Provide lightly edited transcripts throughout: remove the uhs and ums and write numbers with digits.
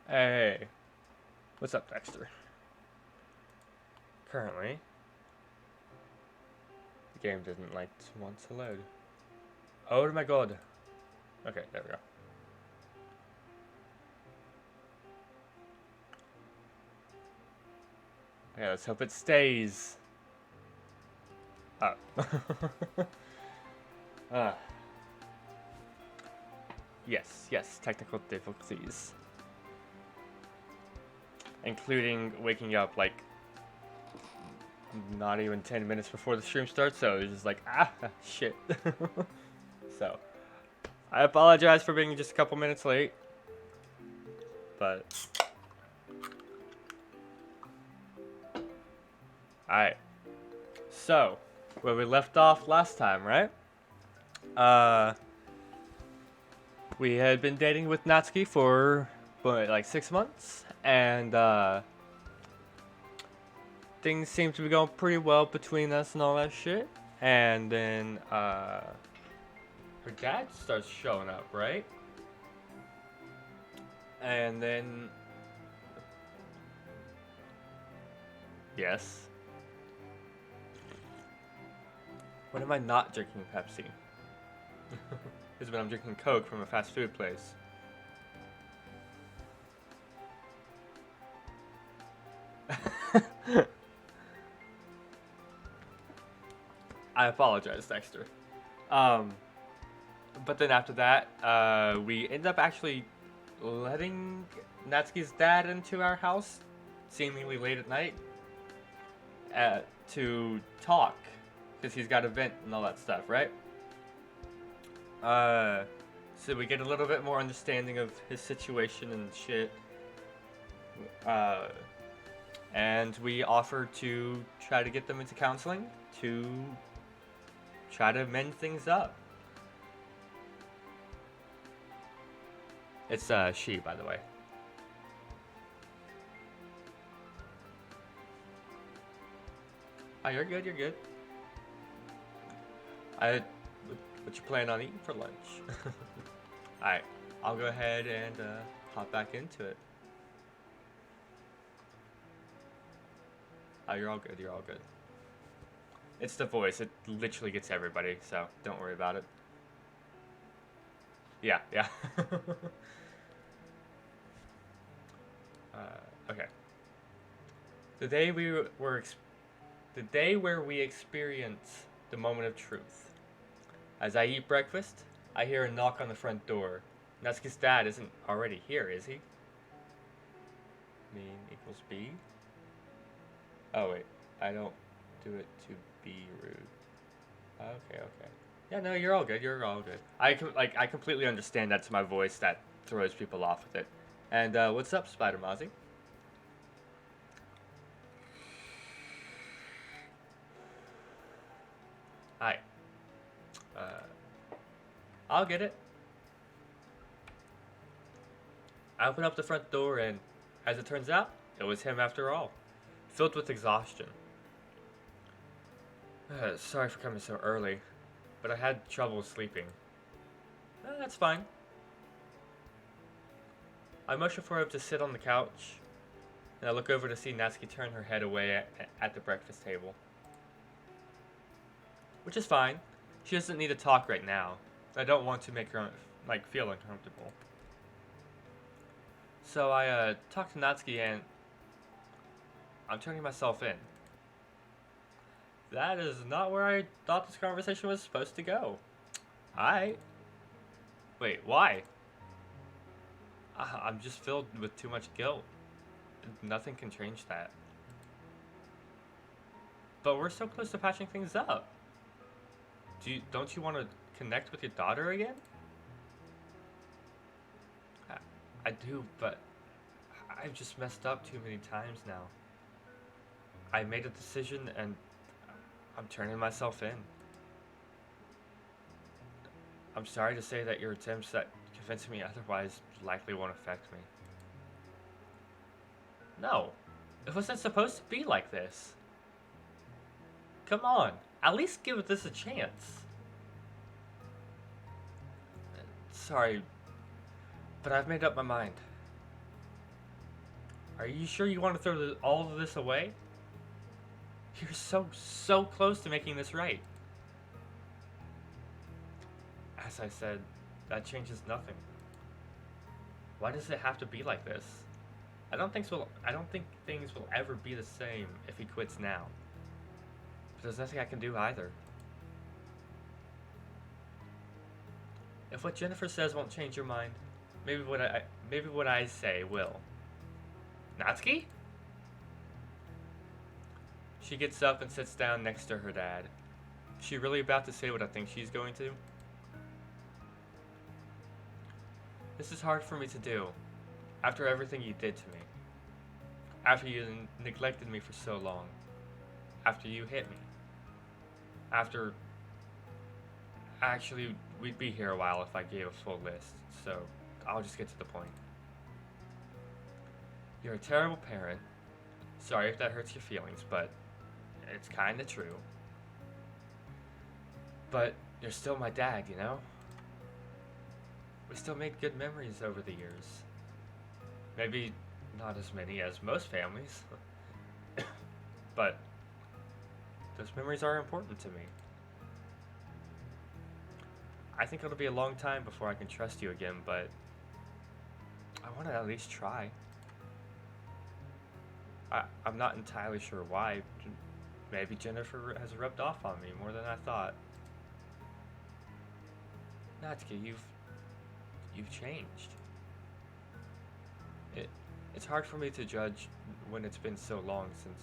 Hey, what's up, Dexter? Currently, the game didn't want to load. Oh my god. Okay, there we go. Okay, let's hope it stays. Oh. uh, yes, technical difficulties. Including waking up like not even 10 minutes before the stream starts, so it's just like, shit. So, I apologize for being just a couple minutes late, but. Alright. So, where we left off last time, right? We had been dating with Natsuki for, like 6 months, and, things seemed to be going pretty well between us and all that shit. And then, her dad starts showing up, right? And then, yes. When am I not drinking Pepsi? Is when I'm drinking Coke from a fast food place. I apologize, Dexter. But then after that, we ended up actually letting Natsuki's dad into our house, seemingly late at night, to talk, because he's got a vent and all that stuff, right? So we get a little bit more understanding of his situation and shit. And we offer to try to get them into counseling to try to mend things up. It's she, by the way. Oh, you're good, you're good. What you plan on eating for lunch? Alright, I'll go ahead and hop back into it. Oh, you're all good, you're all good. It's the voice, it literally gets everybody, so don't worry about it. Yeah. Okay. The day the day where we experience the moment of truth. As I eat breakfast, I hear a knock on the front door. Natsuki's dad isn't already here, is he? Mean equals B? Oh wait, I don't do it to be rude. Okay. Yeah, no, you're all good. You're all good. I completely understand that's my voice that throws people off with it. And what's up, Spider Mozzie? Hi. I'll get it. I open up the front door, and as it turns out, it was him after all, filled with exhaustion. Sorry for coming so early, but I had trouble sleeping. That's fine. I motion for him to sit on the couch, and I look over to see Natsuki turn her head away at the breakfast table. Which is fine. She doesn't need to talk right now. I don't want to make her feel uncomfortable. So I talk to Natsuki, and I'm turning myself in. That is not where I thought this conversation was supposed to go. Alright. Wait, why? I'm just filled with too much guilt. Nothing can change that. But we're so close to patching things up. Don't you want to connect with your daughter again? I do, but I've just messed up too many times now. I made a decision and I'm turning myself in. I'm sorry to say that your attempts at convincing me otherwise likely won't affect me. No, it wasn't supposed to be like this. Come on, at least give this a chance. Sorry, but I've made up my mind. Are you sure you want to throw all of this away? You're so close to making this right. As I said, that changes nothing. Why does it have to be like this? I don't think things will ever be the same if he quits now. But there's nothing I can do either. If what Jennifer says won't change your mind, maybe what I say will. Natsuki? She gets up and sits down next to her dad. Is she really about to say what I think she's going to? This is hard for me to do, after everything you did to me. After you neglected me for so long. After you hit me. After... Actually, we'd be here a while if I gave a full list, so I'll just get to the point. You're a terrible parent. Sorry if that hurts your feelings, but it's kinda true. But you're still my dad, you know? We still made good memories over the years. Maybe not as many as most families. But those memories are important to me. I think it'll be a long time before I can trust you again, but I want to at least try. I'm not entirely sure why. Maybe Jennifer has rubbed off on me more than I thought. Natsuki, you've changed. It's hard for me to judge when it's been so long since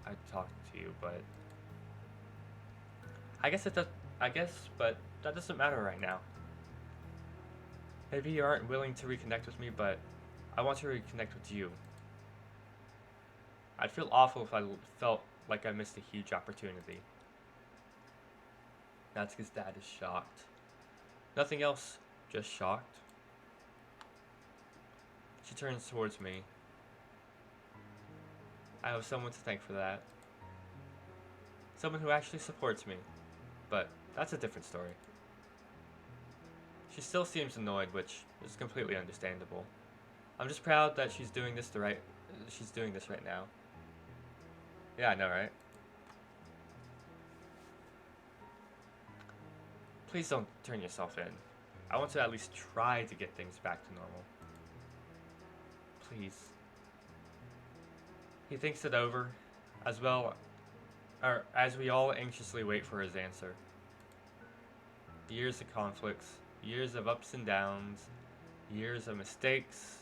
I talked to you, but but that doesn't matter right now. Maybe you aren't willing to reconnect with me, but I want to reconnect with you. I'd feel awful if I felt like I missed a huge opportunity. Natsuki's dad is shocked. Nothing else, just shocked. She turns towards me. I have someone to thank for that. Someone who actually supports me. But that's a different story. She still seems annoyed, which is completely understandable. I'm just proud that she's doing this right now. Yeah, I know, right? Please don't turn yourself in. I want to at least try to get things back to normal. Please. He thinks it over, as we all anxiously wait for his answer. Years of conflicts, years of ups and downs, years of mistakes,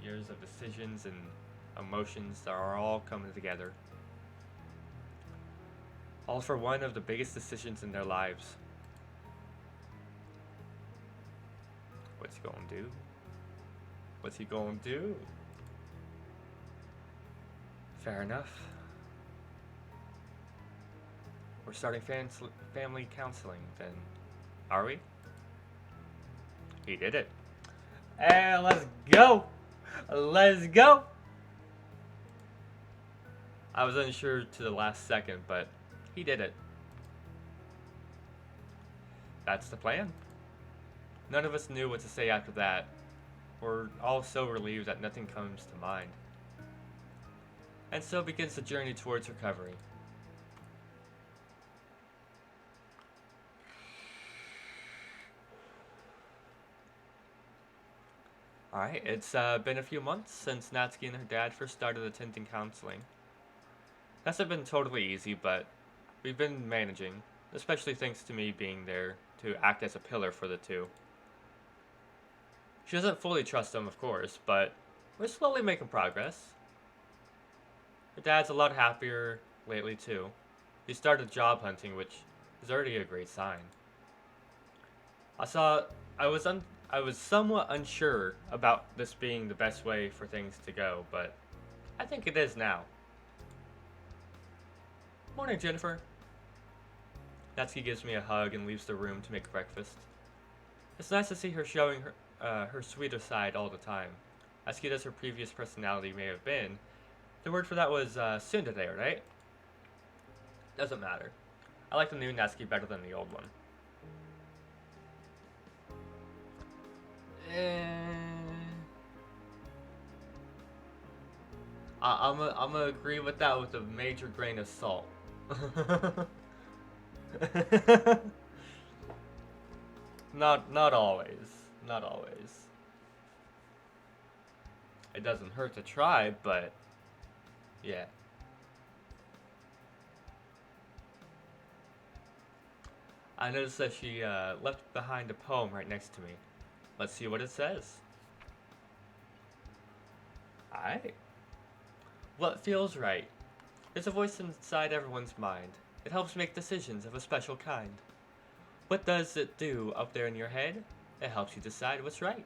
years of decisions and emotions that are all coming together. All for one of the biggest decisions in their lives. What's he gonna do? What's he gonna do? Fair enough. We're starting family counseling, then, are we? He did it. And let's go! Let's go! I was unsure to the last second, but he did it. That's the plan. None of us knew what to say after that. We're all so relieved that nothing comes to mind. And so begins the journey towards recovery. Alright, it's been a few months since Natsuki and her dad first started attending counseling. That's not been totally easy, but we've been managing, especially thanks to me being there to act as a pillar for the two. She doesn't fully trust them, of course, but we're slowly making progress. Her dad's a lot happier lately, too. He started job hunting, which is already a great sign. I was somewhat unsure about this being the best way for things to go, but I think it is now. Morning, Jennifer. Natsuki gives me a hug and leaves the room to make breakfast. It's nice to see her showing her sweeter side all the time. As cute as her previous personality may have been, the word for that was tsundere, right? Doesn't matter. I like the new Natsuki better than the old one. I'm gonna agree with that with a major grain of salt. Not always. Not always. It doesn't hurt to try, but yeah. I noticed that she left behind a poem right next to me. Let's see what it says. Alright. What feels right? There's a voice inside everyone's mind. It helps make decisions of a special kind. What does it do up there in your head? It helps you decide what's right.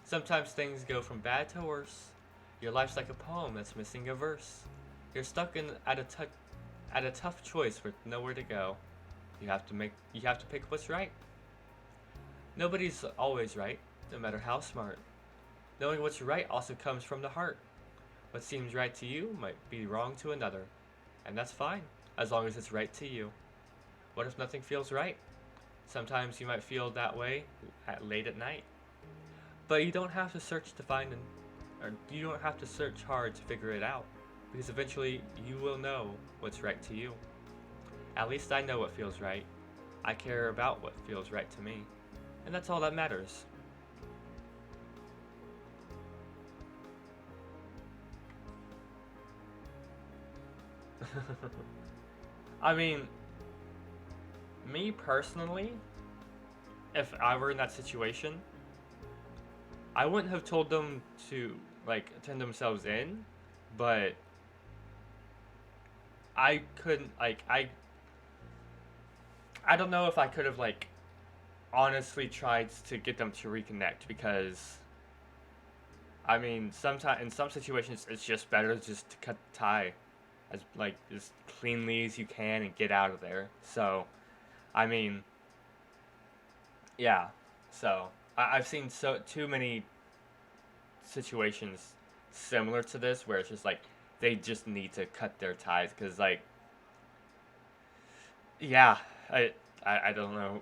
Sometimes things go from bad to worse. Your life's like a poem that's missing a verse. You're stuck at a tough choice with nowhere to go. You have to pick what's right. Nobody's always right, no matter how smart. Knowing what's right also comes from the heart. What seems right to you might be wrong to another, and that's fine, as long as it's right to you. What if nothing feels right? Sometimes you might feel that way late at night. But you don't have to search to you don't have to search hard to figure it out, because eventually you will know what's right to you. At least I know what feels right. I care about what feels right to me, and that's all that matters. I mean, me personally, if I were in that situation, I wouldn't have told them to like attend themselves in, but I couldn't I don't know if I could have like honestly tried to get them to reconnect, because I mean, sometimes in some situations it's just better just to cut the tie as cleanly as you can and get out of there. So, I mean, yeah. So I've seen too many situations similar to this where it's just like they just need to cut their ties, because like, yeah, I don't know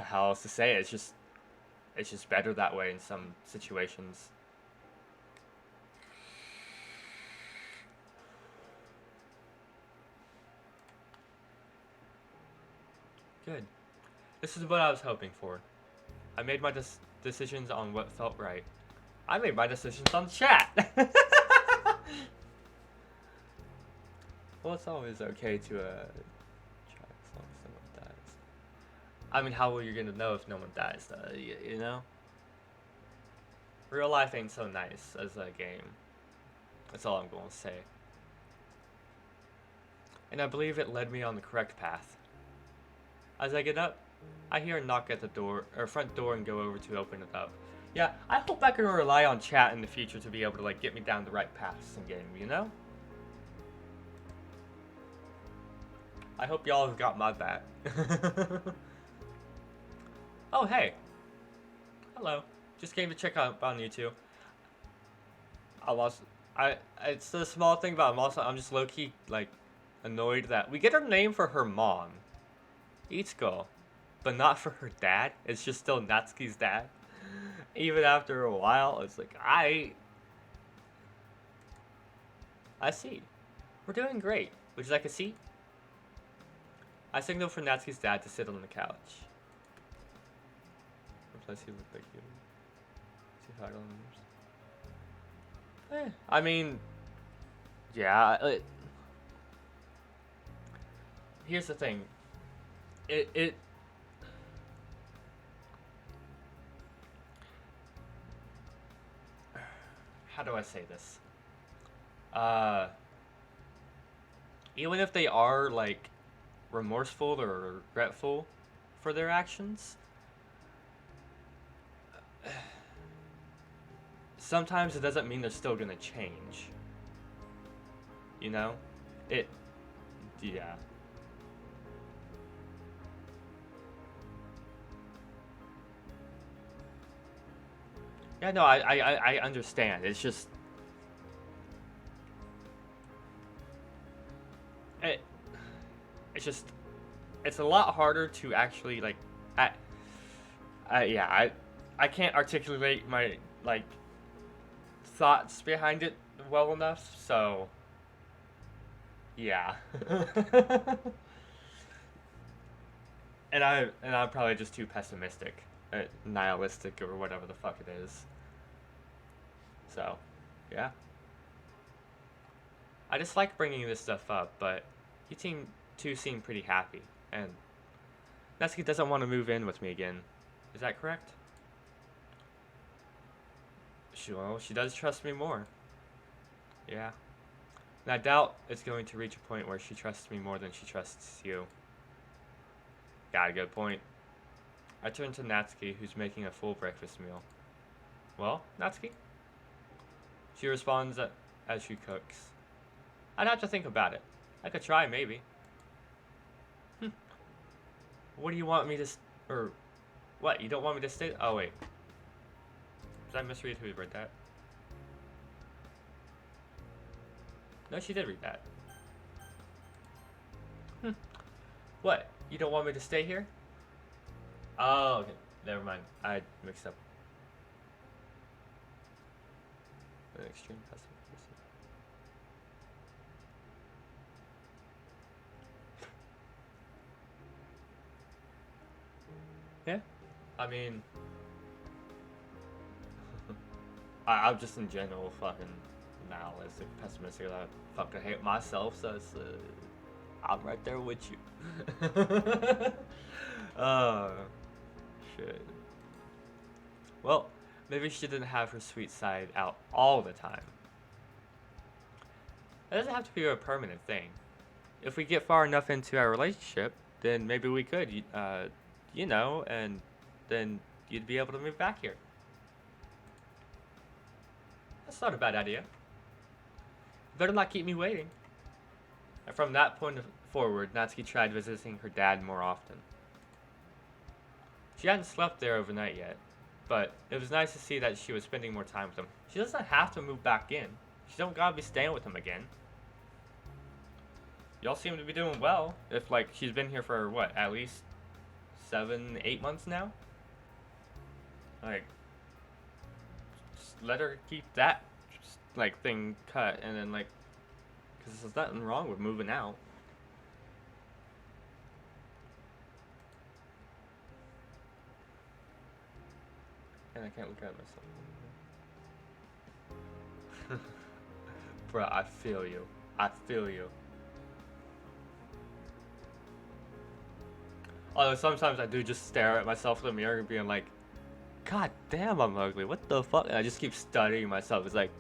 how else to say it. It's just better that way in some situations. Good. This is what I was hoping for. I made my decisions on what felt right. I made my decisions on chat. Well, it's always okay to try as long as no one dies. I mean, how are you gonna know if no one dies? You know, real life ain't so nice as a game. That's all I'm gonna say. And I believe it led me on the correct path. As I get up, I hear a knock at the door or front door and go over to open it up. Yeah, I hope I can rely on chat in the future to be able to like get me down the right paths in game, you know? I hope y'all have got my back. Oh, hey. Hello. Just came to check out on you two. It's the small thing, but I'm just low-key, like, annoyed that we get her name for her mom, Itsuko, but not for her dad. It's just still Natsuki's dad. Even after a while, it's like, I see. We're doing great. Would you like a seat? I signaled for Natsuki's dad to sit on the couch. Plus, he looked like you. I mean, yeah. Here's the thing. It how do I say this? Even if they are like remorseful or regretful for their actions, sometimes it doesn't mean they're still gonna change. You know? Yeah. Yeah, no, I understand. It's just, it, it's just, it's a lot harder to actually like, yeah, I can't articulate my like thoughts behind it well enough, so yeah. I'm probably just too pessimistic, nihilistic, or whatever the fuck it is. So, yeah. I just like bringing this stuff up, but you two seem pretty happy, and Natsuki doesn't want to move in with me again. Is that correct? Well, she does trust me more. Yeah. And I doubt it's going to reach a point where she trusts me more than she trusts you. Got a good point. I turn to Natsuki, who's making a full breakfast meal. Well, Natsuki? She responds as she cooks. I'd have to think about it. I could try, maybe. What do you want me to... Or... What, you don't want me to stay... Oh, wait. Did I misread who read that? No, she did read that. What? You don't want me to stay here? Oh, okay. Never mind. I mixed up. An extreme pessimism. Yeah. I mean... I'm just in general fucking nihilistic, pessimistic. I fucking hate myself, so it's, I'm right there with you. Oh, shit. Well, maybe she didn't have her sweet side out all the time. It doesn't have to be a permanent thing. If we get far enough into our relationship, then maybe we could, you know, and then you'd be able to move back here. That's not a bad idea. Better not keep me waiting. And from that point forward, Natsuki tried visiting her dad more often. She hadn't slept there overnight yet, but it was nice to see that she was spending more time with him. She doesn't have to move back in. She don't gotta be staying with him again. Y'all seem to be doing well. If, like, she's been here for, what, at least 7, 8 months now? Like, just let her keep that, like, thing cut, and then, like, because there's nothing wrong with moving out. And I can't look at myself. Bruh, I feel you. I feel you. Although sometimes I do just stare at myself in the mirror and being like, God damn, I'm ugly. What the fuck? And I just keep studying myself. It's like,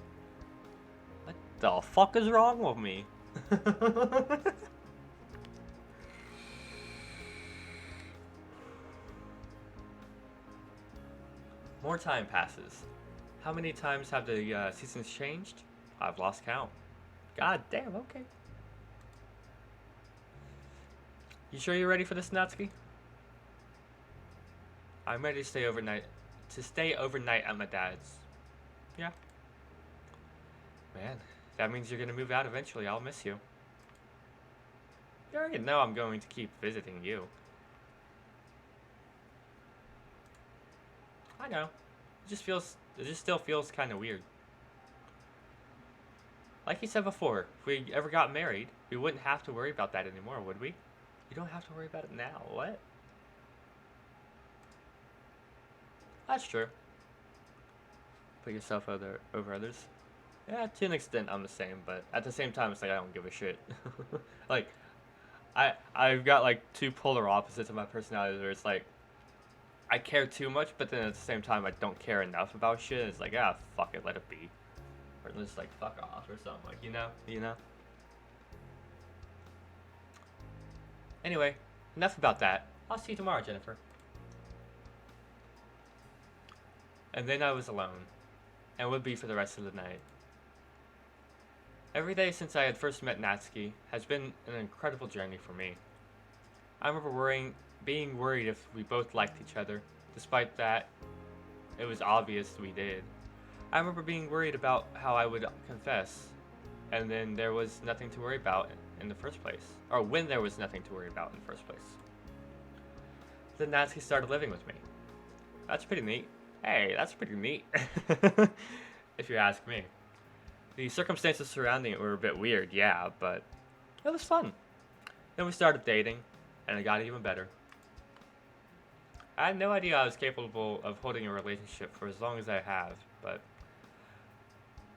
what the fuck is wrong with me? More time passes. How many times have the seasons changed? I've lost count. God damn, okay. You sure you're ready for this, Natsuki? I'm ready to stay overnight. At my dad's. Yeah. Man, that means you're gonna move out eventually. I'll miss you. You already know I'm going to keep visiting you. I know. It just still feels kind of weird. Like you said before, if we ever got married, we wouldn't have to worry about that anymore, would we? You don't have to worry about it now. What? That's true. Put yourself over others. Yeah, to an extent, I'm the same, but at the same time, it's like I don't give a shit. Like, I've got like two polar opposites of my personality where it's like I care too much, but then at the same time I don't care enough about shit. It's like, ah, fuck it, let it be, or just like fuck off or something, like, you know. Anyway, enough about that. I'll see you tomorrow, Jennifer. And then I was alone, and would be for the rest of the night. Every day since I had first met Natsuki has been an incredible journey for me. I remember being worried if we both liked each other, despite that it was obvious we did. I remember being worried about how I would confess, and then there was nothing to worry about in the first place. Or when there was nothing to worry about in the first place. Then Natsuki started living with me. That's pretty neat. Hey, that's pretty neat. if you ask me. The circumstances surrounding it were a bit weird, yeah, but it was fun. Then we started dating, and it got even better. I had no idea I was capable of holding a relationship for as long as I have, but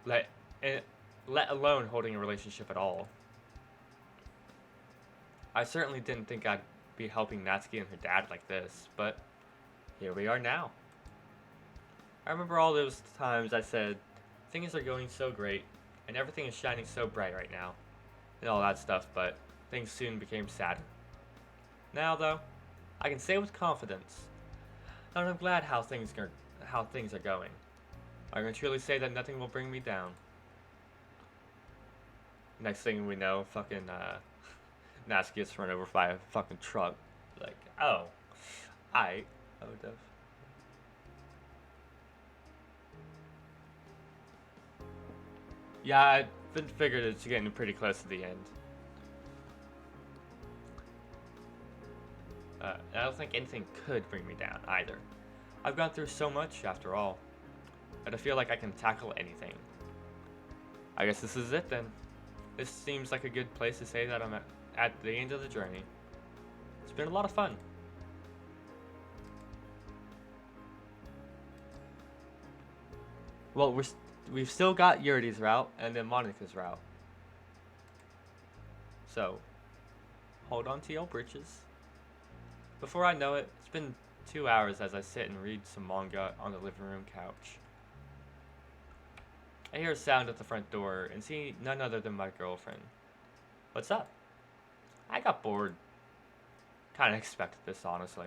let, eh, let alone holding a relationship at all. I certainly didn't think I'd be helping Natsuki and her dad like this, but here we are now. I remember all those times I said, things are going so great, and everything is shining so bright right now, and all that stuff, but things soon became sadder. Now, though, I can say with confidence that I'm glad how things are going. I can truly say that nothing will bring me down. Next thing we know, fucking Natsuki gets run over by a fucking truck. Like, oh, I would have. Yeah, I figured it's getting pretty close to the end. I don't think anything could bring me down either. I've gone through so much after all, that I feel like I can tackle anything. I guess this is it then. This seems like a good place to say that I'm at the end of the journey. It's been a lot of fun. Well, we've still got Yuri's route and then Monika's route. So, hold on to your britches. Before I know it, it's been 2 hours as I sit and read some manga on the living room couch. I hear a sound at the front door and see none other than my girlfriend. What's up? I got bored. Kinda expected this, honestly.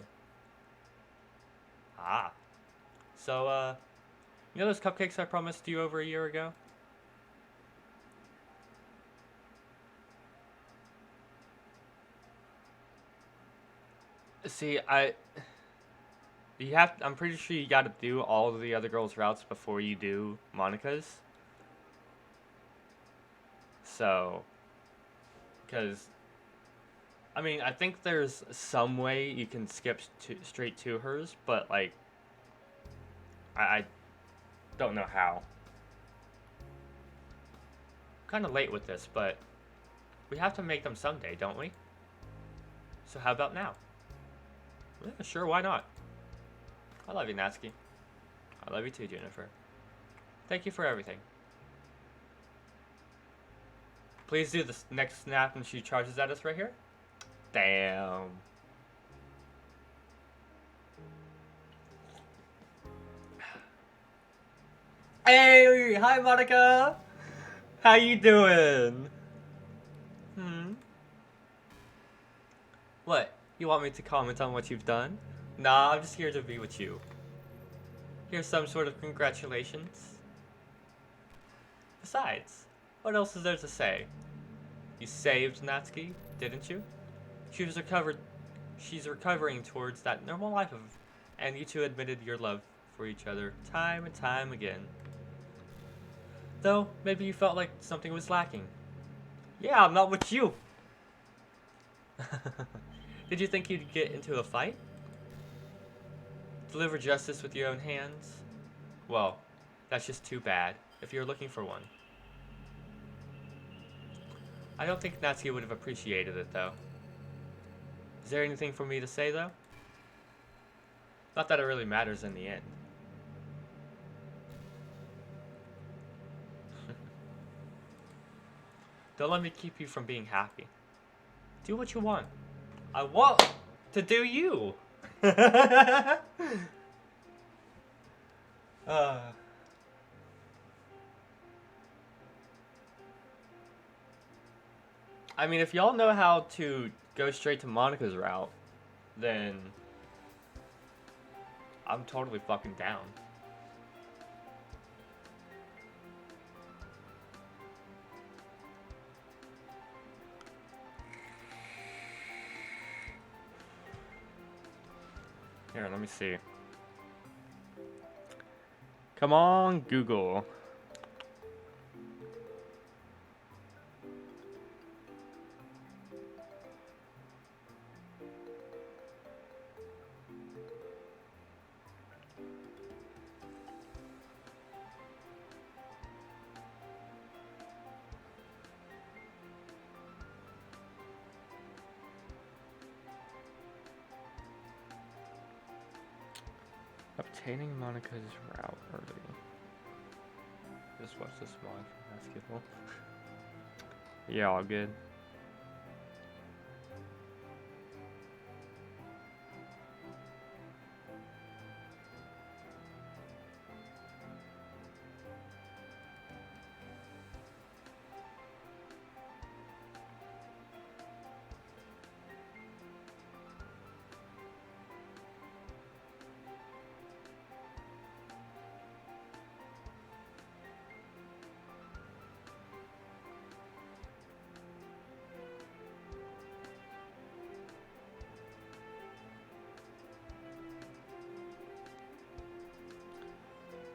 Ah. So, you know those cupcakes I promised you over a year ago? See, I'm pretty sure you gotta do all of the other girls' routes before you do Monica's. So, because, I mean, I think there's some way you can skip straight to hers, but, like, I don't know how. Kind of late with this, but we have to make them someday, don't we? So how about now? Yeah, sure, why not? I love you, Natsuki. I love you too, Jennifer. Thank you for everything. Please do the next snap when she charges at us right here. Damn. Hey, hi Monica. How you doing? What? You want me to comment on what you've done? Nah, I'm just here to be with you. Here's some sort of congratulations. Besides, what else is there to say? You saved Natsuki, didn't you? She's recovering towards that normal life and you two admitted your love for each other time and time again. Though, maybe you felt like something was lacking. Yeah, I'm not with you. Did you think you'd get into a fight? Deliver justice with your own hands? Well, that's just too bad, if you're looking for one. I don't think Natsuki would have appreciated it, though. Is there anything for me to say, though? Not that it really matters in the end. Don't let me keep you from being happy. Do what you want. I want to do you. I mean, if y'all know how to go straight to Monica's route, then I'm totally fucking down. Here, let me see. Come on, Google. obtaining Monica's route early. Just watch this mod from basketball. Yeah, all good.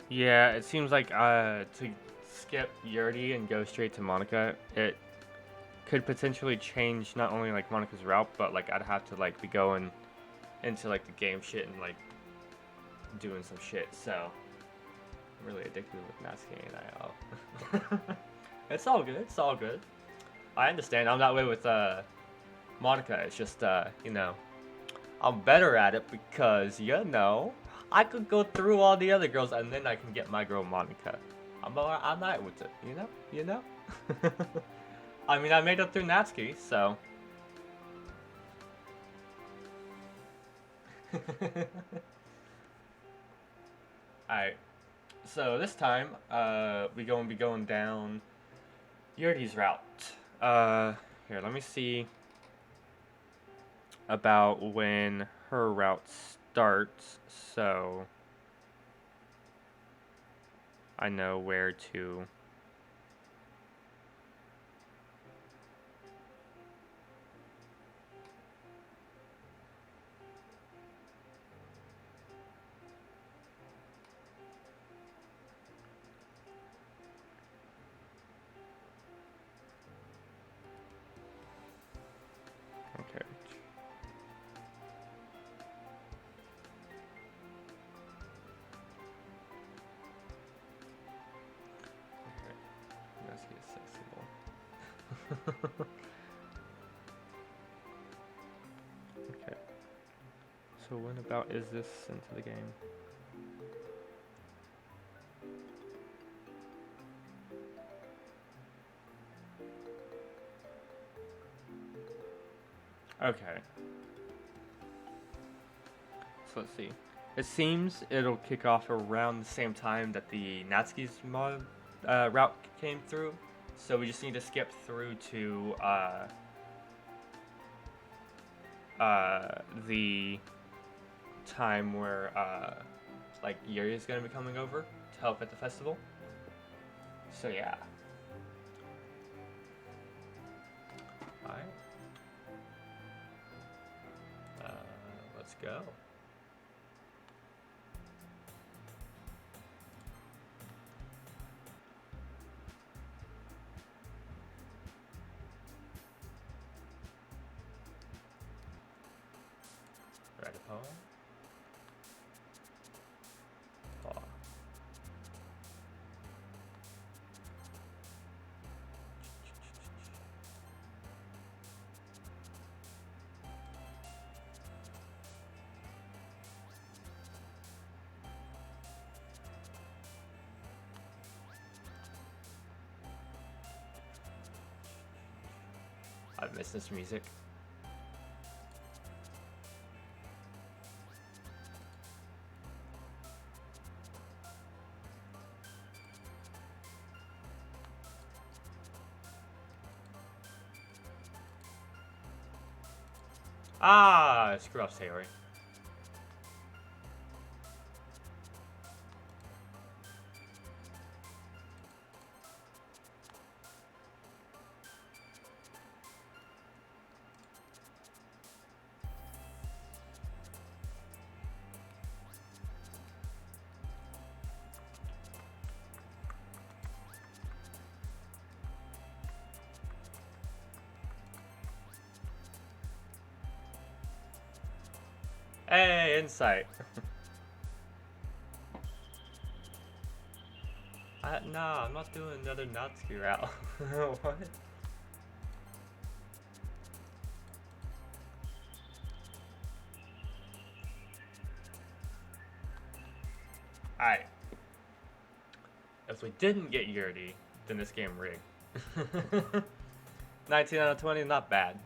Yeah, it seems like to skip Yurdi and go straight to Monica, it could potentially change not only like Monica's route, but like I'd have to like be going into like the game shit and like doing some shit. So I'm really addicted with Natsuki and IL. It's all good. It's all good. I understand. I'm that way with Monica. It's just you know, I'm better at it because you know I could go through all the other girls and then I can get my girl Monica. I'm alright with it. You know. I mean, I made it through Natsuki, so. Alright. So this time, we gonna be going down Yurdi's route. Here, let me see about when her route starts, so I know where to. Okay. Let's get accessible. Okay. So when about is this into the game? Okay. So let's see. It seems it'll kick off around the same time that the Natsuki's mod route came through. So we just need to skip through to the time where like Yuri is gonna be coming over to help at the festival. So yeah. Alright. Let's go. Write a poem. Paw. I've missed this music. Ah, screw up, Sayori. Hey, insight. Nah, I'm not doing another Natsuki route. What? If we didn't get Yurdi, then this game rigged. 19 out of 20, not bad.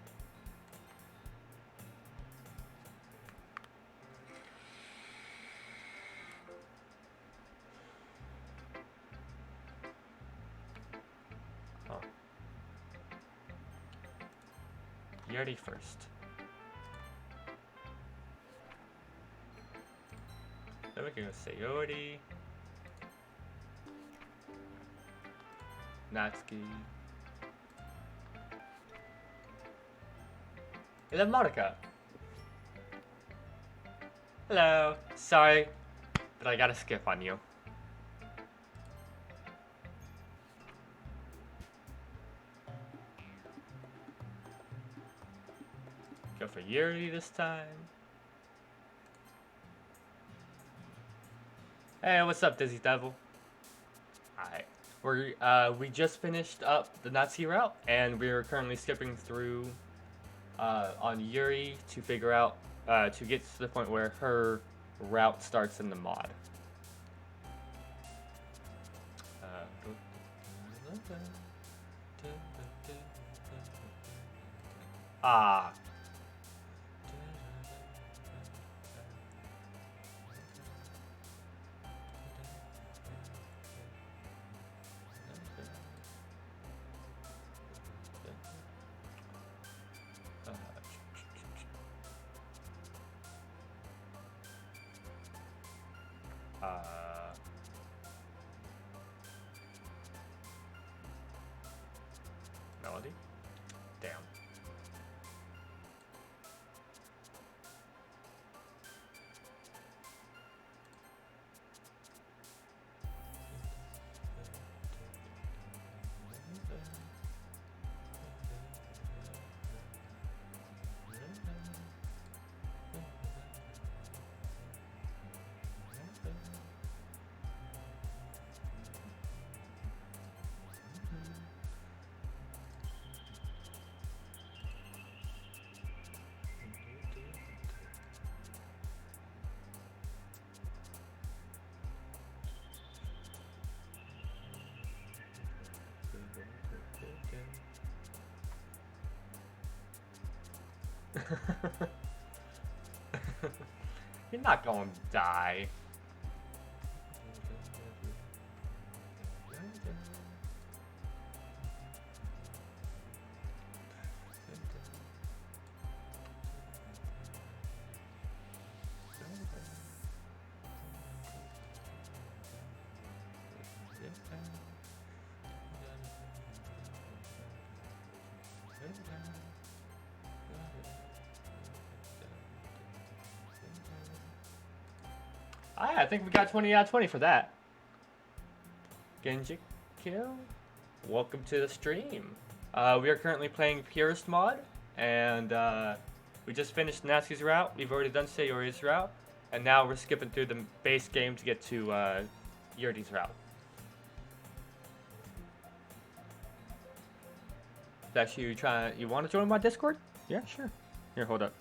Oh. Yurdi first. Then we can go Sayori. Natsuki. And then Monica. Hello. Sorry, but I gotta skip on you. Go for Yuri this time. Hey, what's up, Dizzy Devil? Alright. We just finished up the Natsuki route, and we're currently skipping through on Yuri to figure out to get to the point where her route starts in the mod. Ah. Melody? Damn. You're not gonna die. I think we got 20 out of 20 for that. Genji Kill, welcome to the stream. We are currently playing Purist mod, and we just finished Natsuki's route. We've already done Sayori's route, and now we're skipping through the base game to get to Yurdi's route. That you want to join my Discord? Yeah, sure. Here, hold up.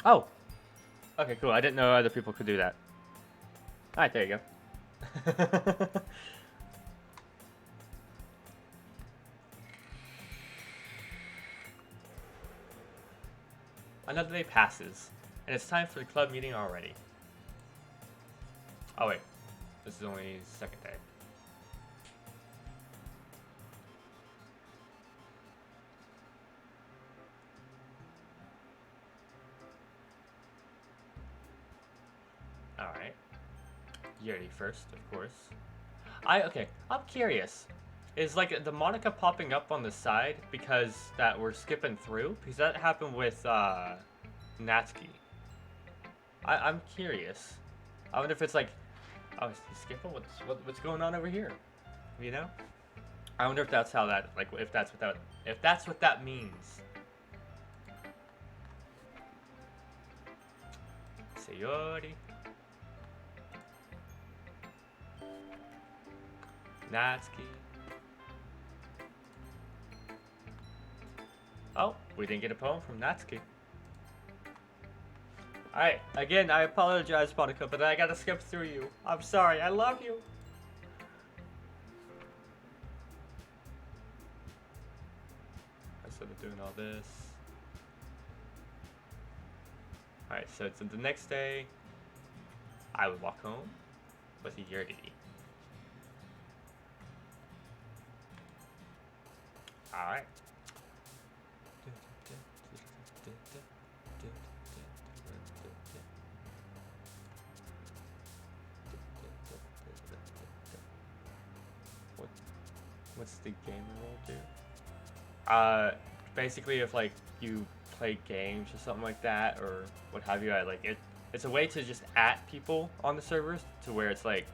Oh! Okay, cool. I didn't know other people could do that. Alright, there you go. Another day passes, and it's time for the club meeting already. Oh wait, this is only the second day. Alright. Yuri first, of course. Okay, I'm curious. Is like the Monica popping up on the side because that we're skipping through? Because that happened with Natsuki. I'm curious. I wonder if it's like, oh, is he skipping? What's going on over here? You know? I wonder if that's how that, like, if that's what that means. Sayori. Natsuki. Oh, we didn't get a poem from Natsuki. Alright, again, I apologize, Monica, but I gotta skip through you. I'm sorry, I love you. Instead of doing all this. Alright, so it's the next day. I would walk home with a Yurdi. Alright. What's the gamer role do? Basically if like you play games or something like that or what have you, it's a way to just at people on the servers to where it's like,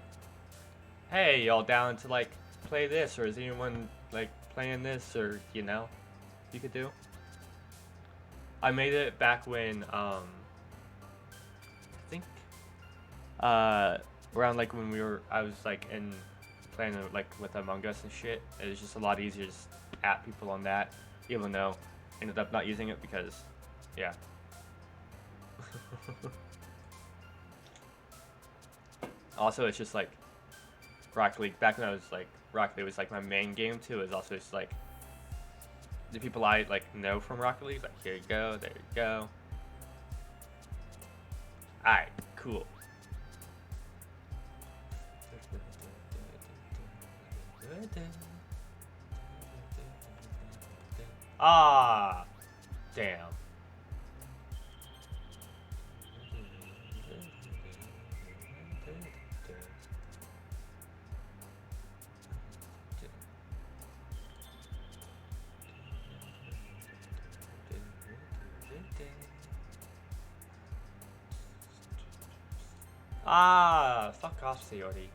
hey, y'all down to like play this, or is anyone like playing this, or you could do. I made it back when I think around like when I was like in playing like with Among Us and shit. It was just a lot easier to just at people on that, even though I ended up not using it because, yeah. Also, it's just like Rocket League. Back when I was like Rocket League was like my main game too. Is also just like the people I like know from Rocket League. Like here you go, there you go. All right, cool. Ah, damn. Ah, fuck off, Sayori.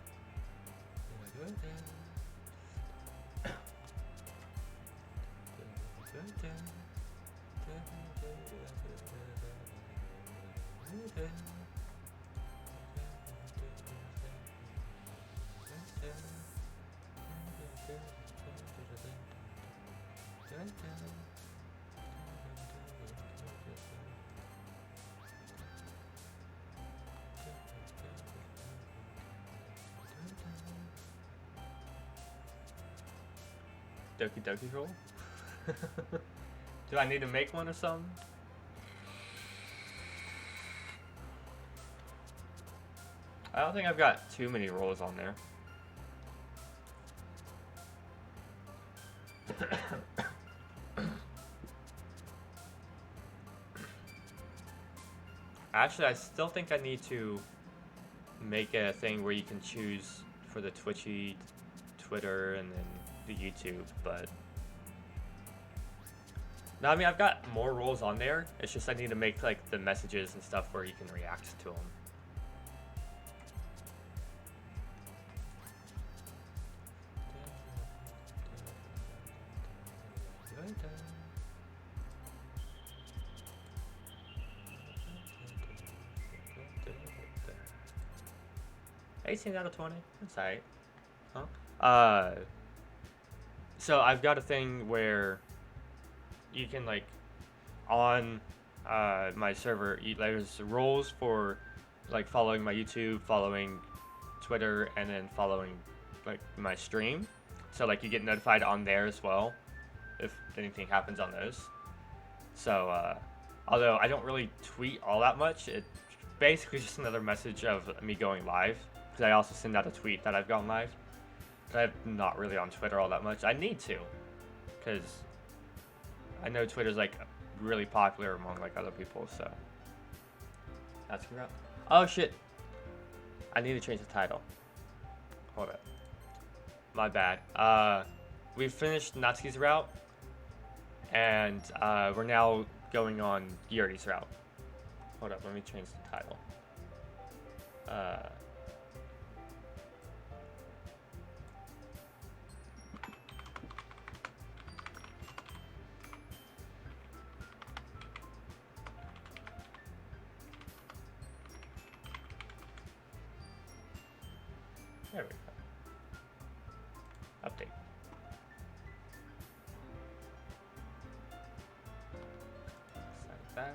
Doki Doki roll? Do I need to make one or something? I don't think I've got too many rolls on there. Actually, I still think I need to make a thing where you can choose for the Twitchy, Twitter, and then the YouTube, but no, I mean I've got more roles on there. It's just I need to make like the messages and stuff where you can react to them. $18 out of 20. That's alright. Huh? So I've got a thing where you can like on my server, there's roles for like following my YouTube, following Twitter, and then following like my stream. So like you get notified on there as well if anything happens on those. So although I don't really tweet all that much, it's basically just another message of me going live. Because I also send out a tweet that I've gone live. But I'm not really on Twitter all that much. I need to, because I know Twitter's like really popular among like other people. So that's good. Oh shit! I need to change the title. Hold up. My bad. We finished Natsuki's route, and we're now going on Yuri's route. Hold up. Let me change the title. There we go. Update. that.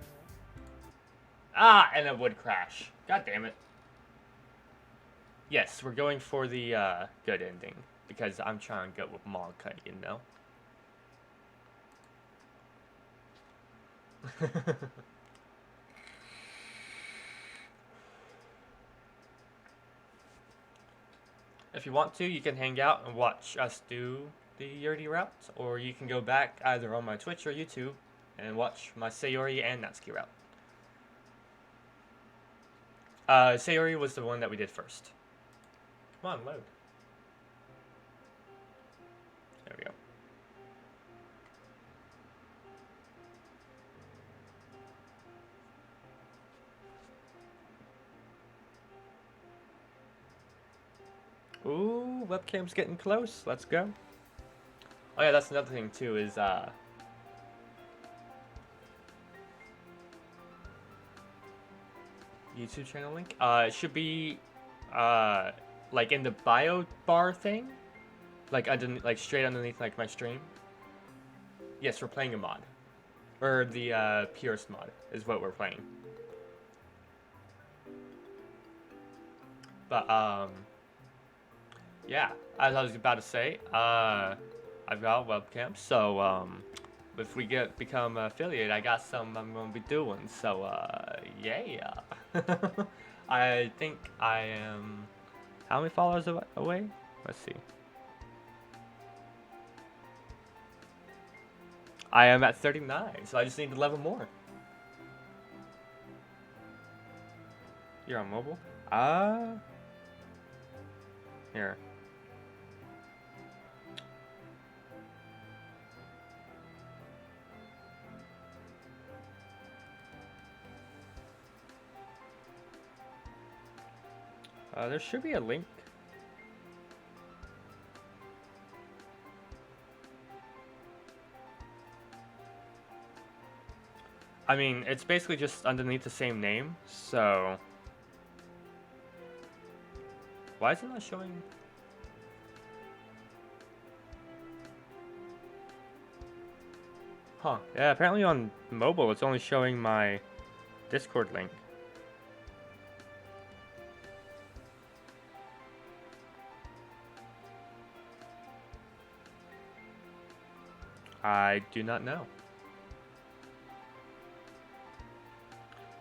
Ah, and it would crash. God damn it. Yes, we're going for the good ending because I'm trying to go with Monka, you know. If you want to, you can hang out and watch us do the Yurdi route, or you can go back either on my Twitch or YouTube and watch my Sayori and Natsuki route. Sayori was the one that we did first. Come on, load. There we go. Ooh, webcam's getting close. Let's go. Oh yeah, that's another thing too is YouTube channel link. It should be like in the bio bar thing, like underneath, like straight underneath like my stream. Yes, we're playing a mod, or the purist mod is what we're playing. But yeah, as I was about to say, I've got a webcam, so if we become affiliate, I got some I'm gonna be doing. So yeah. I think I am. How many followers away? Let's see. I am at 39, so I just need 11 more. You're on mobile? Here. There should be a link. I mean, it's basically just underneath the same name, so... Why is it not showing? Huh. Yeah, apparently on mobile it's only showing my Discord link. I do not know.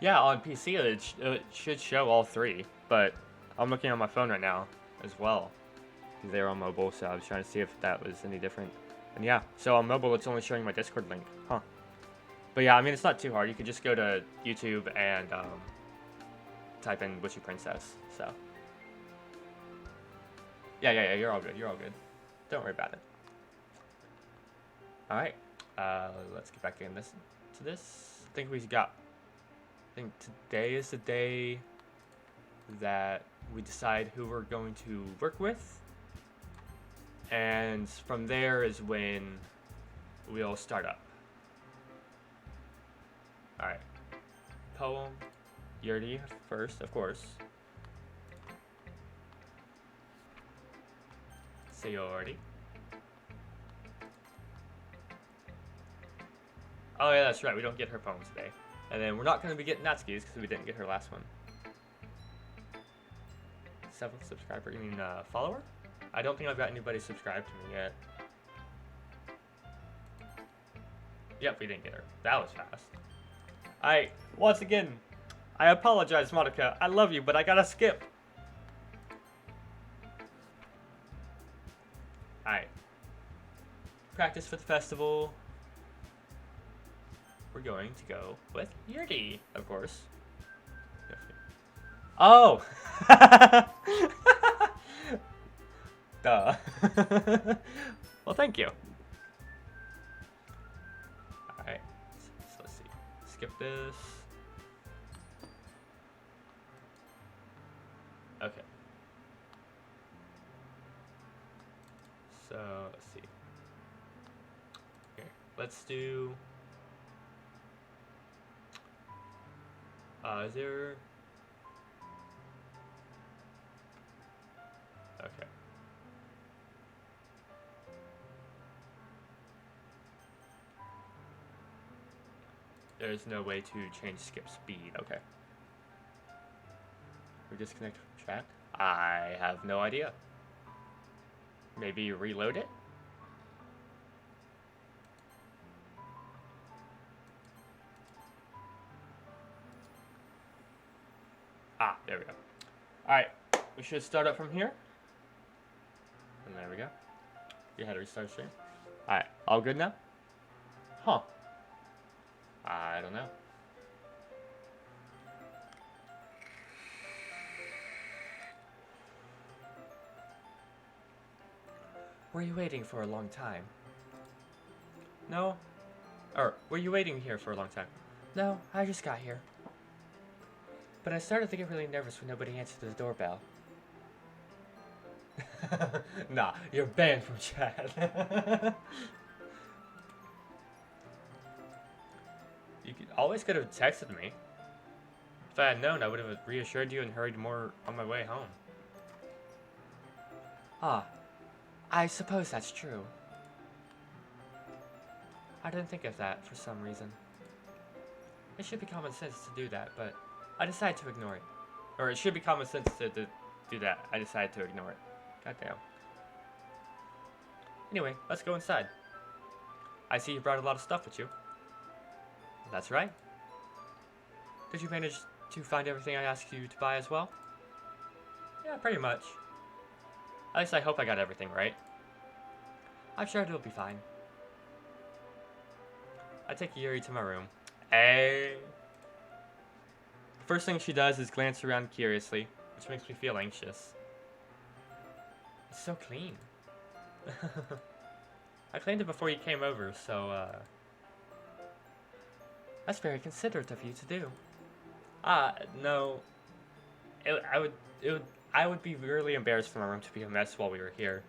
Yeah, on PC it should show all three, but I'm looking on my phone right now as well. They're on mobile, so I was trying to see if that was any different. And yeah, so on mobile it's only showing my Discord link. Huh. But yeah, I mean, it's not too hard. You could just go to YouTube and type in Witchy Princess, so. Yeah, you're all good. You're all good. Don't worry about it. Alright, let's get back in to this. I think today is the day that we decide who we're going to work with. And from there is when we'll start up. Alright. Poem. Yurdi first, of course. Sayori. Oh yeah, that's right. We don't get her poems today. And then we're not going to be getting Natsuki's because we didn't get her last one. 7th subscriber. You mean follower? I don't think I've got anybody subscribed to me yet. Yep, we didn't get her. That was fast. Alright, once again, I apologize, Monica. I love you, but I gotta skip. Alright. Practice for the festival. We're going to go with Yurdi, of course. Oh! Duh. Well, thank you. Alright, so let's see. Skip this. Okay. So, let's see. Here, let's do... is there... Okay. There's no way to change skip speed. Okay. We disconnect from chat? I have no idea. Maybe reload it? Ah, there we go. Alright, we should start up from here. And there we go. You had to restart stream. Alright, all good now? Huh. I don't know. Were you waiting for a long time? No. Or, were you waiting here for a long time? No, I just got here. But I started to get really nervous when nobody answered the doorbell. Nah, you're banned from chat. You always could have texted me. If I had known, I would have reassured you and hurried more on my way home. Ah, I suppose that's true. I didn't think of that for some reason. It should be common sense to do that, but I decided to ignore it. Or it should be common sense to do that. I decided to ignore it. Goddamn. Anyway, let's go inside. I see you brought a lot of stuff with you. That's right. Did you manage to find everything I asked you to buy as well? Yeah, pretty much. At least I hope I got everything right. I'm sure it'll be fine. I take Yuri to my room. Hey. The first thing she does is glance around curiously, which makes me feel anxious. It's so clean. I cleaned it before you came over, so, that's very considerate of you to do. No. I would be really embarrassed for my room to be a mess while we were here.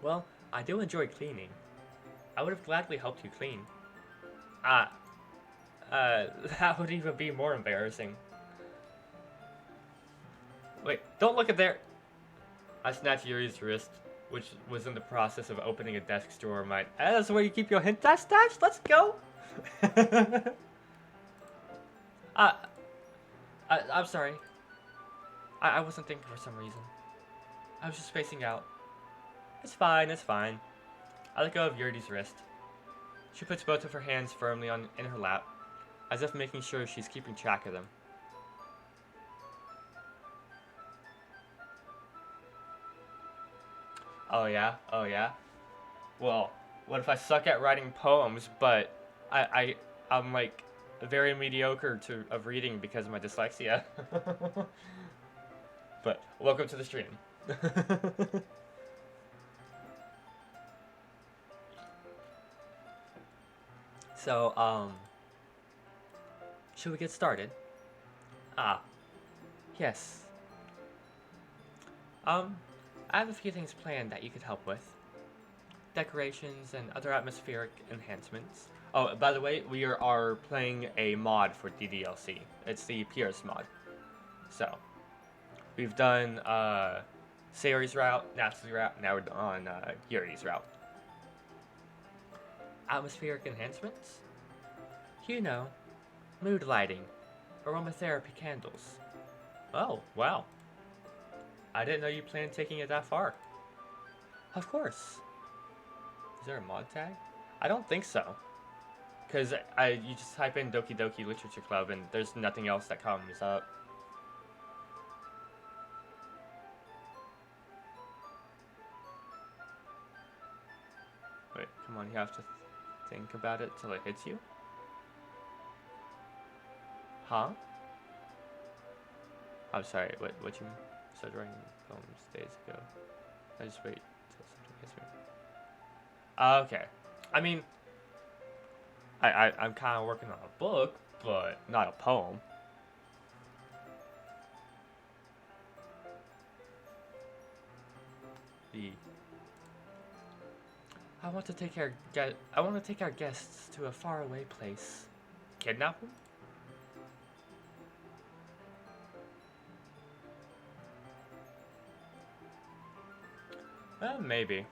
Well, I do enjoy cleaning. I would have gladly helped you clean. That would even be more embarrassing. Wait, don't look at there! I snatched Yuri's wrist, which was in the process of opening a desk drawer of mine. That's where you keep your hentai stash? Let's go! I'm sorry. I wasn't thinking for some reason. I was just spacing out. It's fine, it's fine. I let go of Yuri's wrist. She puts both of her hands firmly in her lap, as if making sure she's keeping track of them. Oh yeah? Oh yeah? Well, what if I suck at writing poems, but I'm like very mediocre of reading because of my dyslexia. But welcome to the stream. So, should we get started? Yes. I have a few things planned that you could help with. Decorations and other atmospheric enhancements. Oh, by the way, we are playing a mod for DDLC. It's the Pierce mod. So, we've done Sayori's route, Natsuki's route, now we're on Yuri's route. Atmospheric enhancements? You know, mood lighting, aromatherapy candles. Oh, wow. I didn't know you planned taking it that far. Of course. Is there a mod tag? I don't think so. Because you just type in Doki Doki Literature Club and there's nothing else that comes up. Wait, come on, you have to think about it till it hits you? Huh? I'm sorry, what you started writing poems days ago. I just wait till something hits me. Okay. I mean, I'm kind of working on a book, but not a poem. I want to take our guests to a faraway place. Kidnap them? Maybe.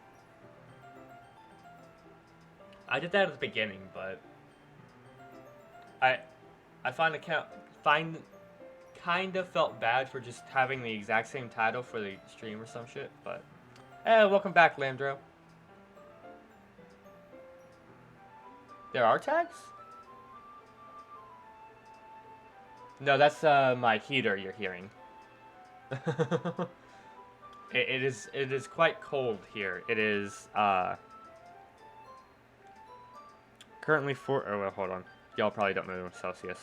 I did that at the beginning, but I find kind of felt bad for just having the exact same title for the stream or some shit. But welcome back, Landro. There are tags? No, that's my heater you're hearing. it is quite cold here. It is currently oh well, hold on. Y'all probably don't know Celsius.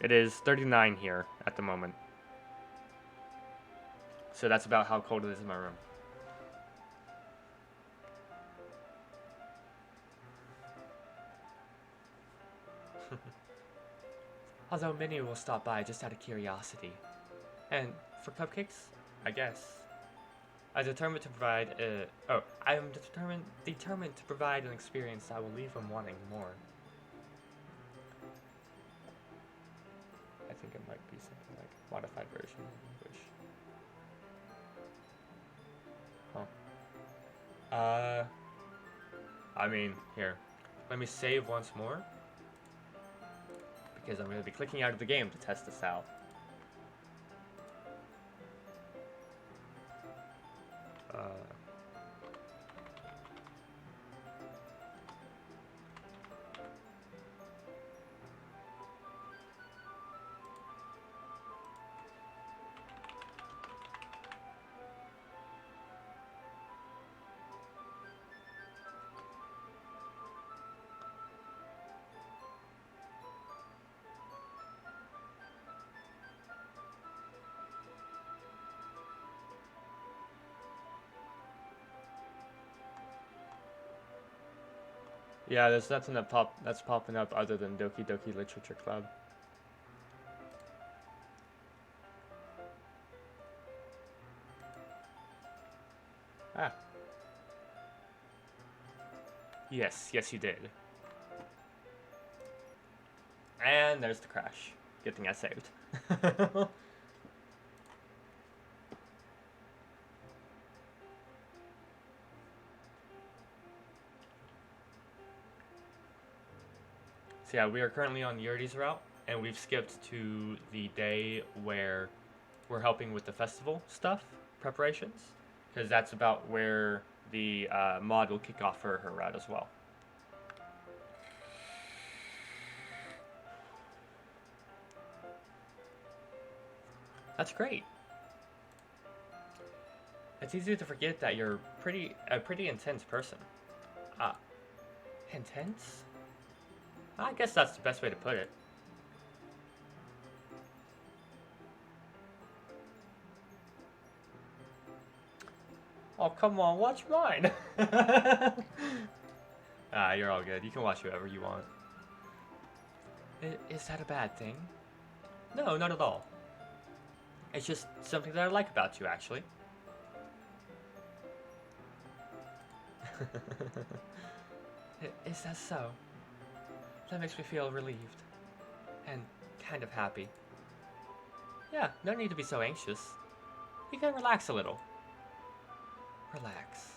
It is 39 here at the moment. So that's about how cold it is in my room. Although many will stop by just out of curiosity. And for cupcakes, I guess. I am determined to provide to provide an experience that will leave them wanting more. I think it might be something like modified version in English. Huh. I mean, here. Let me save once more. Because I'm going to be clicking out of the game to test this out. Yeah, there's nothing that's popping up other than Doki Doki Literature Club. Ah. Yes, you did. And there's the crash. Good thing I saved. So yeah, we are currently on Yuri's route, and we've skipped to the day where we're helping with the festival stuff, preparations, because that's about where the mod will kick off for her route as well. That's great. It's easy to forget that you're a pretty intense person. Intense? I guess that's the best way to put it. Oh, come on, watch mine. You're all good. You can watch whoever you want. Is that a bad thing? No, not at all. It's just something that I like about you, actually. Is that so? That makes me feel relieved. And kind of happy. Yeah, no need to be so anxious. You can relax a little. Relax.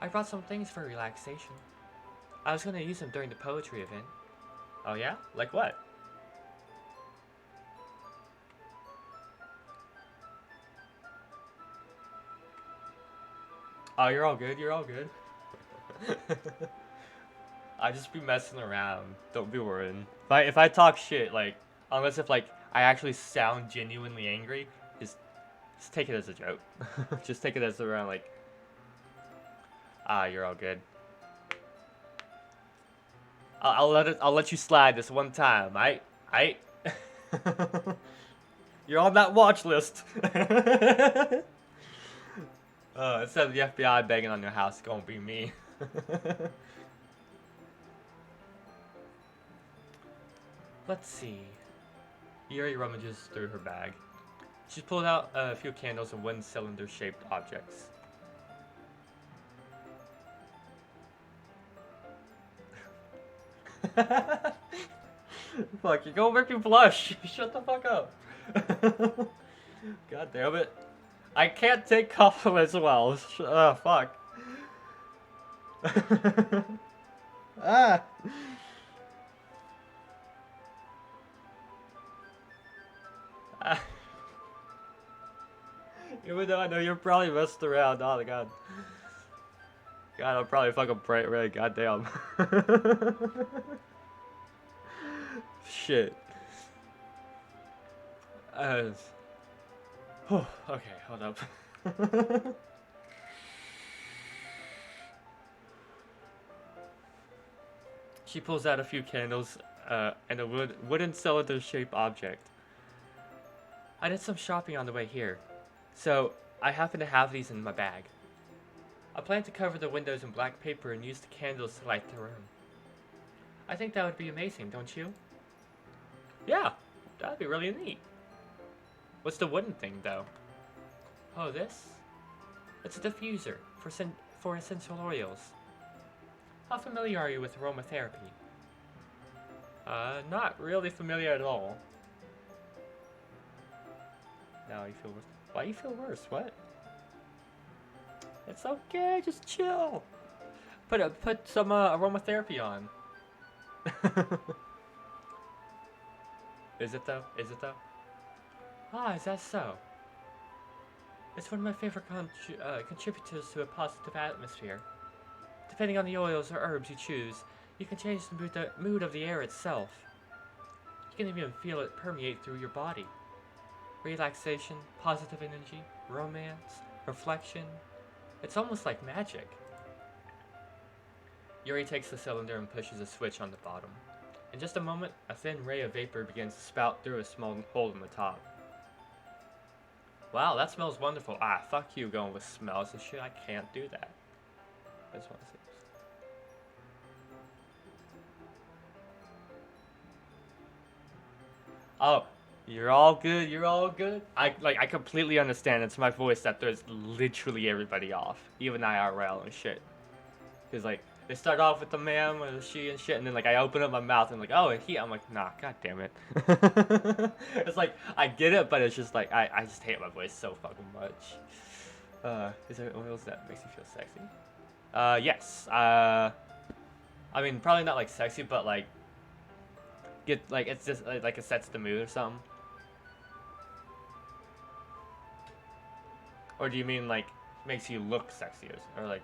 I brought some things for relaxation. I was gonna use them during the poetry event. Oh yeah? Like what? Oh, you're all good, you're all good. I just be messing around. Don't be worrying. If I talk shit, like, unless if like I actually sound genuinely angry, just take it as a joke. Just take it as around like, you're all good. I'll let you slide this one time. You're on that watch list. Instead of the FBI banging on your house, it's gonna be me. Let's see. Yuri rummages through her bag. She's pulled out a few candles and one cylinder-shaped objects. Fuck, you're gonna make me blush. Shut the fuck up. God damn it. I can't take compliments well. Fuck. Ah! Ah. Even though I know you're probably messed around. Oh my god. God, I'm probably fucking bright red. Goddamn. Shit. Uh, okay, hold up. She pulls out a few candles and a wooden cylinder-shaped object. I did some shopping on the way here, so I happen to have these in my bag. I plan to cover the windows in black paper and use the candles to light the room. I think that would be amazing, don't you? Yeah, that'd be really neat. What's the wooden thing, though? Oh, this? It's a diffuser for essential oils. How familiar are you with aromatherapy? Not really familiar at all. Now you feel worse. Why you feel worse? What? It's okay, just chill. Put some aromatherapy on. Is it though? Is it though? Ah, is that so? It's one of my favorite contributors to a positive atmosphere. Depending on the oils or herbs you choose, you can change the mood of the air itself. You can even feel it permeate through your body. Relaxation, positive energy, romance, reflection. It's almost like magic. Yuri takes the cylinder and pushes a switch on the bottom. In just a moment, a thin ray of vapor begins to spout through a small hole in the top. Wow, that smells wonderful. Ah, fuck you going with smells and shit. I can't do that. I just want to see this. Oh, you're all good. You're all good. I completely understand. It's my voice that throws literally everybody off, even IRL and shit. Cause like they start off with the ma'am or the she and shit, and then like I open up my mouth and like, oh, and he. I'm like, nah, god damn it. It's like I get it, but it's just like I just hate my voice so fucking much. Is there oils that makes you feel sexy? Yes. I mean, probably not like sexy, but like get like it's just like it sets the mood or something. Or do you mean like makes you look sexy or like?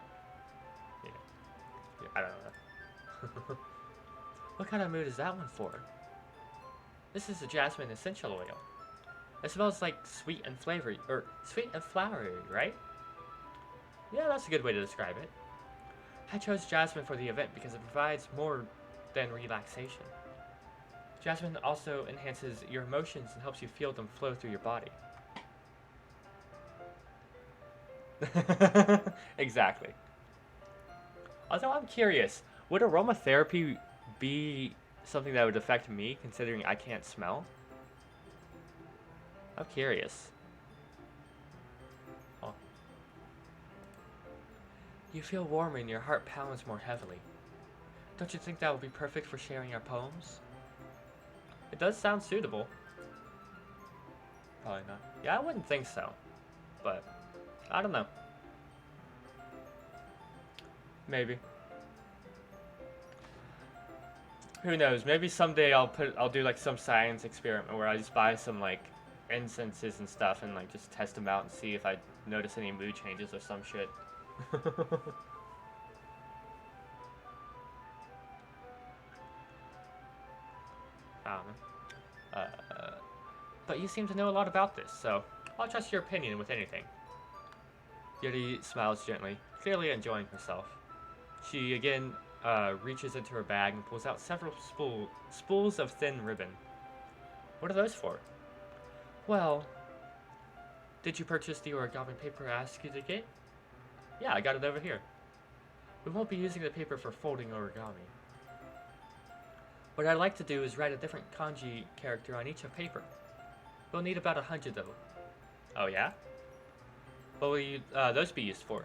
Yeah, I don't know. What kind of mood is that one for? This is a jasmine essential oil. It smells like sweet and flavory, or sweet and flowery, right? Yeah, that's a good way to describe it. I chose jasmine for the event because it provides more than relaxation. Jasmine also enhances your emotions and helps you feel them flow through your body. Exactly. Although I'm curious, would aromatherapy be something that would affect me, considering I can't smell? I'm curious. Oh. You feel warmer and your heart pounds more heavily. Don't you think that would be perfect for sharing our poems? It does sound suitable. Probably not. Yeah, I wouldn't think so. But, I don't know. Maybe. Who knows? Maybe someday I'll do like some science experiment where I just buy some like incenses and stuff and like just test them out and see if I notice any mood changes or some shit. I don't know. But you seem to know a lot about this, so I'll trust your opinion with anything. Yuri smiles gently, clearly enjoying herself. She again reaches into her bag and pulls out several spools of thin ribbon. What are those for? Well, did you purchase the origami paper I asked you to get? Yeah, I got it over here. We won't be using the paper for folding origami. What I'd like to do is write a different kanji character on each of paper. We'll need about 100 of them. Oh yeah? What will those be used for?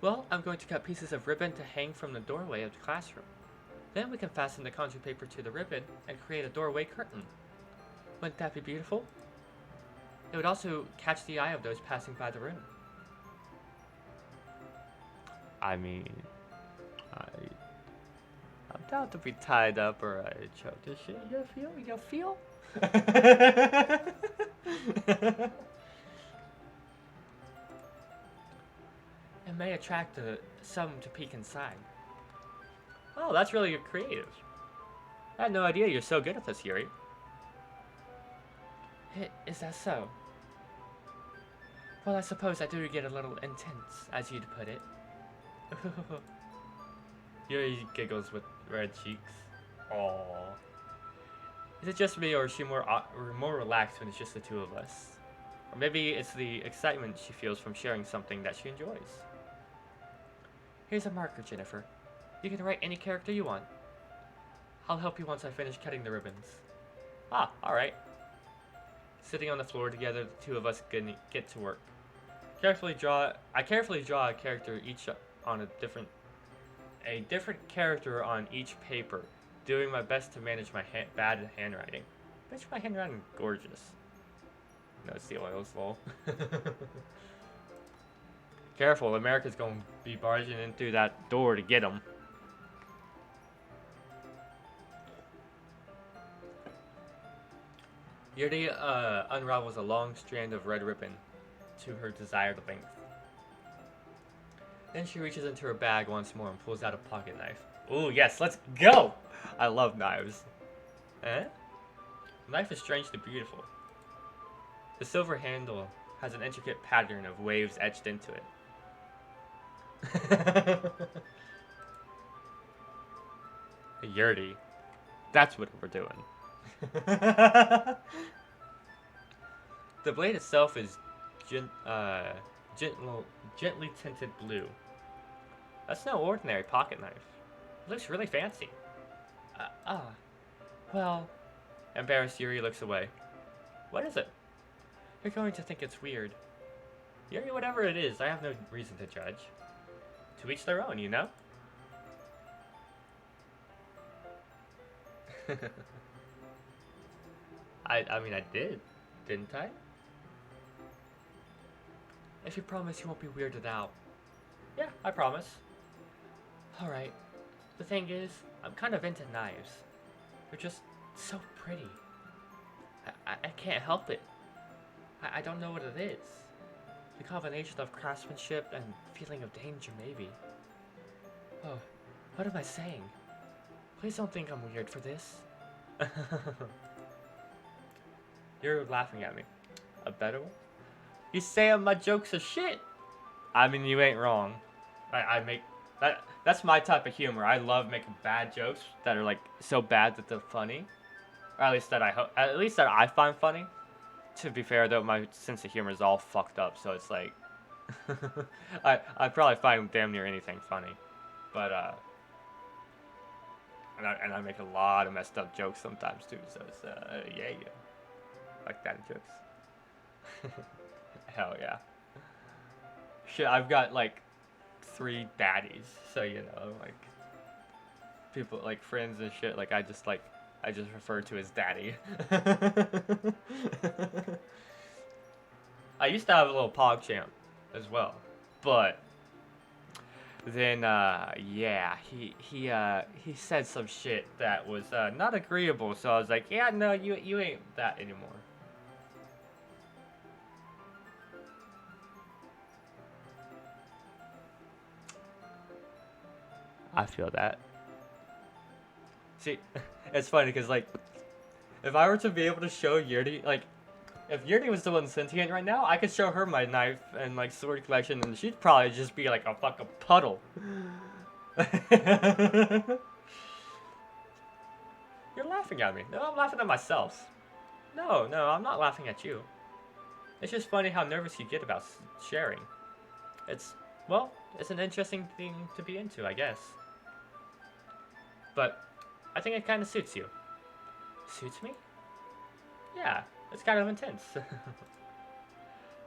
Well, I'm going to cut pieces of ribbon to hang from the doorway of the classroom. Then we can fasten the kanji paper to the ribbon and create a doorway curtain. Wouldn't that be beautiful? It would also catch the eye of those passing by the room. I mean, I, I'm down to be tied up or choked and shit. You feel? You feel? It may attract some to peek inside. Oh, that's really creative. I had no idea you're so good at this, Yuri. Is that so? Well, I suppose I do get a little intense, as you'd put it. Yuri giggles with red cheeks. Aww. Is it just me, or is she more relaxed when it's just the two of us? Or maybe it's the excitement she feels from sharing something that she enjoys. Here's a marker, Jennifer. You can write any character you want. I'll help you once I finish cutting the ribbons. Ah, alright. Sitting on the floor together, the two of us get to work. I carefully draw a character each on a different character on each paper, doing my best to manage my bad handwriting. Bet you my handwriting gorgeous. No, it's the oils, lol. Careful, America's gonna be barging in through that door to get him. Yuri unravels a long strand of red ribbon to her desired length. Then she reaches into her bag once more and pulls out a pocket knife. Ooh, yes, let's go! I love knives. Eh? The knife is strangely beautiful. The silver handle has an intricate pattern of waves etched into it. Yuri. That's what we're doing. The blade itself is gently tinted blue. That's no ordinary pocket knife. It looks really fancy. Well... Embarrassed, Yuri looks away. What is it? You're going to think it's weird. Yuri, whatever it is, I have no reason to judge. To each their own, you know? I mean, I did, didn't I? If you promise you won't be weirded out. Yeah, I promise. Alright. The thing is, I'm kind of into knives. They're just so pretty. I can't help it. I don't know what it is. The combination of craftsmanship and feeling of danger, maybe. Oh, what am I saying? Please don't think I'm weird for this. You're laughing at me. A better one? You saying my jokes are shit? I mean, you ain't wrong. I make... That's my type of humor. I love making bad jokes that are, like, so bad that they're funny. Or at least that I find funny. To be fair, though, my sense of humor is all fucked up, so it's like... I probably find damn near anything funny. But, And I make a lot of messed up jokes sometimes, too, so it's, yeah. Like that jokes. Hell yeah. Shit, I've got, like, 3 daddies, so, you know, like, people, like, friends and shit, like, I just refer to as daddy. I used to have a little PogChamp as well, but then, yeah, he said some shit that was, not agreeable, so I was like, yeah, no, you ain't that anymore. I feel that. See, it's funny because, like, if I were to be able to show Yuri, like, if Yuri was the one sentient right now, I could show her my knife and, like, sword collection, and she'd probably just be, like, a fucking puddle. You're laughing at me. No, I'm laughing at myself. No, I'm not laughing at you. It's just funny how nervous you get about sharing. It's an interesting thing to be into, I guess. But I think it kind of suits you. Suits me? Yeah, it's kind of intense.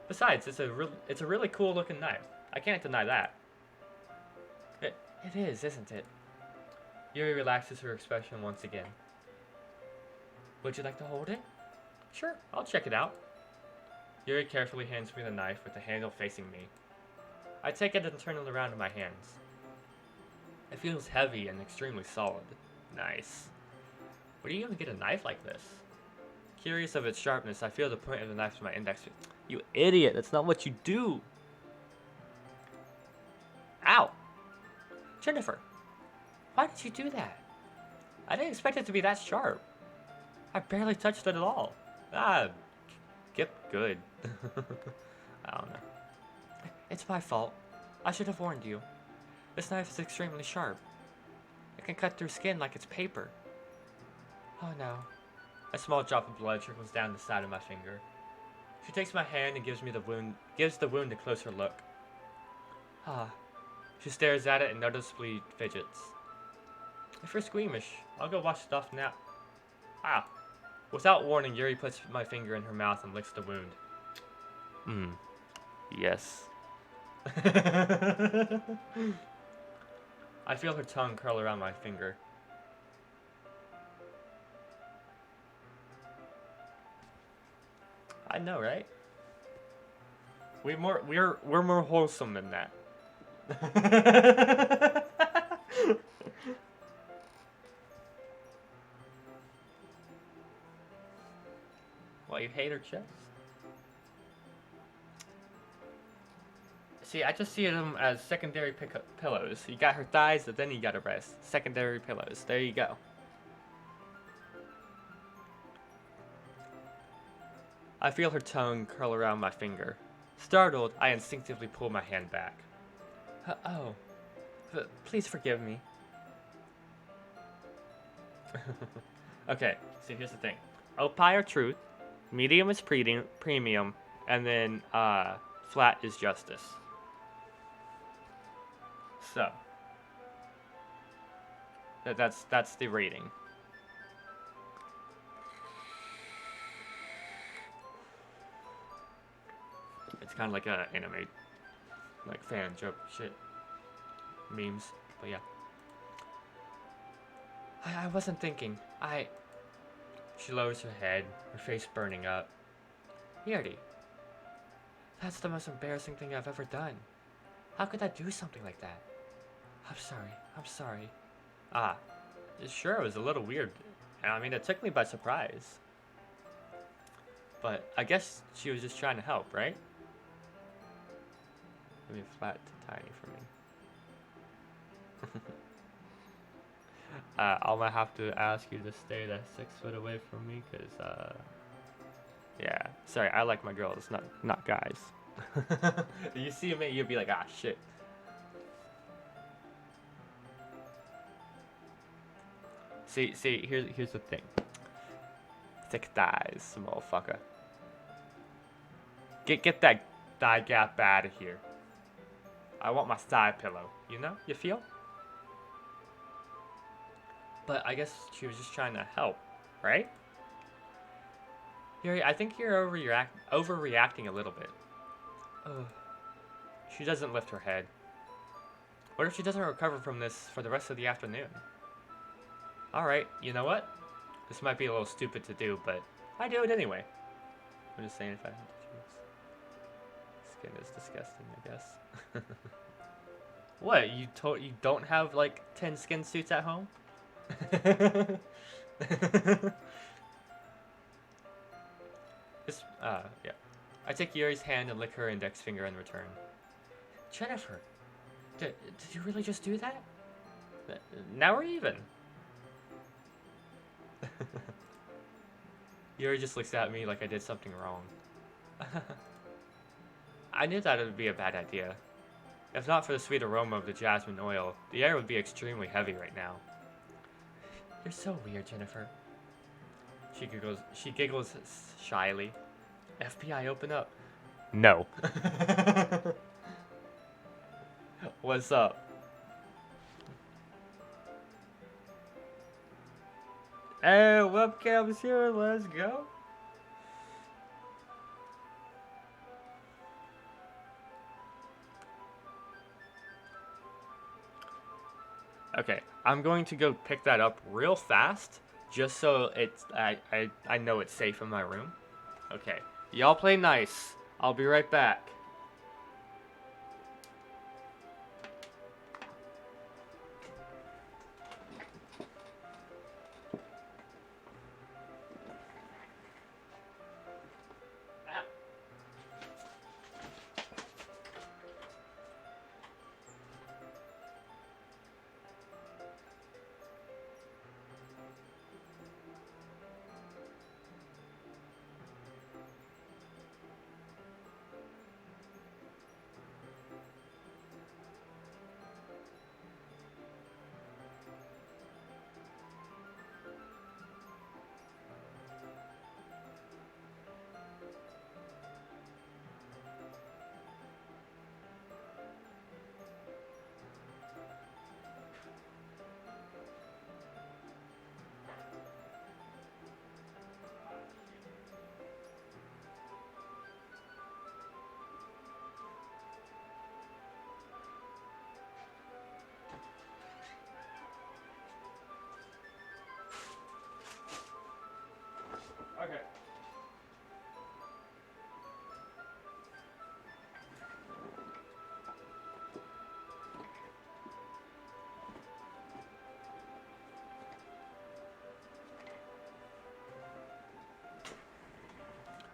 Besides, it's a really cool looking knife. I can't deny that. It is, isn't it? Yuri relaxes her expression once again. Would you like to hold it? Sure, I'll check it out. Yuri carefully hands me the knife with the handle facing me. I take it and turn it around in my hands. It feels heavy and extremely solid. Nice. Where do you even get a knife like this? Curious of its sharpness, I feel the point of the knife to my index. You idiot, that's not what you do. Ow! Jennifer, why did you do that? I didn't expect it to be that sharp. I barely touched it at all. Ah, get good. I don't know. It's my fault. I should have warned you. This knife is extremely sharp. It can cut through skin like it's paper. Oh no. A small drop of blood trickles down the side of my finger. She takes my hand and gives the wound a closer look. Ah. She stares at it and noticeably fidgets. If you're squeamish, I'll go wash it off now. Ah. Without warning, Yuri puts my finger in her mouth and licks the wound. Yes. I feel her tongue curl around my finger. I know, right? We're more wholesome than that. What, you hate her chest? See, I just see them as secondary pillows. You got her thighs, but then you got her breasts. Secondary pillows. There you go. I feel her tongue curl around my finger. Startled, I instinctively pull my hand back. Oh. Please forgive me. Okay, so here's the thing. Opie or truth, medium is premium, and then flat is justice. So that's the rating. It's kind of like a anime, like fan joke shit, memes. But yeah, I wasn't thinking. She lowers her head, her face burning up. Yuri, that's the most embarrassing thing I've ever done. How could I do something like that? I'm sorry. Sure, it was a little weird. I mean, it took me by surprise. But I guess she was just trying to help, right? Maybe flat to tiny for me. I'm gonna have to ask you to stay that 6 foot away from me, cause yeah. Sorry, I like my girls, not guys. You see me, you'd be like, ah, shit. See, here's the thing. Thick thighs, motherfucker. Get that thigh gap out of here. I want my thigh pillow, you know? You feel? But I guess she was just trying to help, right? Yuri, I think you're overreacting a little bit. She doesn't lift her head. What if she doesn't recover from this for the rest of the afternoon? Alright, you know what? This might be a little stupid to do, but I do it anyway. I'm just saying if I have to choose. Skin is disgusting, I guess. What, you don't have like 10 skin suits at home? Yeah. I take Yuri's hand and lick her index finger in return. Jennifer, did you really just do that? Now we're even. Yuri just looks at me like I did something wrong. I knew that it would be a bad idea. If not for the sweet aroma of the jasmine oil, the air would be extremely heavy right now. You're so weird, Jennifer. She giggles shyly. FBI, open up. No. What's up? Hey, webcam's here, let's go. Okay, I'm going to go pick that up real fast, just so I know it's safe in my room. Okay, y'all play nice. I'll be right back.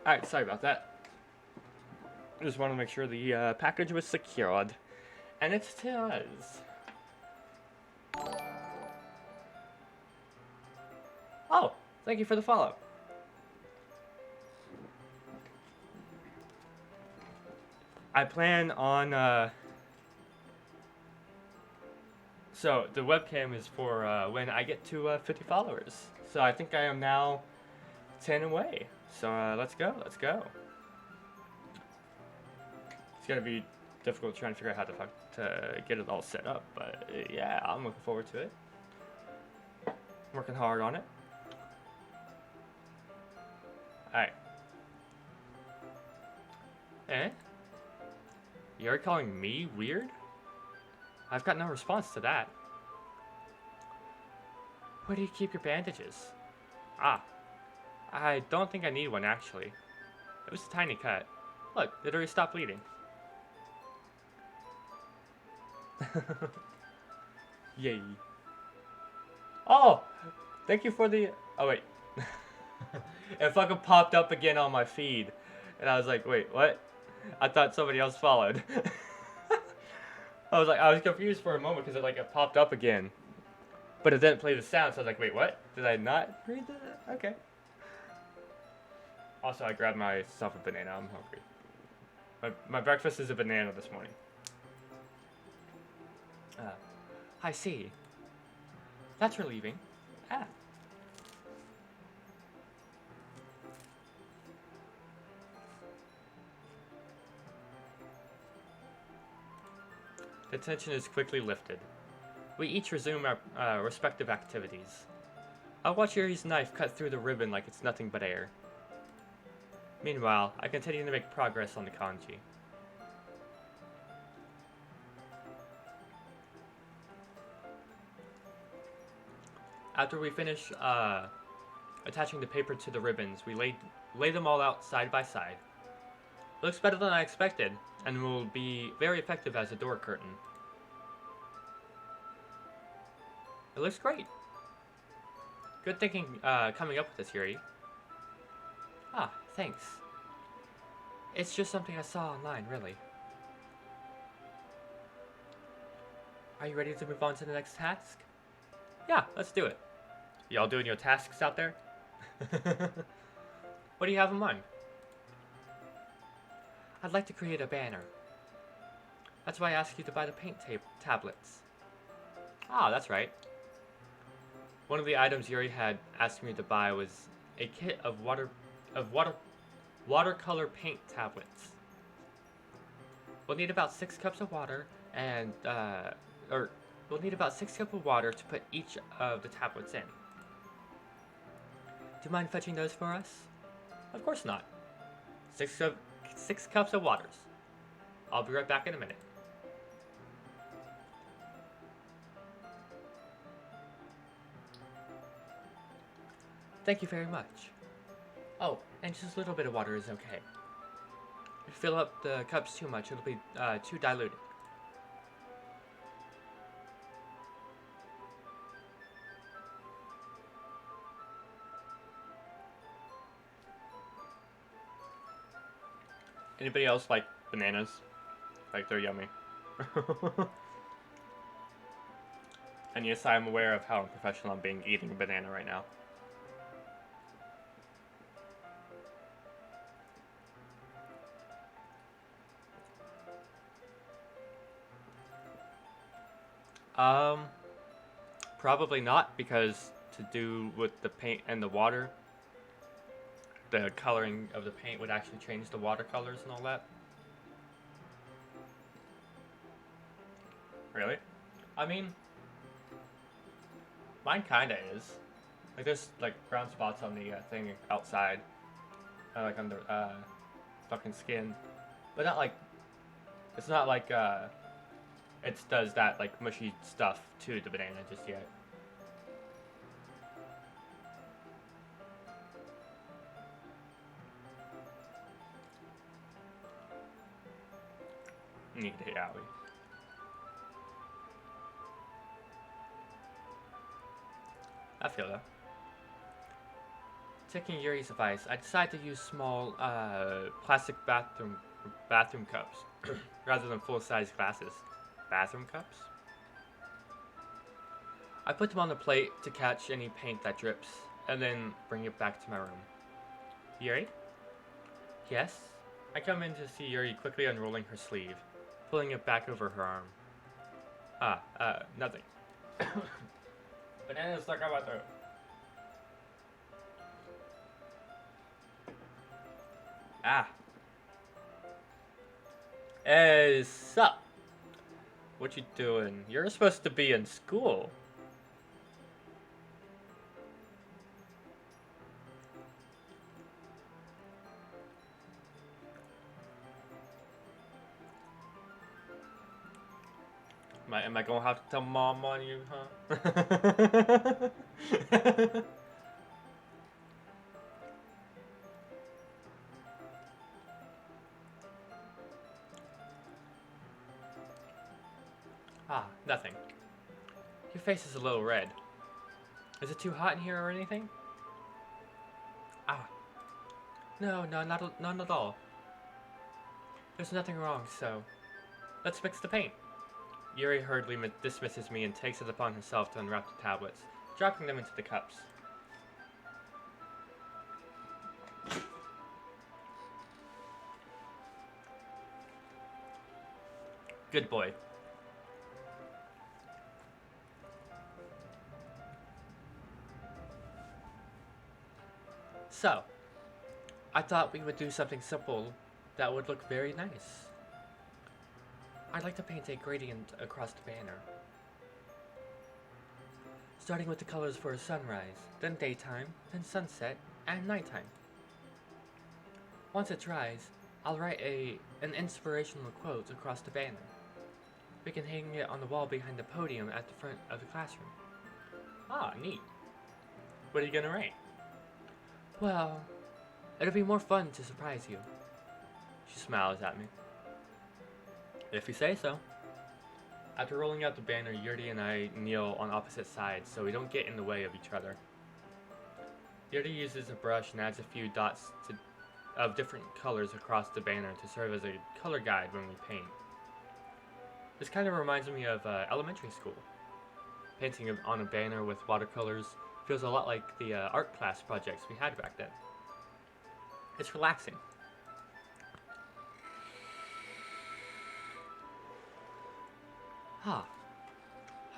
Alright, sorry about that. Just want to make sure the package was secured. And it still is. Oh, thank you for the follow. I plan on, so the webcam is for when I get to 50 followers. So I think I am now 10 away. So let's go, let's go. It's gonna be difficult trying to figure out how to get it all set up, but yeah, I'm looking forward to it. Working hard on it. Alright. Eh? You're calling me weird? I've got no response to that. Where do you keep your bandages? Ah, I don't think I need one actually. It was a tiny cut. Look, it already stopped bleeding. Yay. Oh! Thank you for the... Oh, wait. It fucking popped up again on my feed. And I was like, wait, what? I thought somebody else followed. I was confused for a moment because it popped up again. But it didn't play the sound, so I was like, wait, what? Did I not read that? Okay. Also, I grabbed myself a banana. I'm hungry. My breakfast is a banana this morning. I see. That's relieving. Ah. The tension is quickly lifted. We each resume our respective activities. I'll watch Yuri's knife cut through the ribbon like it's nothing but air. Meanwhile, I continue to make progress on the kanji. After we finish attaching the paper to the ribbons, we lay them all out side by side. Looks better than I expected, and will be very effective as a door curtain. It looks great. Good thinking coming up with this, Yuri. Ah, thanks. It's just something I saw online, really. Are you ready to move on to the next task? Yeah, let's do it. Y'all doing your tasks out there? What do you have in mind? I'd like to create a banner. That's why I asked you to buy the paint tablets. Ah, that's right. One of the items Yuri had asked me to buy was a kit of watercolor paint tablets. We'll need about 6 cups of water and we'll need about 6 cups of water to put each of the tablets in. Do you mind fetching those for us? Of course not. 6 cups of waters. I'll be right back in a minute. Thank you very much. Oh, and just a little bit of water is okay. If you fill up the cups too much, it'll be too diluted. Anybody else like bananas? Like, they're yummy. And yes, I'm aware of how unprofessional I'm being eating a banana right now. Probably not, because to do with the paint and the water, the coloring of the paint would actually change the watercolors and all that. Really? I mean, mine kinda is. Like, there's like brown spots on the thing outside, like on the fucking skin, but not like, it's not like it does that like mushy stuff to the banana just yet. Need to hit Owie. I feel that. Taking Yuri's advice, I decided to use small, plastic bathroom cups rather than full-size glasses. Bathroom cups? I put them on the plate to catch any paint that drips, and then bring it back to my room. Yuri? Yes? I come in to see Yuri quickly unrolling her sleeve, pulling it back over her arm. Nothing. Banana stuck out my throat. Hey, sup? What you doing? You're supposed to be in school. Am I gonna have to tell mom on you, huh? Nothing. Your face is a little red. Is it too hot in here or anything? No, none at all. There's nothing wrong, so let's mix the paint. Yuri hurriedly dismisses me and takes it upon herself to unwrap the tablets, dropping them into the cups. Good boy. So, I thought we would do something simple that would look very nice. I'd like to paint a gradient across the banner. Starting with the colors for a sunrise, then daytime, then sunset, and nighttime. Once it dries, I'll write an inspirational quote across the banner. We can hang it on the wall behind the podium at the front of the classroom. Neat. What are you gonna write? Well, it'll be more fun to surprise you. She smiles at me. If you say so. After rolling out the banner, Yuri and I kneel on opposite sides so we don't get in the way of each other. Yuri uses a brush and adds a few dots of different colors across the banner to serve as a color guide when we paint. This kind of reminds me of elementary school. Painting on a banner with watercolors feels a lot like the art class projects we had back then. It's relaxing. I'm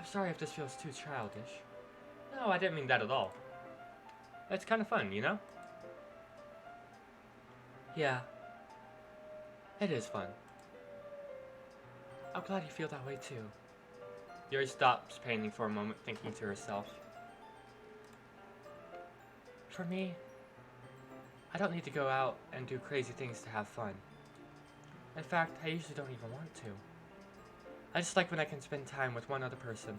sorry if this feels too childish. No, I didn't mean that at all. It's kind of fun, you know? Yeah. It is fun. I'm glad you feel that way too. Yuri stops painting for a moment, thinking to herself. For me, I don't need to go out and do crazy things to have fun. In fact, I usually don't even want to. I just like when I can spend time with one other person.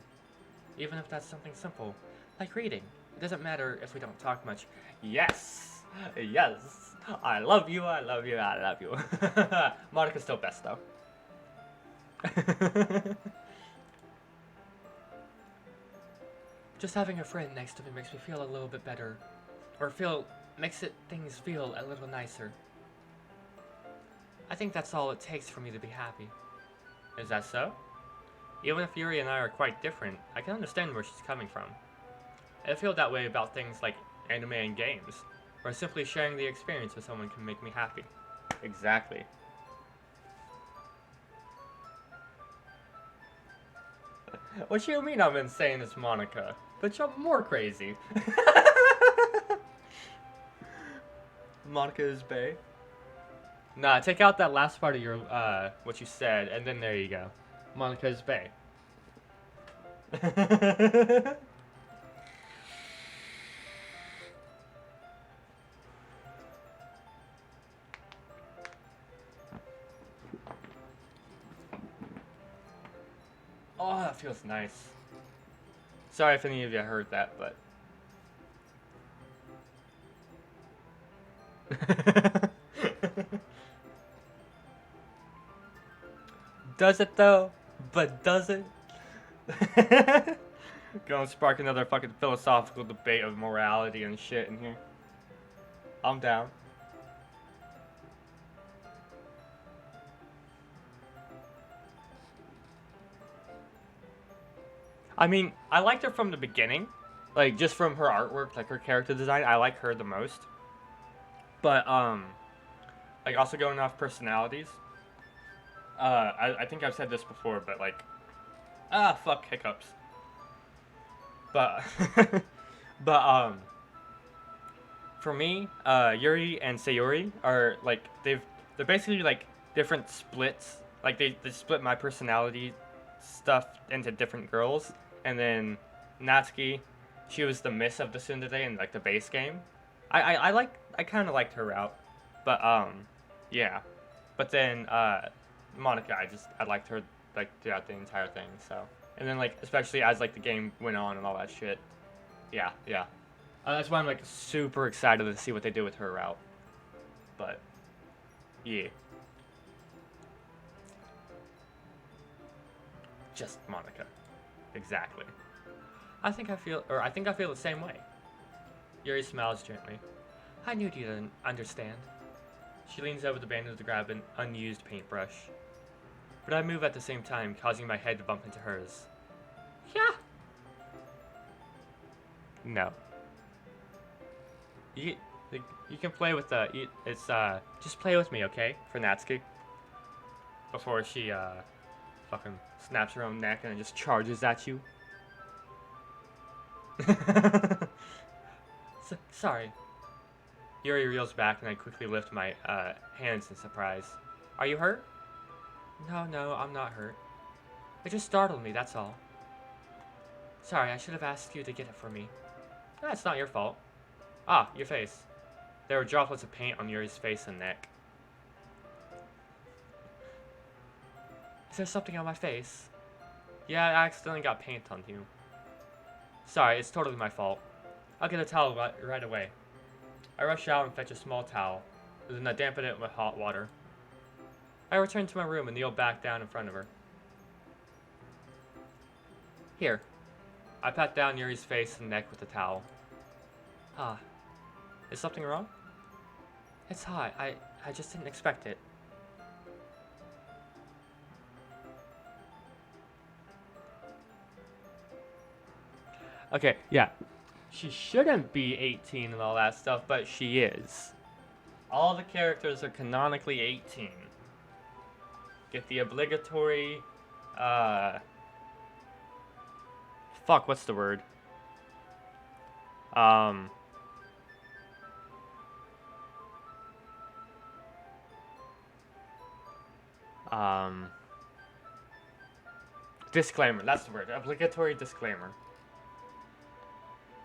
Even if that's something simple, like reading. It doesn't matter if we don't talk much. Yes! Yes! I love you, I love you, I love you. Monica's still best though. Just having a friend next to me makes me feel a little bit better. Or makes things feel a little nicer. I think that's all it takes for me to be happy. Is that so? Even if Yuri and I are quite different, I can understand where she's coming from. I feel that way about things like anime and games, or simply sharing the experience with someone can make me happy. Exactly. What you mean I'm insane as Monica? But you're more crazy. Monica is bae. Nah, take out that last part of your, what you said, and then there you go. Monica is bae. Oh, that feels nice. Sorry if any of you heard that, but... Does it though? But does it? Gonna spark another fucking philosophical debate of morality and shit in here. I'm down. I mean, I liked her from the beginning. Like, just from her artwork, like her character design, I like her the most. But, like, also going off personalities, I think I've said this before, but, like, fuck, hiccups. But, but, for me, Yuri and Sayori are, like, they're basically, like, different splits. Like, they split my personality stuff into different girls. And then Natsuki, she was the miss of the tsundere in, like, the base game. I kind of liked her route. But, yeah. But then, Monica, I liked her, like, throughout the entire thing, so. And then, like, especially as, like, the game went on and all that shit. Yeah, yeah. That's why I'm, like, super excited to see what they do with her route. But, yeah. Just Monica. Exactly. I think I feel the same way. Yuri smiles gently. I knew you didn't understand. She leans over the bandage to grab an unused paintbrush. But I move at the same time, causing my head to bump into hers. Yeah. No. You can play with just play with me, okay? For Natsuki. Before she fucking snaps her own neck and then just charges at you. Sorry. Yuri reels back and I quickly lift my hands in surprise. Are you hurt? No, I'm not hurt. It just startled me, that's all. Sorry, I should have asked you to get it for me. It's not your fault. Ah, your face. There were droplets of paint on Yuri's face and neck. Is there something on my face? Yeah, I accidentally got paint on you. Sorry, it's totally my fault. I'll get a towel right away. I rush out and fetch a small towel, then I dampen it with hot water. I return to my room and kneel back down in front of her. Here. I pat down Yuri's face and neck with the towel. Ah. Is something wrong? It's hot. I just didn't expect it. Okay, yeah. She shouldn't be 18 and all that stuff, but she is. All the characters are canonically 18. Get the obligatory, fuck, what's the word? Disclaimer, that's the word. Obligatory disclaimer.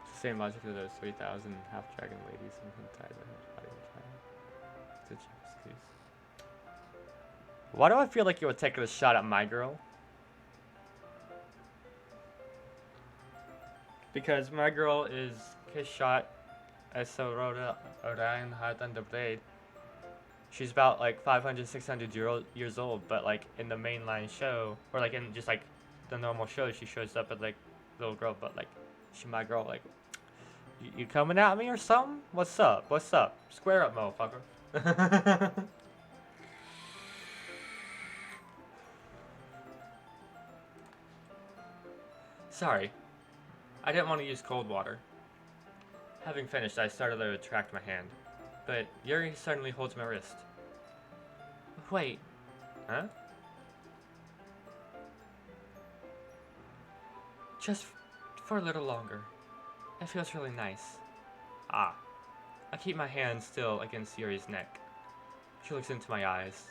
It's the same logic as those 3,000 half-dragon ladies and hentai that have body in China. Why do I feel like you were taking a shot at my girl? Because my girl is kiss shot as so Orion had on the blade. She's about like 500, 600 years old, but like in the mainline show, or like in just like the normal show, she shows up as like little girl, but like she my girl, like you coming at me or something? What's up? What's up? Square up, motherfucker. Sorry, I didn't want to use cold water. Having finished, I started to retract my hand, but Yuri suddenly holds my wrist. Wait. Huh? Just for a little longer. It feels really nice. Ah. I keep my hand still against Yuri's neck. She looks into my eyes.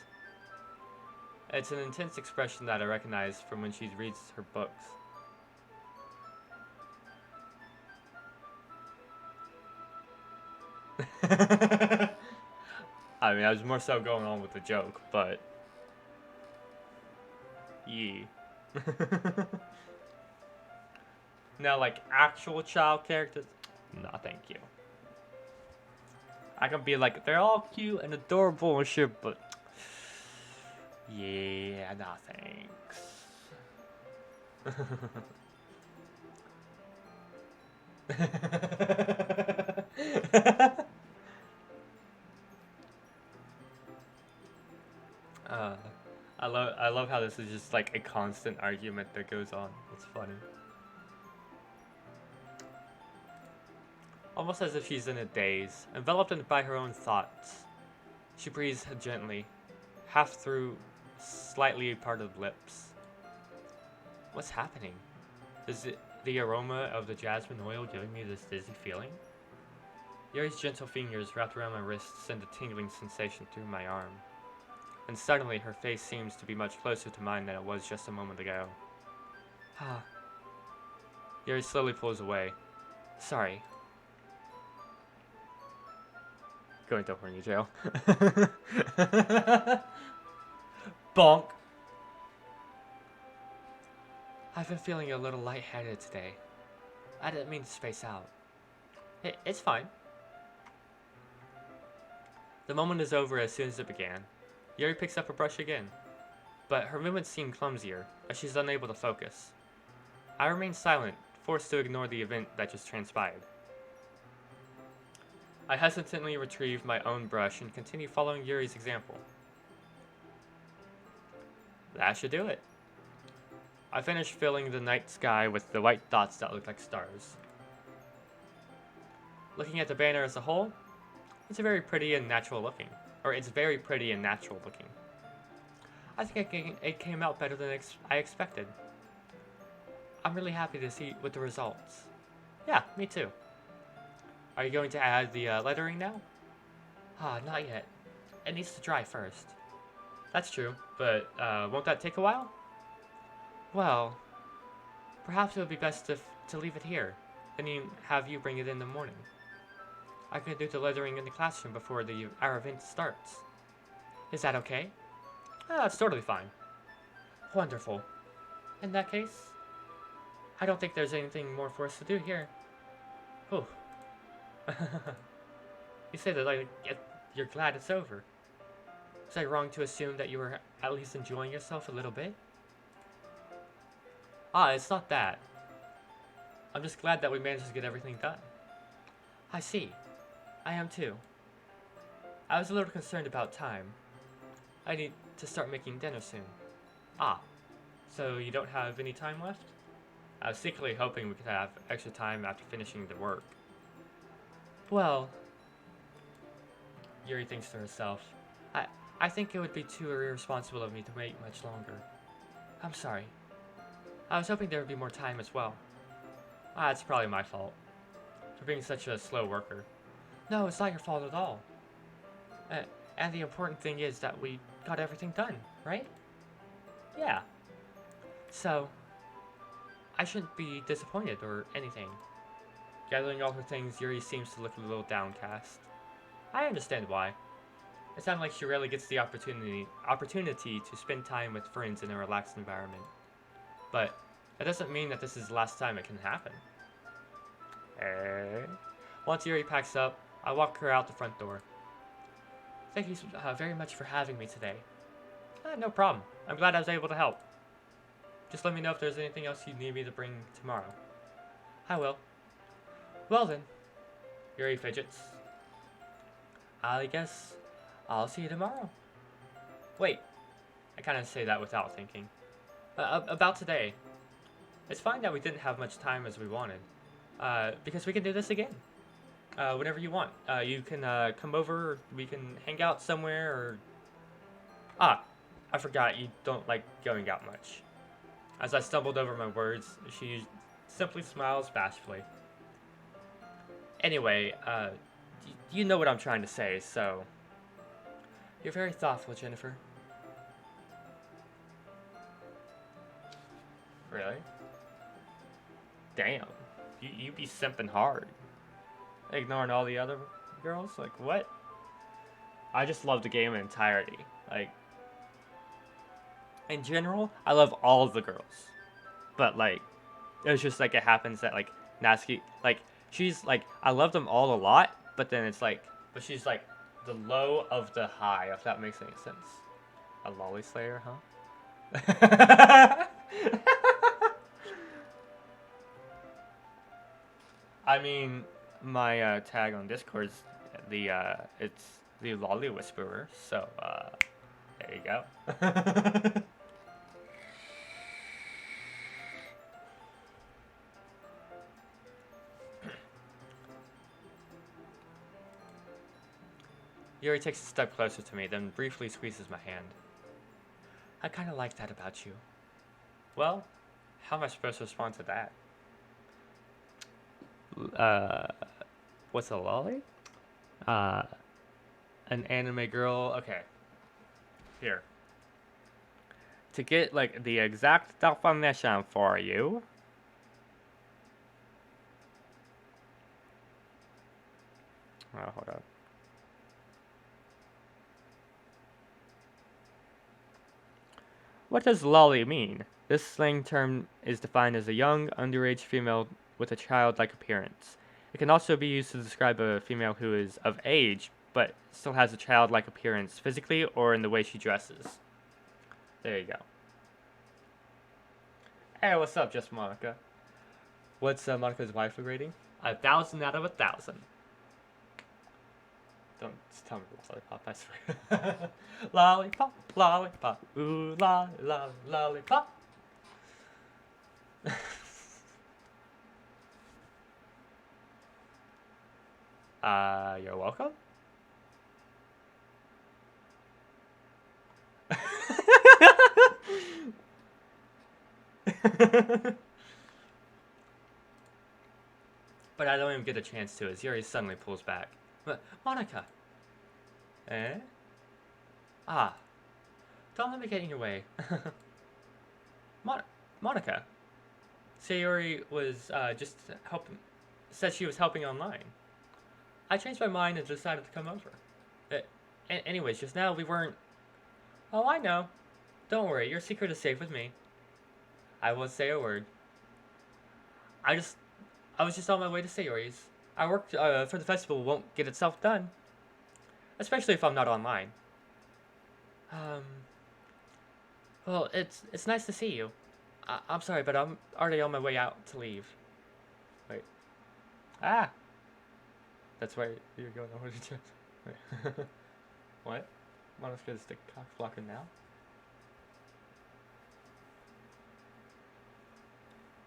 It's an intense expression that I recognize from when she reads her books. I mean, I was more so going on with the joke, but... yeah. Now, like, actual child characters? No, thank you. I can be like, they're all cute and adorable and shit, but... yeah, nah, thanks. love how this is just like a constant argument that goes on. It's funny. Almost as if she's in a daze, enveloped by her own thoughts. She breathes gently, half through slightly parted lips. What's happening? Is it the aroma of the jasmine oil giving me this dizzy feeling? Yuri's gentle fingers wrapped around my wrist send a tingling sensation through my arm. And suddenly her face seems to be much closer to mine than it was just a moment ago. Ah. Yuri slowly pulls away. Sorry. Going to horny jail. Bonk. I've been feeling a little lightheaded today. I didn't mean to space out. It's fine. The moment is over as soon as it began. Yuri picks up her brush again, but her movements seem clumsier, as she's unable to focus. I remain silent, forced to ignore the event that just transpired. I hesitantly retrieve my own brush and continue following Yuri's example. That should do it. I finish filling the night sky with the white dots that look like stars. Looking at the banner as a whole, it's very pretty and natural looking. I think it came out better than I expected. I'm really happy to see with the results. Yeah, me too. Are you going to add the lettering now? Not yet. It needs to dry first. That's true, but won't that take a while? Well, perhaps it would be best to leave it here, then have you bring it in the morning. I can do the lettering in the classroom before our event starts. Is that okay? That's totally fine. Wonderful. In that case, I don't think there's anything more for us to do here. Whew. You say that like you're glad it's over. Was I wrong to assume that you were at least enjoying yourself a little bit? It's not that. I'm just glad that we managed to get everything done. I see. I am too. I was a little concerned about time. I need to start making dinner soon. So you don't have any time left? I was secretly hoping we could have extra time after finishing the work. Well, Yuri thinks to herself, I think it would be too irresponsible of me to wait much longer. I'm sorry. I was hoping there would be more time as well. It's probably my fault. For being such a slow worker. No, it's not your fault at all. And the important thing is that we got everything done, right? Yeah. So, I shouldn't be disappointed or anything. Gathering all her things, Yuri seems to look a little downcast. I understand why. It sounds like she rarely gets the opportunity to spend time with friends in a relaxed environment. But that doesn't mean that this is the last time it can happen. Once Yuri packs up, I walk her out the front door. Thank you very much for having me today. No problem. I'm glad I was able to help. Just let me know if there's anything else you need me to bring tomorrow. I will. Well then. Yuri fidgets. I guess I'll see you tomorrow. Wait. I kind of say that without thinking. About today. It's fine that we didn't have much time as we wanted. Because we can do this again. Whenever you want. You can come over, we can hang out somewhere, or... I forgot, you don't like going out much. As I stumbled over my words, she simply smiles bashfully. Anyway, you know what I'm trying to say, so... You're very thoughtful, Jennifer. Really? Damn. You be simping hard. Ignoring all the other girls? Like, what? I just love the game in entirety. Like, in general, I love all of the girls. But, like, it was just, like, it happens that, like, Natsuki, like, she's, like, I love them all a lot, but then it's, like, but she's, like, the low of the high, if that makes any sense. A lolly slayer, huh? I mean, my tag on Discord's it's the Lolly Whisperer, so there you go. Yuri takes a step closer to me, then briefly squeezes my hand. I kind of like that about you. Well, how am I supposed to respond to that? What's a lolly? Uh, an anime girl. Okay. Here. To get, like, the exact definition for you. Oh, hold on. What does lolly mean? This slang term is defined as a young, underage female with a childlike appearance. It can also be used to describe a female who is of age, but still has a childlike appearance physically or in the way she dresses. There you go. Hey, what's up, Just Monica? What's Monica's waifu rating? 1,000 out of 1,000. Don't tell me lollipop, I swear. Lollipop, lollipop, ooh la la lollipop. You're welcome. But I don't even get a chance to as Yuri suddenly pulls back. But Monica. Eh? Ah. Don't let me get in your way. Monica. Sayori was just helping. Said she was helping online. I changed my mind and decided to come over. Anyways, just now we weren't. Oh, I know. Don't worry, your secret is safe with me. I won't say a word. I was just on my way to Sayori's. Our work for the festival won't get itself done. Especially if I'm not online. Well, it's nice to see you. I'm sorry, but I'm already on my way out to leave. Wait. Ah! That's where you're going. What did you... Wait. What? Monosuke's the cock blocker now?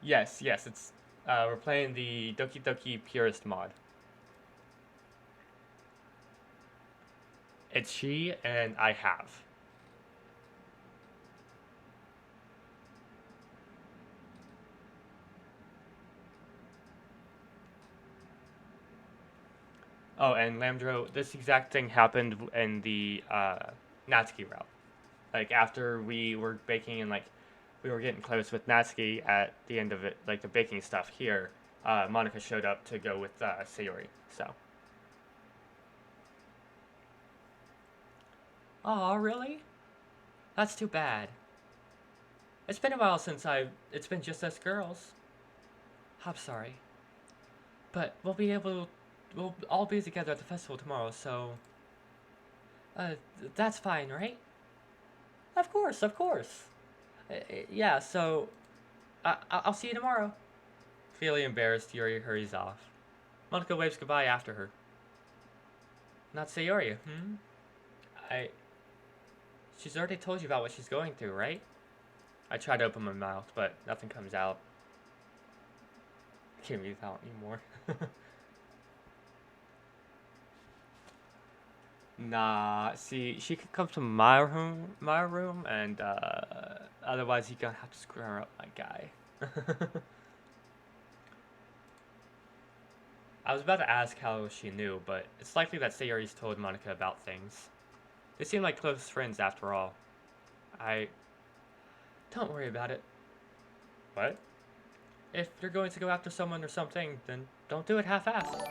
Yes, it's... we're playing the Doki Doki Purist mod. It's she, and I have. Oh, and Lambdro, this exact thing happened in the Natsuki route. Like, after we were baking and, like, we were getting close with Natsuki at the end of it, like, the baking stuff here, Monica showed up to go with Sayori, so. Oh, really? That's too bad. It's been a while since it's been just us girls. I'm sorry. But we'll all be together at the festival tomorrow, so... that's fine, right? Of course. Yeah, so... I'll see you tomorrow. Feeling embarrassed, Yuri hurries off. Monica waves goodbye after her. Not Sayori, She's already told you about what she's going through, right? I try to open my mouth, but nothing comes out. I can't breathe out anymore. Nah, see, she could come to my room, and otherwise you're gonna have to screw her up, my guy. I was about to ask how she knew, but it's likely that Sayori's told Monica about things. They seem like close friends after all. Don't worry about it. What? If you're going to go after someone or something, then don't do it half-assed.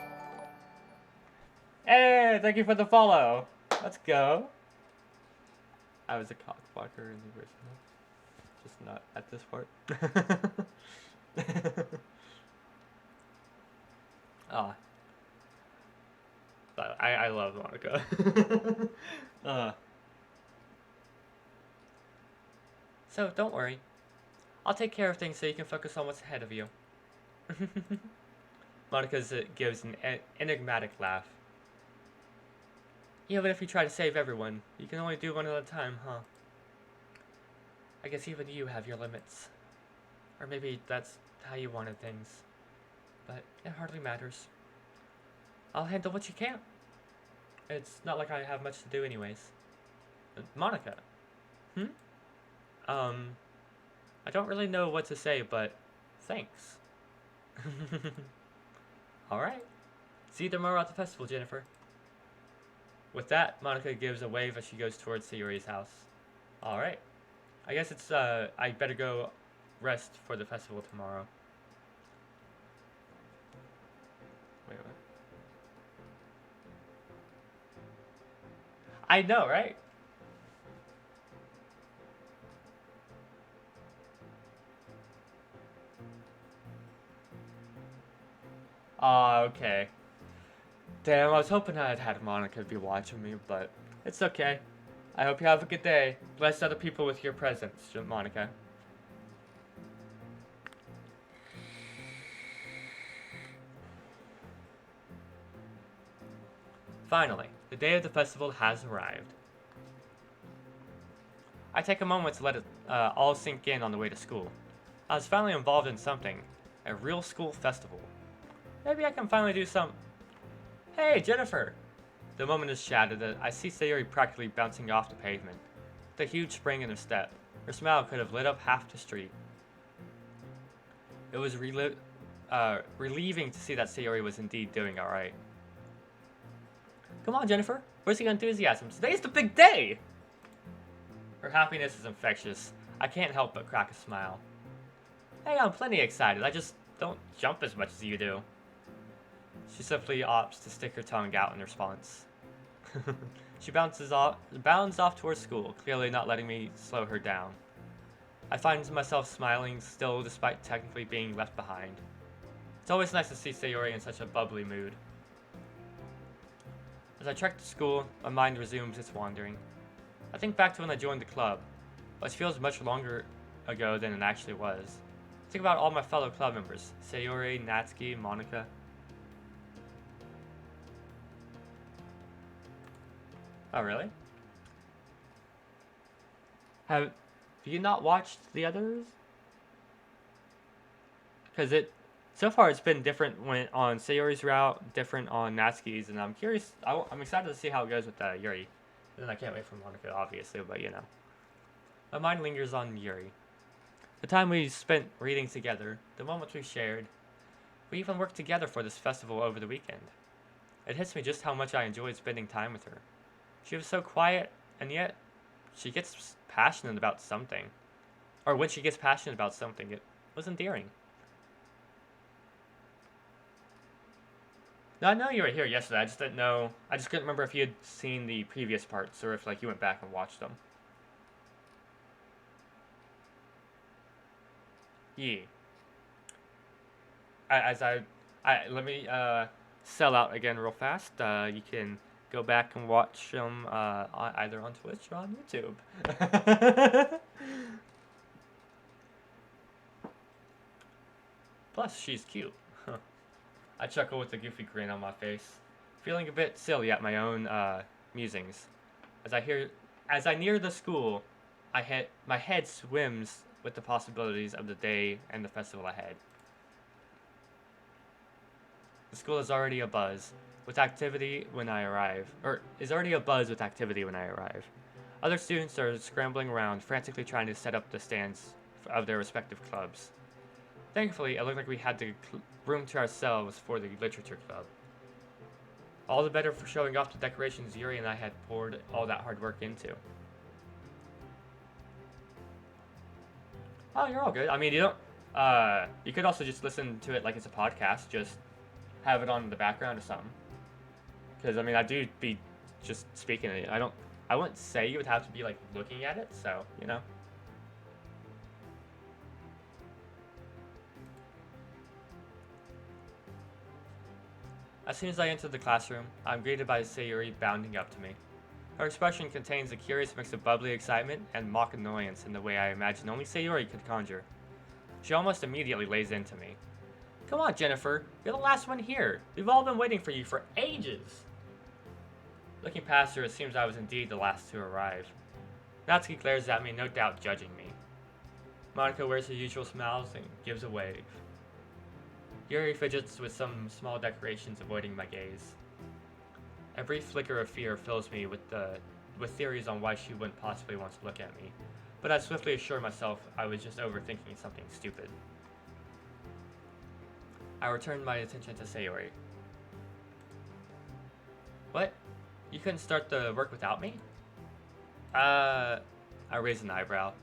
Hey, thank you for the follow. Let's go. I was a cockblocker in the original. Just not at this part. Ah. But I love Monica. So, don't worry. I'll take care of things so you can focus on what's ahead of you. Monica gives an enigmatic laugh. Even if you try to save everyone, you can only do one at a time, huh? I guess even you have your limits. Or maybe that's how you wanted things. But it hardly matters. I'll handle what you can. It's not like I have much to do anyways. Monica. Hmm? Um, I don't really know what to say, but thanks. Alright. See you tomorrow at the festival, Jennifer. With that, Monica gives a wave as she goes towards Sayori's house. Alright. I guess it's, I better go rest for the festival tomorrow. Wait, what? I know, right? Okay. Damn, I was hoping I'd had Monica be watching me, but it's okay. I hope you have a good day. Bless other people with your presence, Monica. Finally, the day of the festival has arrived. I take a moment to let it all sink in on the way to school. I was finally involved in something. A real school festival. Maybe I can finally do some... Hey, Jennifer! The moment is shattered that I see Sayori practically bouncing off the pavement. With a huge spring in her step, her smile could have lit up half the street. It was relieving to see that Sayori was indeed doing alright. Come on, Jennifer. Where's your enthusiasm? Today's the big day! Her happiness is infectious. I can't help but crack a smile. Hey, I'm plenty excited. I just don't jump as much as you do. She simply opts to stick her tongue out in response. She bounds off towards school, clearly not letting me slow her down. I find myself smiling still despite technically being left behind. It's always nice to see Sayori in such a bubbly mood. As I trek to school, my mind resumes its wandering. I think back to when I joined the club, which feels much longer ago than it actually was. Think about all my fellow club members, Sayori, Natsuki, Monica. Oh, really? Have you not watched the others? Because so far it's been different when on Sayori's route, different on Natsuki's, and I'm curious. I'm excited to see how it goes with Yuri. And then I can't wait for Monica, obviously, but you know. My mind lingers on Yuri. The time we spent reading together, the moments we shared. We even worked together for this festival over the weekend. It hits me just how much I enjoyed spending time with her. She was so quiet, and yet she gets passionate about something. Or when she gets passionate about something, it was endearing. Now, I know you were here yesterday, I just didn't know. I just couldn't remember if you had seen the previous parts or if like you went back and watched them. Yeah. Let me sell out again real fast. You can go back and watch them either on Twitch or on YouTube. Plus, she's cute. I chuckle with a goofy grin on my face, feeling a bit silly at my own musings. As I near the school, my head swims with the possibilities of the day and the festival ahead. The school is already abuzz with activity when I arrive, Other students are scrambling around, frantically trying to set up the stands of their respective clubs. Thankfully, it looked like we had the room to ourselves for the literature club. All the better for showing off the decorations Yuri and I had poured all that hard work into. Oh, you're all good. I mean, you don't. You could also just listen to it like it's a podcast. Just have it on in the background or something. Because I mean, I do be just speaking it. I wouldn't say you would have to be like looking at it. So you know. As soon as I enter the classroom, I'm greeted by Sayuri bounding up to me. Her expression contains a curious mix of bubbly excitement and mock annoyance in the way I imagine only Sayuri could conjure. She almost immediately lays into me. Come on, Jennifer. You're the last one here. We've all been waiting for you for ages. Looking past her, it seems I was indeed the last to arrive. Natsuki glares at me, no doubt judging me. Monica wears her usual smiles and gives a wave. Yuri fidgets with some small decorations, avoiding my gaze. A brief flicker of fear fills me with theories on why she wouldn't possibly want to look at me, but I swiftly assure myself I was just overthinking something stupid. I returned my attention to Sayori. What? You couldn't start the work without me? I raised an eyebrow.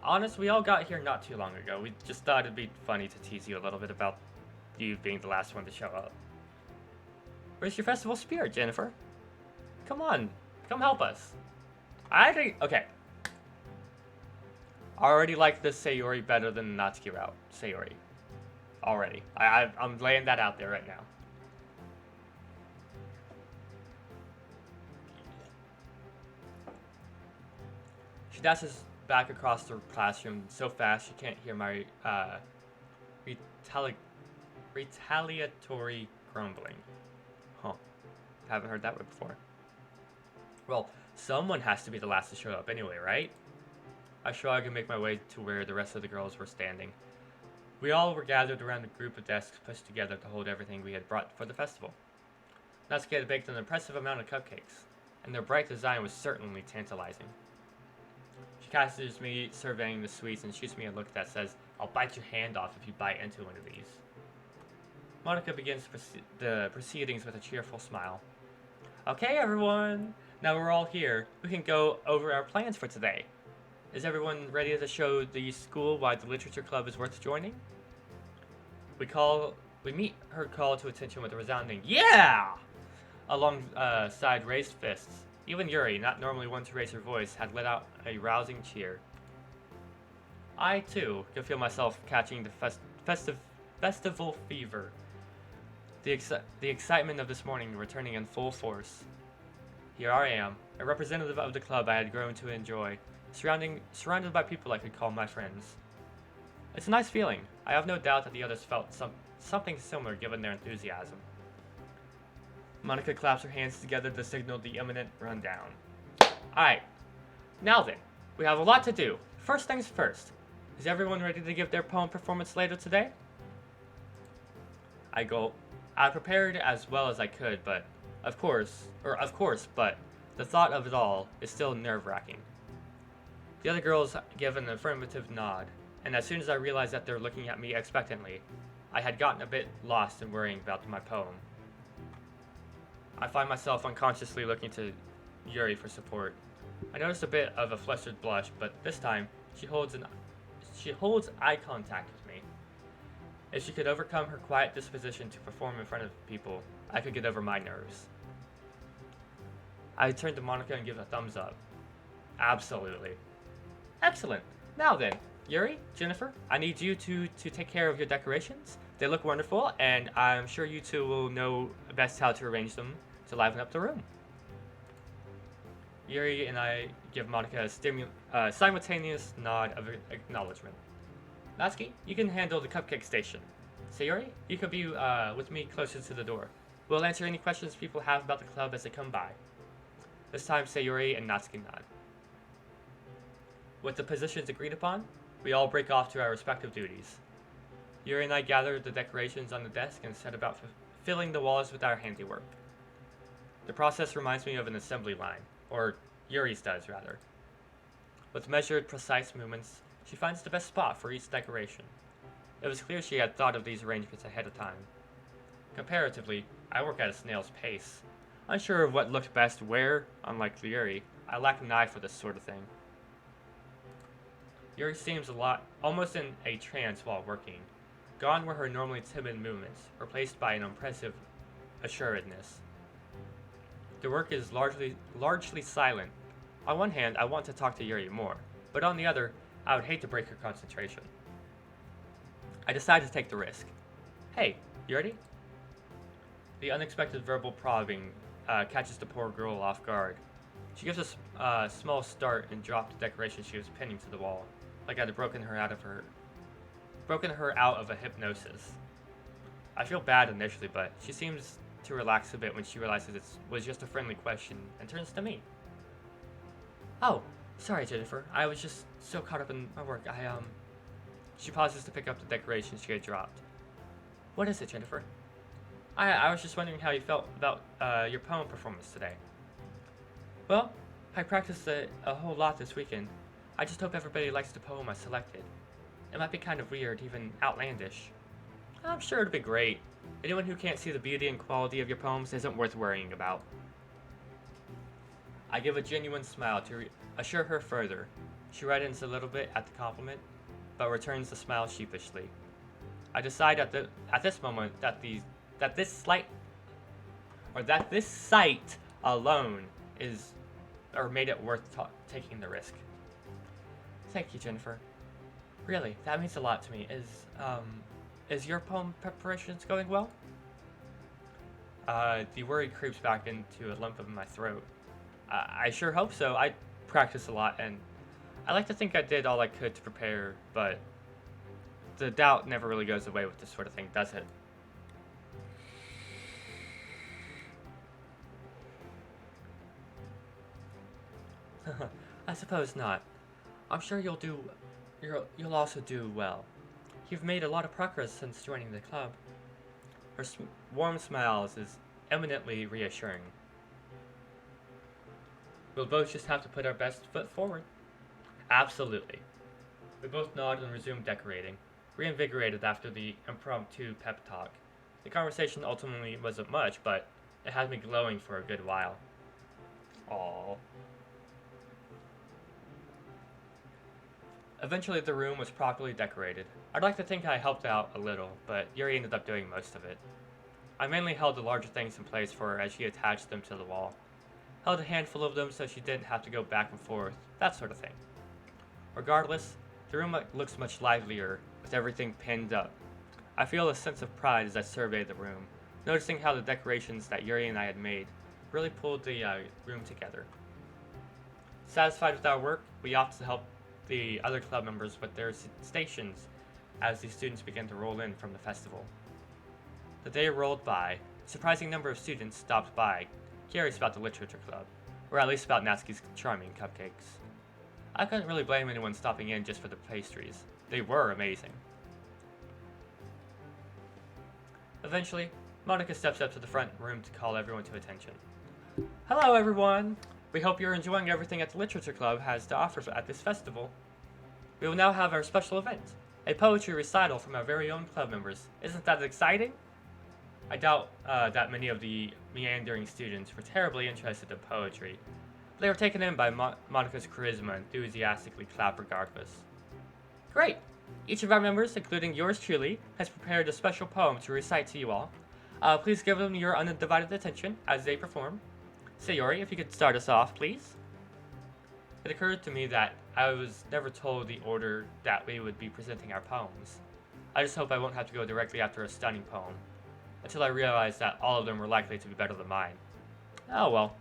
Honest, we all got here not too long ago. We just thought it'd be funny to tease you a little bit about you being the last one to show up. Where's your festival spirit, Jennifer? Come on, come help us. Okay. I already like this Sayori better than the Natsuki route. Sayori. Already. I'm laying that out there right now. She dashes back across the classroom so fast she can't hear my retaliatory grumbling. Huh. Haven't heard that word before. Well, someone has to be the last to show up anyway, right? I shrug and make my way to where the rest of the girls were standing. We all were gathered around a group of desks pushed together to hold everything we had brought for the festival. Natsuki had baked an impressive amount of cupcakes, and their bright design was certainly tantalizing. She catches me surveying the sweets and shoots me a look that says, "I'll bite your hand off if you bite into one of these." Monica begins the proceedings with a cheerful smile. Okay, everyone, now we're all here. We can go over our plans for today. Is everyone ready to show the school why the literature club is worth joining? We meet her call to attention with a resounding "Yeah!" alongside raised fists. Even Yuri, not normally one to raise her voice, had let out a rousing cheer. I, too, could feel myself catching the festival fever. The excitement of this morning returning in full force. Here I am, a representative of the club I had grown to enjoy, surrounded by people I could call my friends. It's a nice feeling. I have no doubt that the others felt something similar given their enthusiasm. Monica claps her hands together to signal the imminent rundown. Alright, now then, we have a lot to do. First things first. Is everyone ready to give their poem performance later today? I prepared as well as I could, but of course, but the thought of it all is still nerve-wracking. The other girls give an affirmative nod, and as soon as I realized that they're looking at me expectantly, I had gotten a bit lost in worrying about my poem. I find myself unconsciously looking to Yuri for support. I noticed a bit of a flustered blush, but this time she holds eye contact with me. If she could overcome her quiet disposition to perform in front of people, I could get over my nerves. I turn to Monica and give a thumbs up. Absolutely. Excellent. Now then, Yuri, Jennifer, I need you to take care of your decorations. They look wonderful, and I'm sure you two will know best how to arrange them to liven up the room. Yuri and I give Monica a simultaneous nod of acknowledgement. Natsuki, you can handle the cupcake station. Sayori, you can be with me closer to the door. We'll answer any questions people have about the club as they come by. This time, Sayori and Natsuki nod. With the positions agreed upon, we all break off to our respective duties. Yuri and I gather the decorations on the desk and set about filling the walls with our handiwork. The process reminds me of an assembly line, or Yuri's does, rather. With measured, precise movements, she finds the best spot for each decoration. It was clear she had thought of these arrangements ahead of time. Comparatively, I work at a snail's pace. Unsure of what looked best where, unlike Yuri, I lack an eye for this sort of thing. Yuri seems almost in a trance while working. Gone were her normally timid movements, replaced by an impressive assuredness. The work is largely silent. On one hand, I want to talk to Yuri more, but on the other, I would hate to break her concentration. I decide to take the risk. Hey, you ready? The unexpected verbal prodding catches the poor girl off guard. She gives a small start and drops the decoration she was pinning to the wall, like I had broken her out of a hypnosis. I feel bad initially, but she seems to relax a bit when she realizes it was just a friendly question and turns to me. Oh, sorry, Jennifer. I was just so caught up in my work. She pauses to pick up the decorations she had dropped. What is it, Jennifer? I was just wondering how you felt about your poem performance today. Well, I practiced it a whole lot this weekend. I just hope everybody likes the poem I selected. It might be kind of weird, even outlandish. I'm sure it'll be great. Anyone who can't see the beauty and quality of your poems isn't worth worrying about. I give a genuine smile to assure her further. She reddens a little bit at the compliment, but returns the smile sheepishly. I decide at this moment that this sight alone is or made it worth taking the risk. Thank you, Jennifer. Really, that means a lot to me. Is your poem preparations going well? The worry creeps back into a lump in my throat. I sure hope so. I practice a lot, and I like to think I did all I could to prepare, but the doubt never really goes away with this sort of thing, does it? I suppose not. I'm sure you'll also do well. You've made a lot of progress since joining the club. Her warm smiles is eminently reassuring. We'll both just have to put our best foot forward. Absolutely. We both nod and resume decorating, reinvigorated after the impromptu pep talk. The conversation ultimately wasn't much, but it had me glowing for a good while. Aww. Eventually the room was properly decorated. I'd like to think I helped out a little, but Yuri ended up doing most of it. I mainly held the larger things in place for her as she attached them to the wall. Held a handful of them so she didn't have to go back and forth, that sort of thing. Regardless, the room looks much livelier with everything pinned up. I feel a sense of pride as I survey the room, noticing how the decorations that Yuri and I had made really pulled the room together. Satisfied with our work, we opted to help the other club members with their stations as the students began to roll in from the festival. The day rolled by. A surprising number of students stopped by, curious about the literature club, or at least about Natsuki's charming cupcakes. I couldn't really blame anyone stopping in just for the pastries. They were amazing. Eventually, Monica steps up to the front room to call everyone to attention. Hello, everyone! We hope you're enjoying everything that the Literature Club has to offer at this festival. We will now have our special event, a poetry recital from our very own club members. Isn't that exciting? I doubt that many of the meandering students were terribly interested in poetry. They were taken in by Monica's charisma and enthusiastically clapped regardless. Great! Each of our members, including yours truly, has prepared a special poem to recite to you all. Please give them your undivided attention as they perform. Sayori, if you could start us off, please. It occurred to me that I was never told the order that we would be presenting our poems. I just hope I won't have to go directly after a stunning poem, until I realized that all of them were likely to be better than mine. Oh well.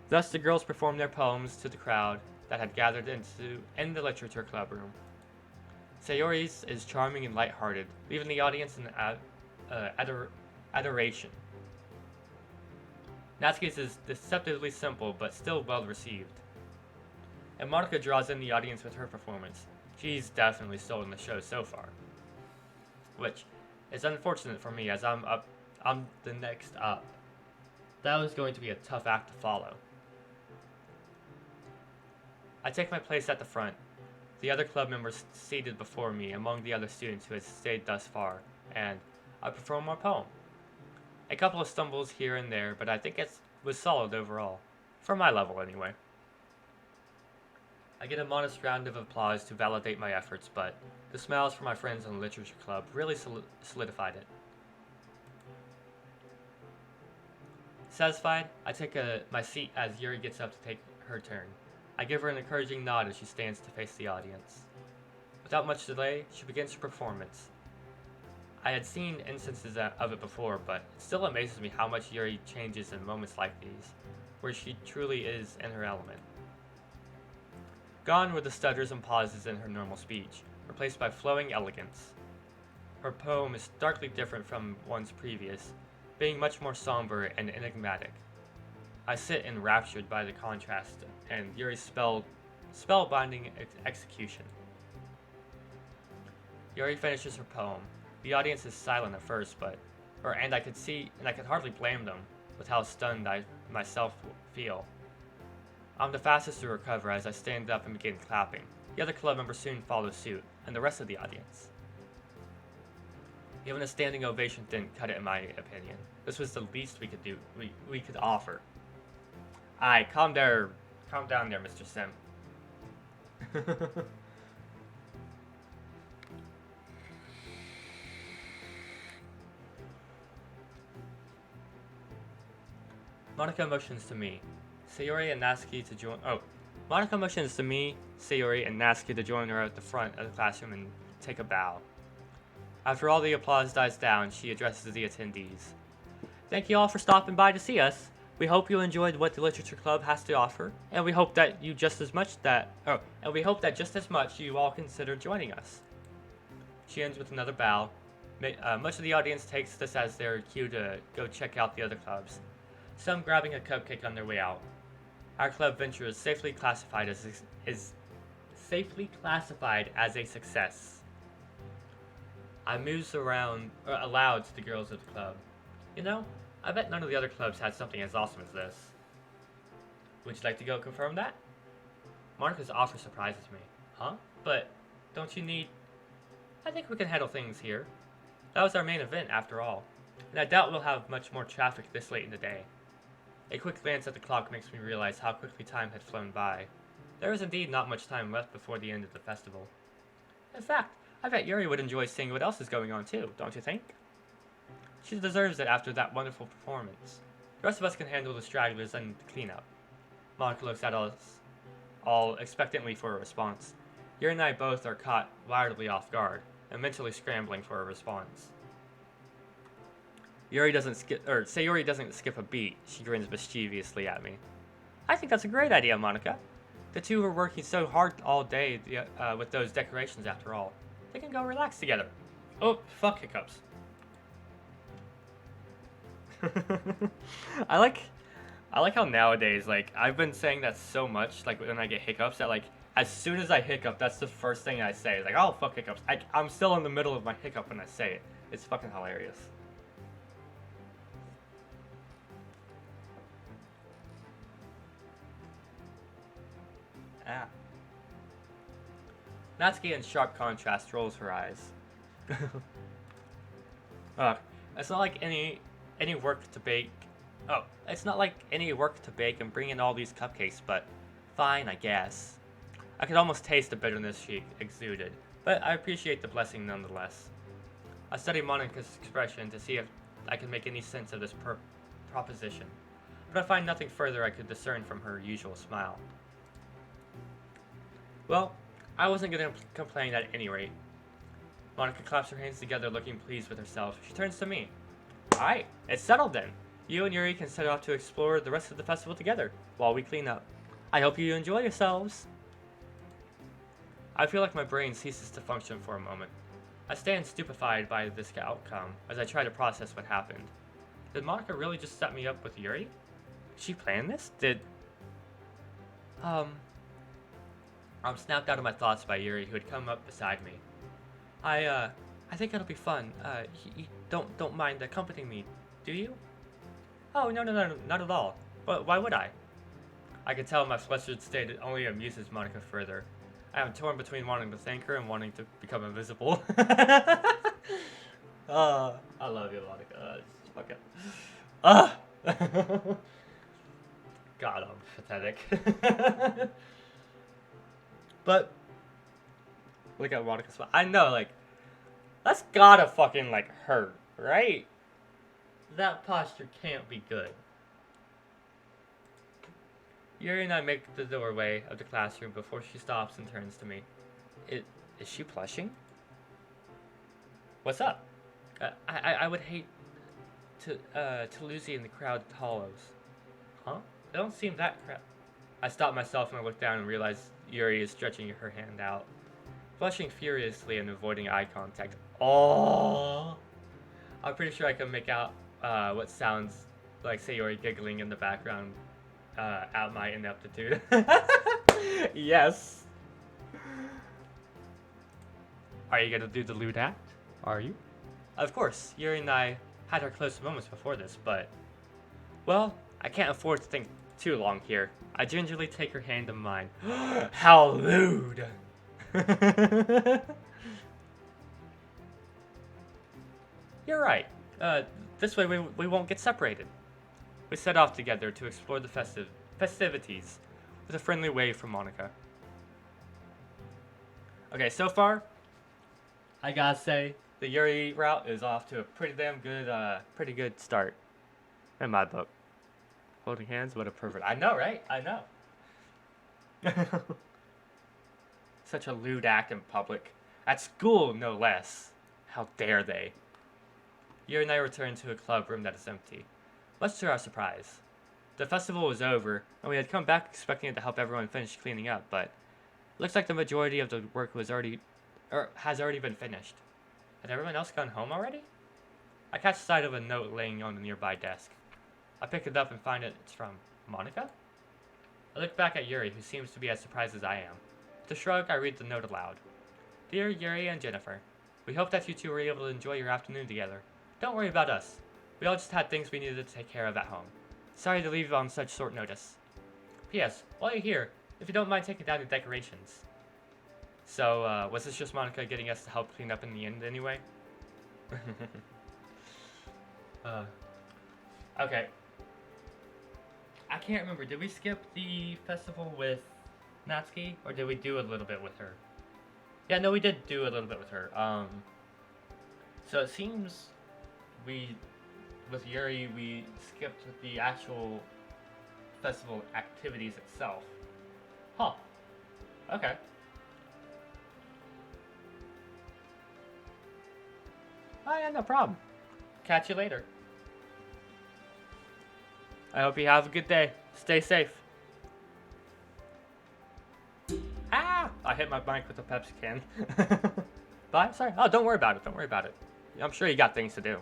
Thus the girls performed their poems to the crowd that had gathered in the literature club room. Sayori's is charming and lighthearted, leaving the audience in adoration. Natsuki's is deceptively simple, but still well received. And Monica draws in the audience with her performance. She's definitely stolen the show so far. Which is unfortunate for me as I'm the next up. That was going to be a tough act to follow. I take my place at the front, the other club members seated before me among the other students who had stayed thus far, and I perform my poem. A couple of stumbles here and there, but I think it was solid overall. For my level, anyway. I get a modest round of applause to validate my efforts, but the smiles from my friends in the literature club really solidified it. Satisfied, I take my seat as Yuri gets up to take her turn. I give her an encouraging nod as she stands to face the audience. Without much delay, she begins her performance. I had seen instances of it before, but it still amazes me how much Yuri changes in moments like these, where she truly is in her element. Gone were the stutters and pauses in her normal speech, replaced by flowing elegance. Her poem is starkly different from one's previous, being much more somber and enigmatic. I sit enraptured by the contrast and Yuri's spellbinding execution. Yuri finishes her poem, The audience is silent at first, and I could hardly blame them with how stunned I myself feel. I'm the fastest to recover as I stand up and begin clapping. The other club members soon follow suit, and the rest of the audience. Even a standing ovation didn't cut it in my opinion. This was the least we could do. We could offer. Aye, calm down there, Mr. Sim. Monica motions to me, Sayori and Natsuki to join. Oh, Monica motions to me, Sayori, and Natsuki to join her at the front of the classroom and take a bow. After all the applause dies down, she addresses the attendees. Thank you all for stopping by to see us. We hope you enjoyed what the Literature Club has to offer, and we hope that just as much you all consider joining us. She ends with another bow. Much of the audience takes this as their cue to go check out the other clubs, some grabbing a cupcake on their way out. Our club venture is safely classified as a success. I muse around aloud to the girls of the club. You know, I bet none of the other clubs had something as awesome as this. Would you like to go confirm that? Monica's offer surprises me. Huh? But don't you need... I think we can handle things here. That was our main event after all, and I doubt we'll have much more traffic this late in the day. A quick glance at the clock makes me realize how quickly time had flown by. There is indeed not much time left before the end of the festival. In fact, I bet Yuri would enjoy seeing what else is going on too, don't you think? She deserves it after that wonderful performance. The rest of us can handle the stragglers and the cleanup. Monica looks at us all expectantly for a response. Yuri and I both are caught wildly off guard and mentally scrambling for a response. Sayori doesn't skip a beat. She grins mischievously at me. I think that's a great idea, Monica. The two were working so hard all day with those decorations after all. They can go relax together. Oh, fuck hiccups. I like how nowadays, like, I've been saying that so much, like, when I get hiccups, that, like, as soon as I hiccup, that's the first thing I say. It's like, oh, fuck hiccups. I'm still in the middle of my hiccup when I say it. It's fucking hilarious. Ah. Natsuki, in sharp contrast, rolls her eyes. It's not like any work to bake. Oh, it's not like any work to bake and bring in all these cupcakes, but fine, I guess. I could almost taste the bitterness she exuded, but I appreciate the blessing nonetheless. I study Monica's expression to see if I can make any sense of this proposition, but I find nothing further I could discern from her usual smile. Well, I wasn't going to complain at any rate. Monica claps her hands together, looking pleased with herself. She turns to me. Alright, it's settled then. You and Yuri can set off to explore the rest of the festival together, while we clean up. I hope you enjoy yourselves. I feel like my brain ceases to function for a moment. I stand stupefied by this outcome, as I try to process what happened. Did Monica really just set me up with Yuri? Did she plan this? I'm snapped out of my thoughts by Yuri, who had come up beside me. I think it'll be fun. You don't mind accompanying me, do you? Oh, no, not at all. But why would I? I could tell my flustered state only amuses Monica further. I am torn between wanting to thank her and wanting to become invisible. I love you, Monica. Fuck it. God, I'm pathetic. But look at Monica's smile. I know, like, that's gotta fucking, like, hurt, right? That posture can't be good. Yuri and I make the doorway of the classroom before she stops and turns to me. Is she blushing? What's up? I would hate to lose you in the crowd at Hollows. Huh? They don't seem that crowd. I stop myself and I look down and realize Yuri is stretching her hand out, blushing furiously and avoiding eye contact. Oh! I'm pretty sure I can make out what sounds like Sayori giggling in the background at my ineptitude. Yes! Are you gonna do the lewd act? Are you? Of course, Yuri and I had our close moments before this, but... Well, I can't afford to think too long here. I gingerly take her hand in mine. How lewd! You're right. This way we won't get separated. We set off together to explore the festivities with a friendly wave from Monica. Okay, so far, I gotta say, the Yuri route is off to a pretty good start in my book. Holding hands, what a pervert. I know, right? I know. Such a lewd act in public. At school, no less. How dare they? Yuri and I returned to a club room that is empty, much to our surprise. The festival was over, and we had come back expecting it to help everyone finish cleaning up, but it looks like the majority of the work has already been finished. Had everyone else gone home already? I catch sight of a note laying on the nearby desk. I pick it up and find it's from Monica? I look back at Yuri, who seems to be as surprised as I am. With a shrug, I read the note aloud. Dear Yuri and Jennifer, we hope that you two were able to enjoy your afternoon together. Don't worry about us. We all just had things we needed to take care of at home. Sorry to leave you on such short notice. P.S. While you're here, if you don't mind taking down the decorations. So, was this just Monica getting us to help clean up in the end anyway? Okay. I can't remember. Did we skip the festival with Natsuki, or did we do a little bit with her? Yeah, no, we did do a little bit with her. So it seems with Yuri, we skipped the actual festival activities itself. Huh. Okay. Oh yeah, no problem. Catch you later. I hope you have a good day. Stay safe. Ah! I hit my mic with a Pepsi can. Bye? Sorry. Oh, don't worry about it. Don't worry about it. I'm sure you got things to do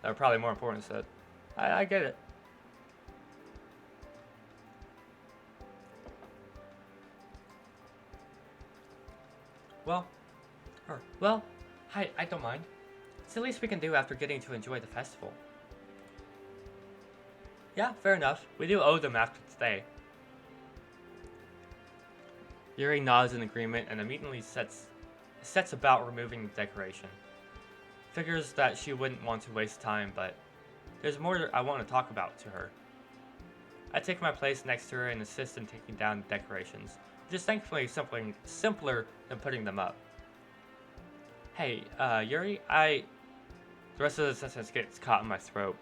that are probably more important, so I get it. Well, I don't mind. It's the least we can do after getting to enjoy the festival. Yeah, fair enough. We do owe them after today. Yuri nods in agreement and immediately sets about removing the decoration. Figures that she wouldn't want to waste time, but there's more I want to talk about to her. I take my place next to her and assist in taking down the decorations, which is thankfully simpler than putting them up. Hey, Yuri, The rest of the sentence gets caught in my throat.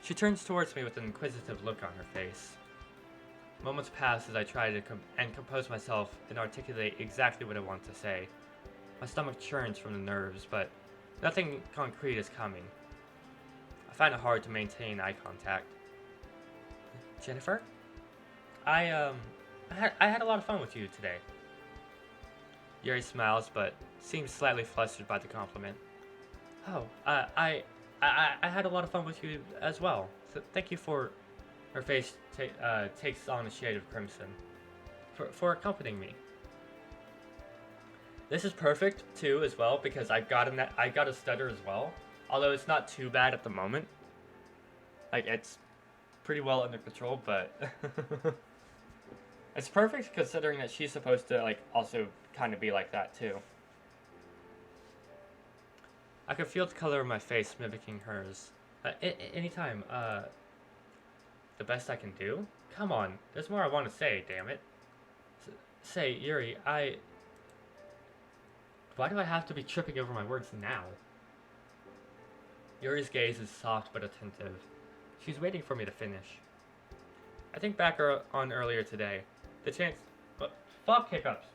She turns towards me with an inquisitive look on her face. Moments pass as I try to compose myself and articulate exactly what I want to say. My stomach churns from the nerves, but nothing concrete is coming. I find it hard to maintain eye contact. Jennifer? I had a lot of fun with you today. Yuri smiles, but seems slightly flustered by the compliment. Oh, I had a lot of fun with you as well. So thank you for... Her face takes on a shade of crimson. For accompanying me. This is perfect too, as well, because I got a stutter as well. Although it's not too bad at the moment. Like, it's pretty well under control, but it's perfect considering that she's supposed to like also kind of be like that too. I can feel the color of my face mimicking hers. Anytime, the best I can do? Come on, there's more I want to say, damn it. Say, Yuri, why do I have to be tripping over my words now? Yuri's gaze is soft but attentive. She's waiting for me to finish. I think back on earlier today. The chance... Fuck hiccups.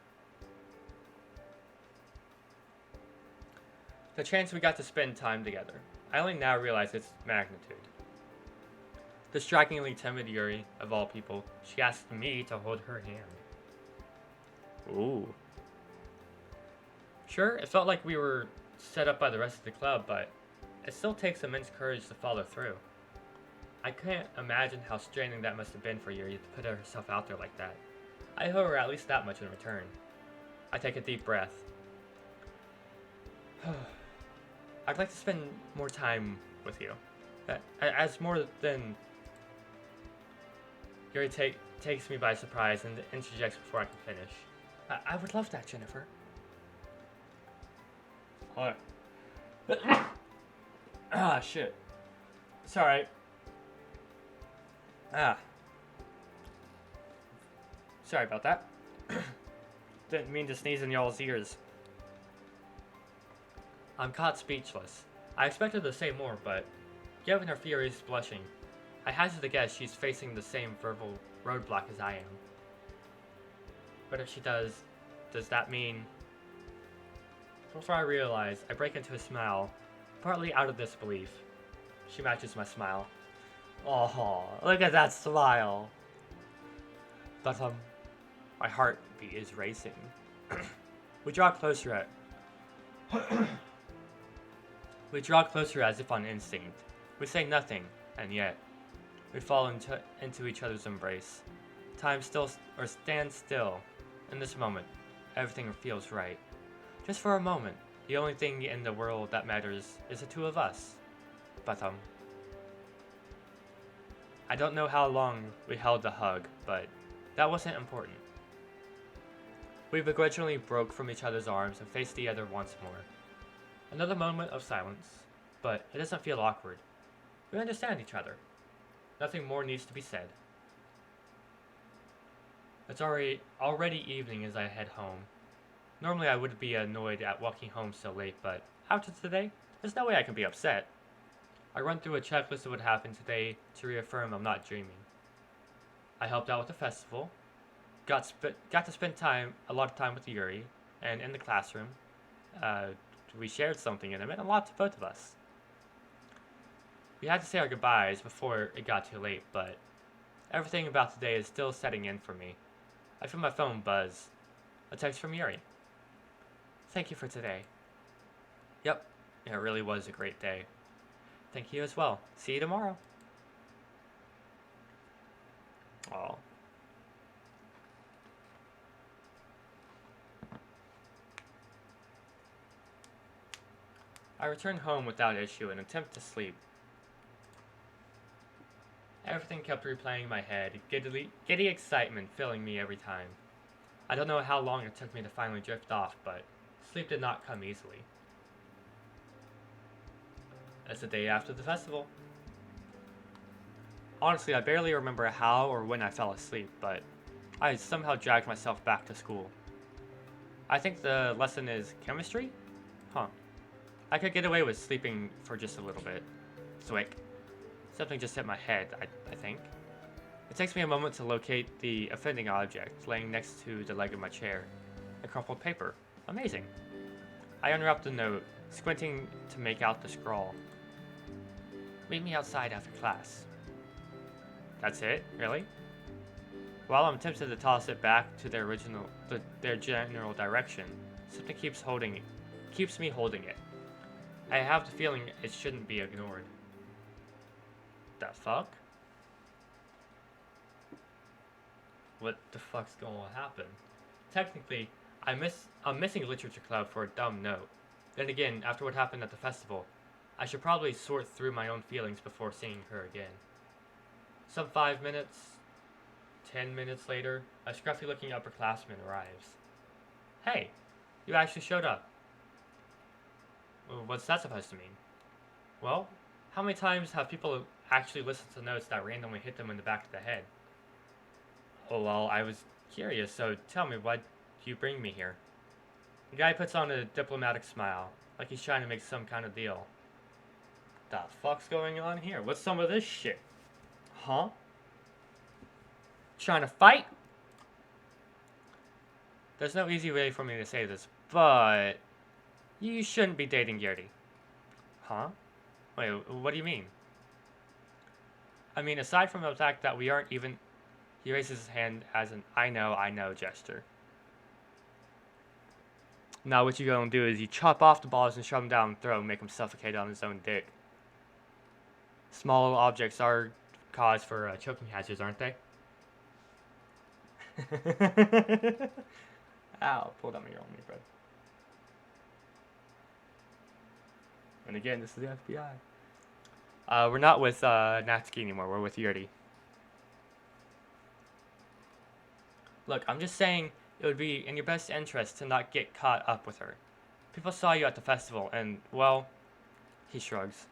The chance we got to spend time together. I only now realize its magnitude. The strikingly timid Yuri, of all people, she asked me to hold her hand. Ooh. Sure, it felt like we were set up by the rest of the club, but it still takes immense courage to follow through. I can't imagine how straining that must have been for Yuri to put herself out there like that. I owe her at least that much in return. I take a deep breath. I'd like to spend more time with you. As more than Yuri takes me by surprise and interjects before I can finish. I would love that, Jennifer. What? Ah, shit. Sorry. Ah. Sorry about that. Didn't mean to sneeze in y'all's ears. I'm caught speechless. I expected to say more, but given her furious blushing, I hazard to guess she's facing the same verbal roadblock as I am. But if she does that mean... Before I realize, I break into a smile, partly out of disbelief. She matches my smile. Oh, look at that smile! But, my heartbeat is racing. We draw closer We draw closer as if on instinct. We say nothing, and yet we fall into each other's embrace. Time stands still. In this moment, everything feels right. Just for a moment, the only thing in the world that matters is the two of us. But I don't know how long we held the hug, but that wasn't important. We begrudgingly broke from each other's arms and faced the other once more. Another moment of silence, but it doesn't feel awkward. We understand each other. Nothing more needs to be said. It's already evening as I head home. Normally I would be annoyed at walking home so late, but after today, there's no way I can be upset. I run through a checklist of what happened today to reaffirm I'm not dreaming. I helped out with the festival, got to spend a lot of time with Yuri, and in the classroom, we shared something and it meant a lot to both of us. We had to say our goodbyes before it got too late, but everything about today is still setting in for me. I feel my phone buzz. A text from Yuri. Thank you for today. Yep, it really was a great day. Thank you as well. See you tomorrow. Aw. I returned home without issue and attempt to sleep. Everything kept replaying in my head, giddy excitement filling me every time. I don't know how long it took me to finally drift off, but sleep did not come easily. It's the day after the festival. Honestly, I barely remember how or when I fell asleep, but I somehow dragged myself back to school. I think the lesson is chemistry? Huh. I could get away with sleeping for just a little bit. Zwick. Something just hit my head, I think. It takes me a moment to locate the offending object laying next to the leg of my chair. A crumpled paper. Amazing. I unwrap the note, squinting to make out the scrawl. Meet me outside after class. That's it? Really? While I'm tempted to toss it back to their general direction, something keeps me holding it. I have the feeling it shouldn't be ignored. The fuck? What the fuck's gonna happen? Technically, I'm missing literature club for a dumb note. Then again, after what happened at the festival, I should probably sort through my own feelings before seeing her again. Some 5 minutes, 10 minutes later, a scruffy-looking upperclassman arrives. Hey, you actually showed up. What's that supposed to mean? Well, how many times have people actually listened to notes that randomly hit them in the back of the head? Oh, well, I was curious, so tell me, why'd you bring me here? The guy puts on a diplomatic smile, like he's trying to make some kind of deal. The fuck's going on here? What's some of this shit? Huh? Trying to fight? There's no easy way for me to say this, but you shouldn't be dating Yuri. Huh? Wait, what do you mean? I mean, aside from the fact that we aren't even... He raises his hand as an I know gesture. Now what you gonna do is you chop off the balls and shove them down the throat and make him suffocate on his own dick. Small objects are cause for choking hazards, aren't they? Ow, pull down your own meat bread. And again, this is the FBI. We're not with Natsuki anymore. We're with Yuri. Look, I'm just saying it would be in your best interest to not get caught up with her. People saw you at the festival, and, well, he shrugs.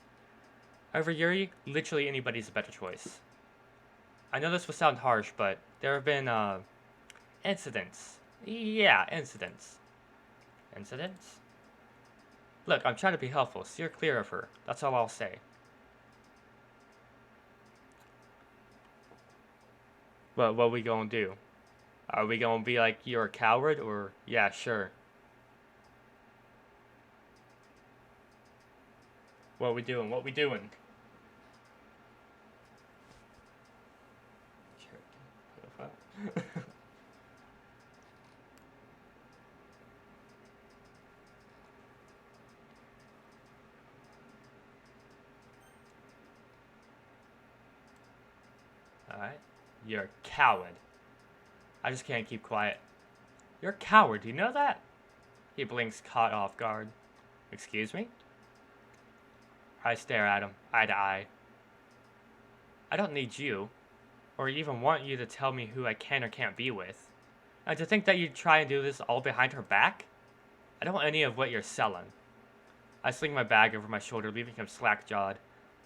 Over Yuri, literally anybody's a better choice. I know this will sound harsh, but there have been, incidents. Yeah, incidents. Incidents? Look, I'm trying to be helpful. Steer clear of her. That's all I'll say. What we gonna do? Are we gonna be like, you're a coward, or, yeah, sure. What we doing? What we doing? Alright. You're a coward. I just can't keep quiet. You're a coward, do you know that? He blinks, caught off guard. Excuse me? I stare at him, eye to eye. I don't need you, or even want you to tell me who I can or can't be with. And to think that you'd try and do this all behind her back? I don't want any of what you're selling. I sling my bag over my shoulder, leaving him slack-jawed.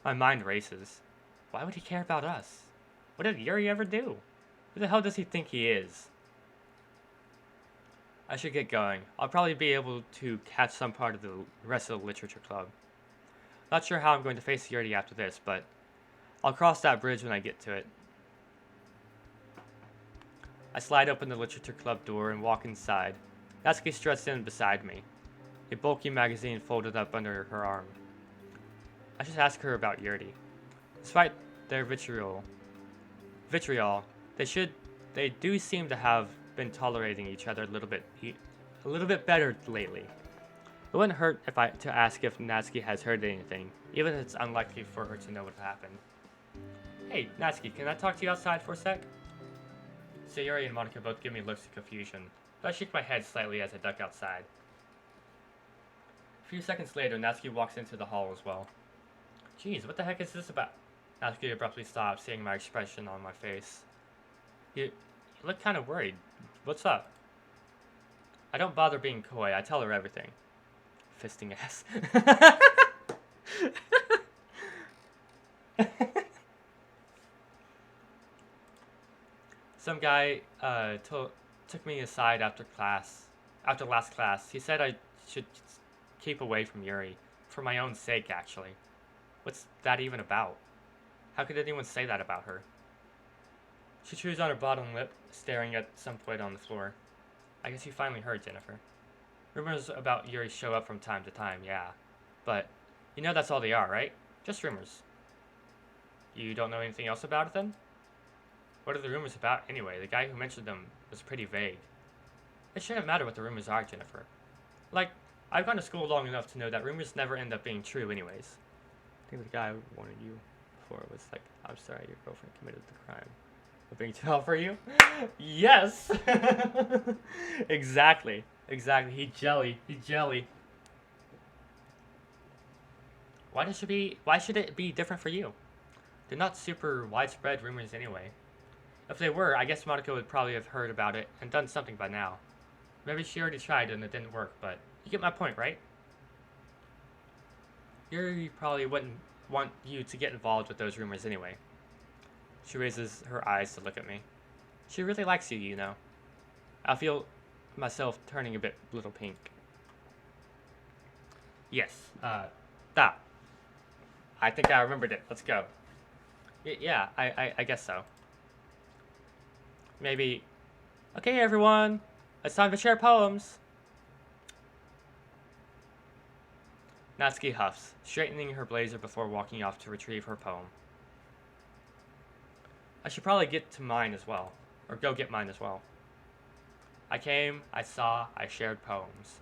My mind races. Why would he care about us? What did Yuri ever do? Who the hell does he think he is? I should get going. I'll probably be able to catch some part of the rest of the literature club. Not sure how I'm going to face Yuri after this, but I'll cross that bridge when I get to it. I slide open the literature club door and walk inside. Natsuki struts in beside me, a bulky magazine folded up under her arm. I should ask her about Yuri. Despite their vitriol, they do seem to have been tolerating each other a little bit better lately. It wouldn't hurt to ask if Natsuki has heard anything, even if it's unlikely for her to know what happened. Hey, Natsuki, can I talk to you outside for a sec? Sayuri and Monica both give me looks of confusion, but I shake my head slightly as I duck outside. A few seconds later, Natsuki walks into the hall as well. Geez, what the heck is this about? Natsuki abruptly stops, seeing my expression on my face. You look kind of worried. What's up? I don't bother being coy. I tell her everything. Fisting ass. Some guy took me aside after last class. He said I should keep away from Yuri, for my own sake, actually. What's that even about? How could anyone say that about her? She chews on her bottom lip, staring at some point on the floor. I guess you finally heard, Jennifer. Rumors about Yuri show up from time to time, yeah. But, you know that's all they are, right? Just rumors. You don't know anything else about it, then? What are the rumors about, anyway? The guy who mentioned them was pretty vague. It shouldn't matter what the rumors are, Jennifer. Like, I've gone to school long enough to know that rumors never end up being true anyways. I think the guy who wanted you before was like, I'm sorry, your girlfriend committed the crime of being too hot for you? Yes! Exactly. He jelly. Why should it be different for you? They're not super widespread rumors anyway. If they were, I guess Monica would probably have heard about it and done something by now. Maybe she already tried and it didn't work, but you get my point, right? Yuri probably wouldn't want you to get involved with those rumors anyway. She raises her eyes to look at me. She really likes you, you know. I feel myself turning a little pink. Yes, that. I think I remembered it. Let's go. Yeah, I guess so. Maybe. Okay, everyone. It's time to share poems. Natsuki huffs, straightening her blazer before walking off to retrieve her poem. I should probably get to mine as well. Or go get mine as well. I came, I saw, I shared poems.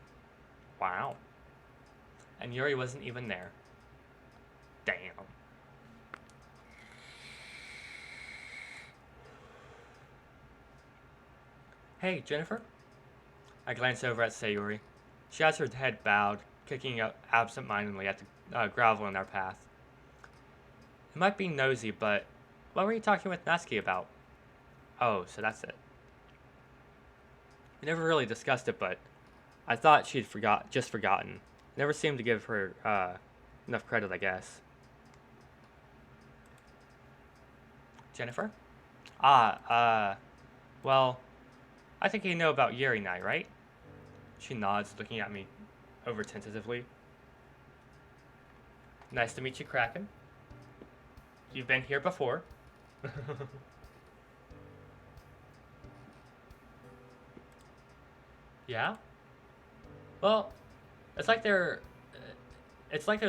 Wow. And Yuri wasn't even there. Damn. Hey, Jennifer? I glance over at Sayuri. She has her head bowed, kicking up absent-mindedly at the gravel in our path. It might be nosy, but what were you talking with Natsuki about? Oh, so that's it. We never really discussed it, but I thought she'd just forgotten. Never seemed to give her enough credit, I guess. Jennifer? Well, I think you know about Yuri now, right? She nods, looking at me over tentatively. Nice to meet you, Kraken. You've been here before. Yeah? Well, it's like there's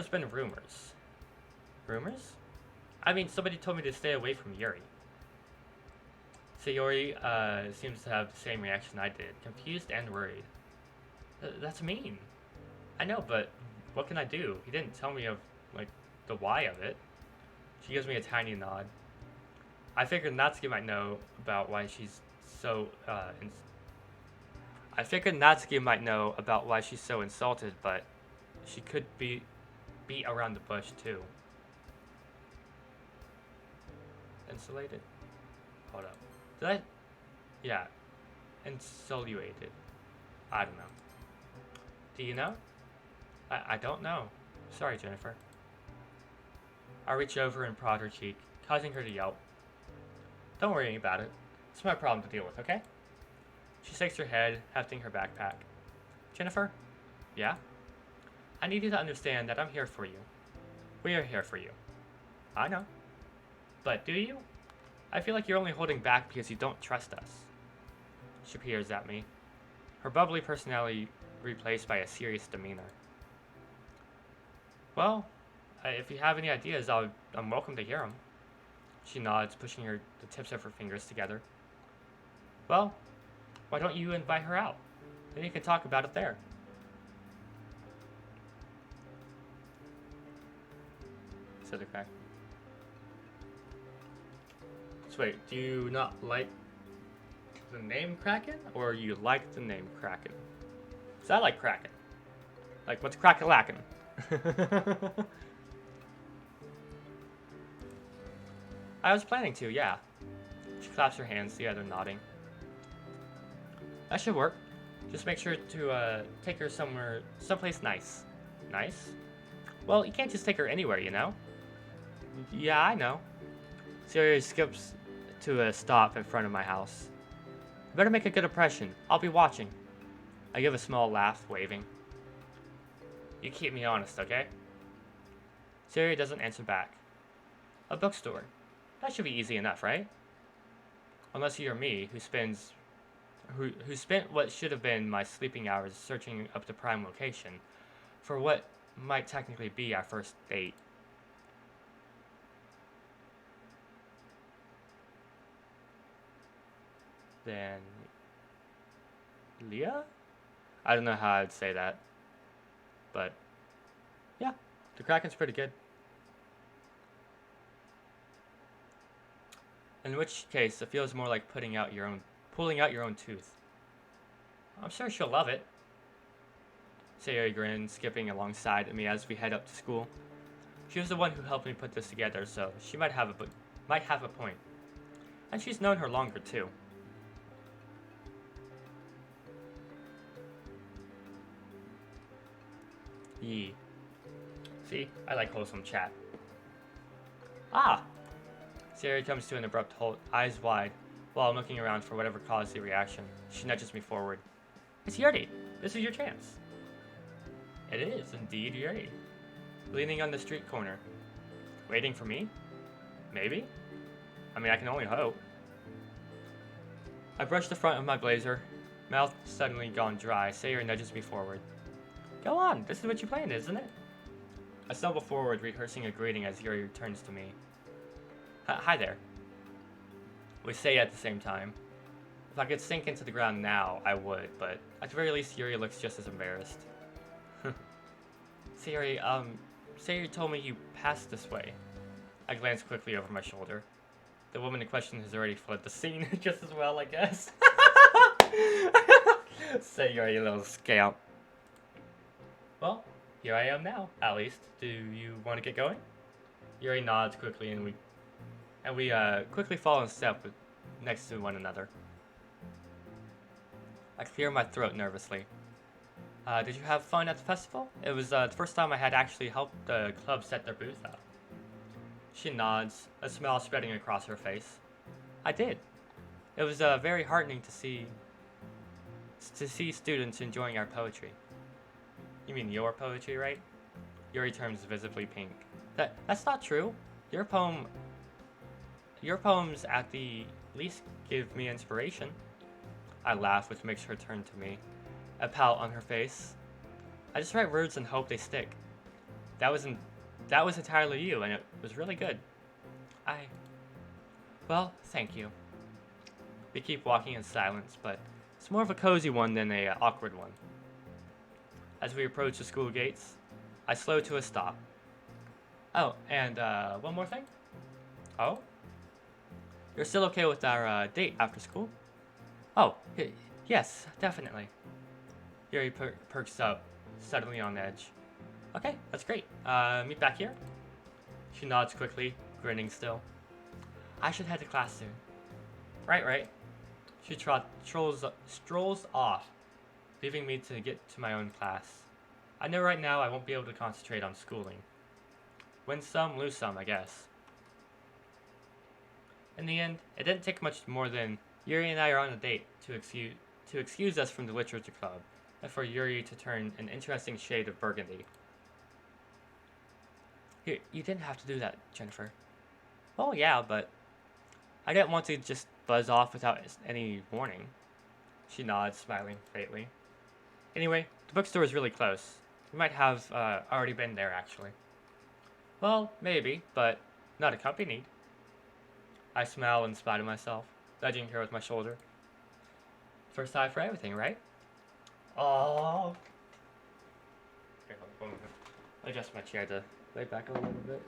been rumors. Rumors? I mean, somebody told me to stay away from Yuri. Sayori seems to have the same reaction I did, confused and worried. That's mean. I know, but what can I do? He didn't tell me of, like, the why of it. She gives me a tiny nod. I figured Natsuki might know about why she's so, I figured Natsuki might know about why she's so insulted, but she could beat around the bush, too. Insulated? Hold up. Did I? Yeah. Insulated. I don't know. Do you know? I don't know. Sorry, Jennifer. I reach over and prod her cheek, causing her to yelp. Don't worry about it. It's my problem to deal with, okay? She shakes her head, hefting her backpack. Jennifer? Yeah? I need you to understand that I'm here for you. We are here for you. I know. But do you? I feel like you're only holding back because you don't trust us. She peers at me, her bubbly personality replaced by a serious demeanor. Well, if you have any ideas, I'm welcome to hear them. She nods, pushing the tips of her fingers together. Well, why don't you invite her out? Then you can talk about it there. Said the crack. So wait, do you not like the name Kraken? Or you like the name Kraken? Because I like Kraken. Like, what's Kraken-lackin'? I was planning to, yeah. She claps her hands together, nodding. That should work. Just make sure to take her someplace nice. Nice? Well, you can't just take her anywhere, you know? Yeah, I know. Sayori skips to a stop in front of my house. I better make a good impression. I'll be watching. I give a small laugh, waving. You keep me honest, okay? Sayori doesn't answer back. A bookstore. That should be easy enough, right? Unless you're me, who spent what should have been my sleeping hours searching up the prime location for what might technically be our first date. Then Leah? I don't know how I'd say that. But yeah, the Kraken's pretty good. In which case, it feels more like pulling out your own tooth. I'm sure she'll love it. Sayori grins, skipping alongside me as we head up to school. She was the one who helped me put this together, so she might have a point. And she's known her longer too. Yee. See, I like wholesome chat. Ah! Sayori comes to an abrupt halt, eyes wide, while I'm looking around for whatever caused the reaction. She nudges me forward. It's Yuri! This is your chance. It is indeed Yuri. Leaning on the street corner. Waiting for me? Maybe? I mean, I can only hope. I brush the front of my blazer, mouth suddenly gone dry. Sayori nudges me forward. Go on, this is what you planned, isn't it? I stumble forward, rehearsing a greeting as Yuri turns to me. Hi there. We say at the same time. If I could sink into the ground now, I would, but at the very least, Yuri looks just as embarrassed. Sayori, Sayori told me you passed this way. I glance quickly over my shoulder. The woman in question has already fled the scene just as well, I guess. Sayori, you little scamp. Well, here I am now, at least. Do you want to get going? Yuri nods quickly, and we quickly fall in step next to one another. I clear my throat nervously. Did you have fun at the festival? It was the first time I had actually helped the club set their booth up. She nods, a smile spreading across her face. I did. It was very heartening to see students enjoying our poetry. You mean your poetry, right? Yuri turns visibly pink. That's not true. Your poems at the least give me inspiration. I laugh, which makes her turn to me, a pout on her face. I just write words and hope they stick. That was entirely you, and it was really good. Well, thank you. We keep walking in silence, but it's more of a cozy one than a awkward one. As we approach the school gates, I slow to a stop. Oh, and one more thing. Oh? You're still okay with our date after school? Oh, yes, definitely. Yuri perks up, suddenly on edge. Okay, that's great. Meet back here? She nods quickly, grinning still. I should head to class soon. Right. She strolls off, leaving me to get to my own class. I know right now I won't be able to concentrate on schooling. Win some, lose some, I guess. In the end, it didn't take much more than Yuri and I are on a date to excuse us from the literature club, and for Yuri to turn an interesting shade of burgundy. You didn't have to do that, Jennifer. Well, yeah, but I didn't want to just buzz off without any warning. She nods, smiling faintly. Anyway, the bookstore is really close. We might have already been there, actually. Well, maybe, but not accompanied. I smile in spite of myself, nudging her with my shoulder. First time for everything, right? Oh. Okay, hold on. I'll adjust my chair to lay back a little bit.